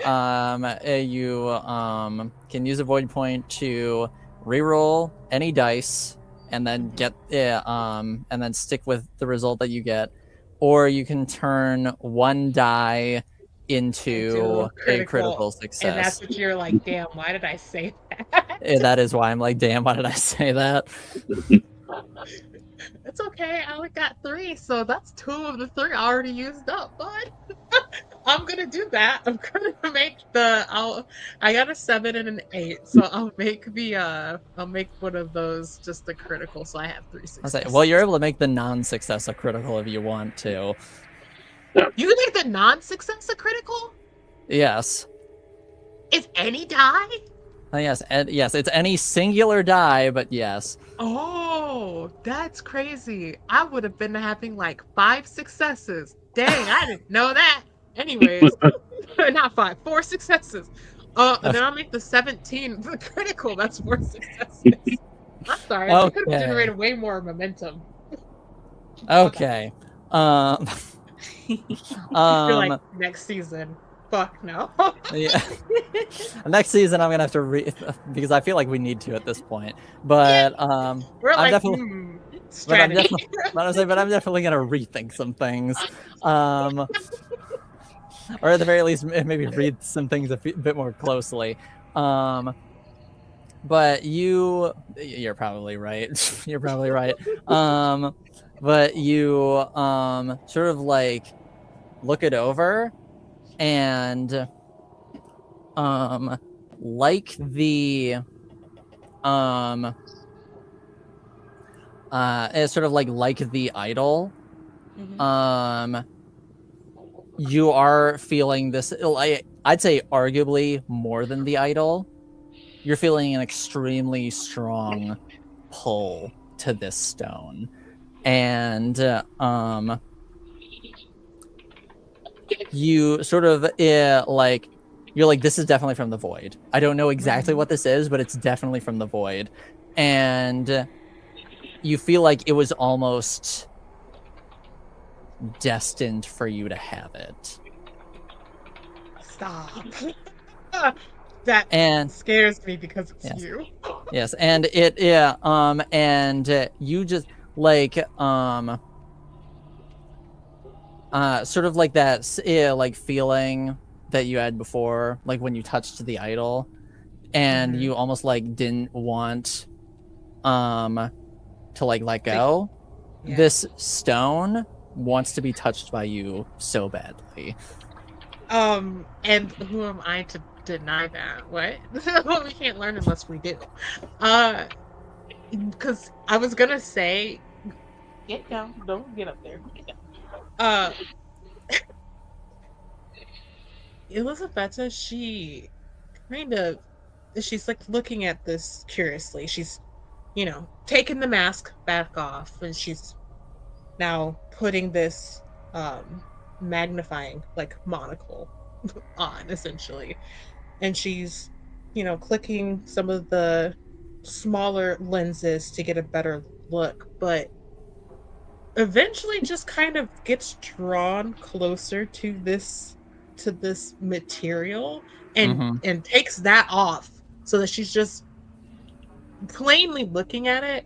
can use a void point to reroll any dice and then get and then stick with the result that you get, or you can turn 1 die into a critical success. And that's what you're like, damn, why did I say that? That is why I'm like, damn, why did I say that? It's okay. I only got 3, so that's 2 of the 3 already used up, bud. I'm gonna do that. I'm gonna make I got a 7 and an 8, so I'll make one of those just a critical, so I have 3 successes. Well, you're able to make the non-success a critical if you want to. You can make the non-success a critical? Yes. It's any die? Yes, yes, it's any singular die, but yes. Oh, that's crazy. I would have been having like 5 successes. Dang, I didn't know that. Anyways, not 5, 4 successes. And then I'll make the 17 the critical. That's 4 successes. I'm sorry. I could have generated way more momentum. Okay. You're like, next season. Fuck no. Yeah. Next season, I'm gonna have to because I feel like we need to at this point. But we're like, I'm definitely gonna rethink some things. Or at the very least, maybe read some things a bit more closely. But you're probably right. You're probably right. But you sort of like look it over, and like the it's sort of like the idol. You are feeling this, I'd say arguably more than the idol. You're feeling an extremely strong pull to this stone. And you sort of you're like, this is definitely from the void. I don't know exactly what this is, but it's definitely from the void. And you feel like it was almost destined for you to have it. Stop. That scares me because it's you. Yes, and and you just like sort of like that like feeling that you had before, like when you touched the idol, and you almost like didn't want to like let go. Yeah. This stone wants to be touched by you so badly. And who am I to deny that? What? We can't learn unless we do. Because I was gonna say, get down, don't get up there. Elizabetta, she's like looking at this curiously. She's, taking the mask back off, and she's now putting this magnifying like monocle on, essentially. And she's, clicking some of the smaller lenses to get a better look, but eventually just kind of gets drawn closer to this material and takes that off, so that she's just plainly looking at it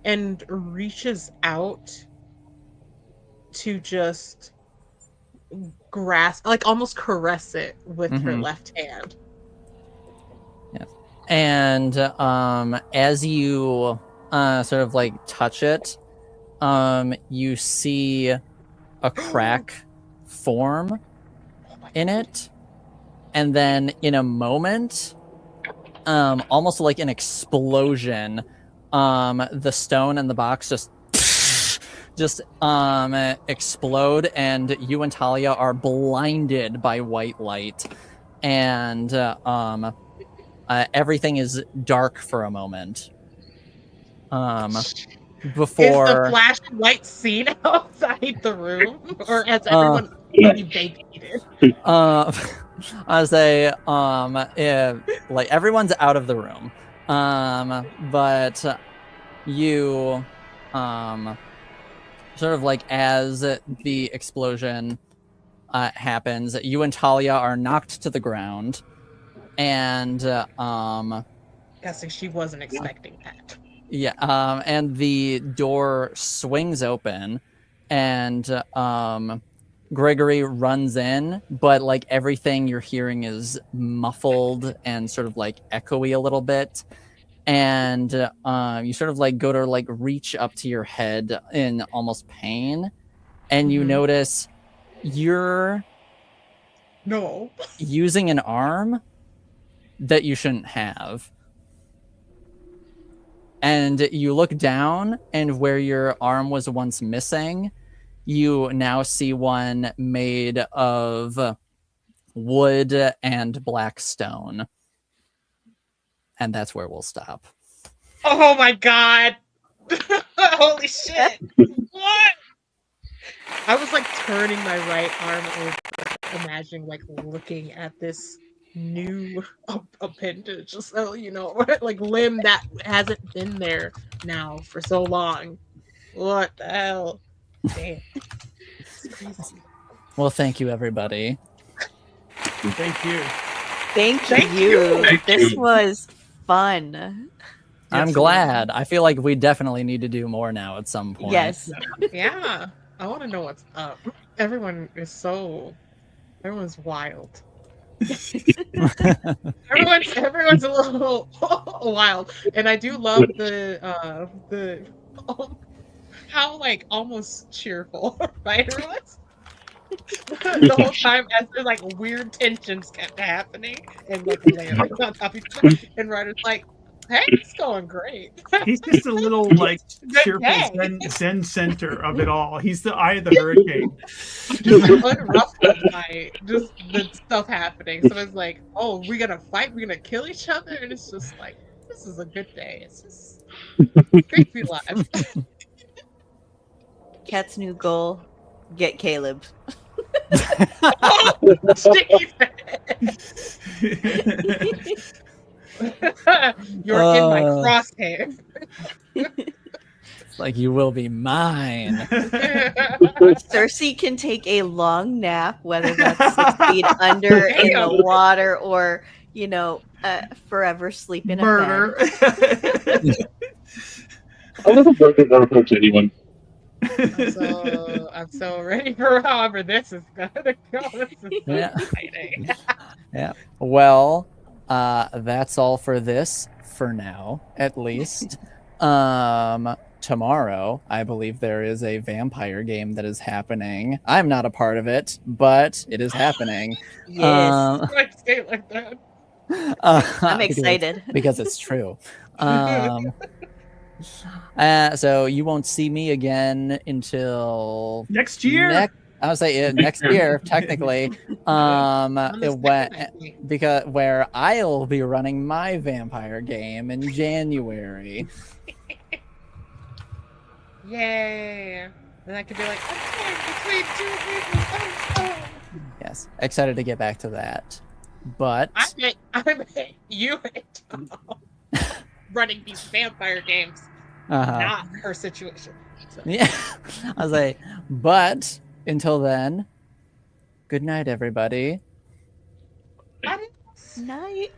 and reaches out to just grasp, like almost caress it with her left hand. Yes. And as you sort of like touch it, you see a crack form in it, and then in a moment, almost like an explosion, the stone in the box just explode, and you and Thalia are blinded by white light, and everything is dark for a moment. Before Is the flashing light seen outside the room, or has everyone already vacated? I say, like everyone's out of the room, but you, sort of like as the explosion happens, you and Thalia are knocked to the ground, and Guessing she wasn't expecting that. yeah, and the door swings open, and Gregory runs in, but like everything you're hearing is muffled and sort of like echoey a little bit. And you sort of like go to like reach up to your head in almost pain, and you notice you're using an arm that you shouldn't have. And you look down, and where your arm was once missing, you now see one made of wood and black stone. And that's where we'll stop. Oh my god! Holy shit! What? I was like turning my right arm over, imagining like looking at this new appendage, so like limb that hasn't been there now for so long. What the hell? Damn. It's crazy. Well, thank you, everybody. Thank you. Thank you. This was fun. I'm glad. I feel like we definitely need to do more now at some point. Yes. Yeah. I want to know what's up. Everyone's wild. everyone's a little wild, and I do love the how like almost cheerful Ryder was the whole time as there's like weird tensions kept happening and like layering on top of each other, and Ryder's like, "Hey, it's going great." He's just a little like cheerful zen center of it all. He's the eye of the hurricane. Just like, unruffled by just the stuff happening. So it's like, oh, we're gonna fight, we're gonna kill each other, and it's just like, this is a good day. It's just great to be alive. Kat's new goal: get Caleb. Oh, Jesus. You're in my crosshair. It's like, you will be mine. Cersei can take a long nap, whether that's 6 feet under in the water or, forever sleep in a bed. A little murder never hurts anyone. I'm so ready for however this is gonna go. This is so exciting. Yeah. Well, that's all for this for now, at least. Tomorrow, I believe there is a vampire game that is happening. I'm not a part of it, but it is happening. Yes. Like, say it like that. I'm excited. because it's true. So you won't see me again until next year. I would say next year, technically, because where I'll be running my vampire game in January. Yay! Then I could be like, I'm between two people. Yes, excited to get back to that. But I bet you running these vampire games, not her situation. So. Yeah, I was like, but until then, good night, everybody. Night.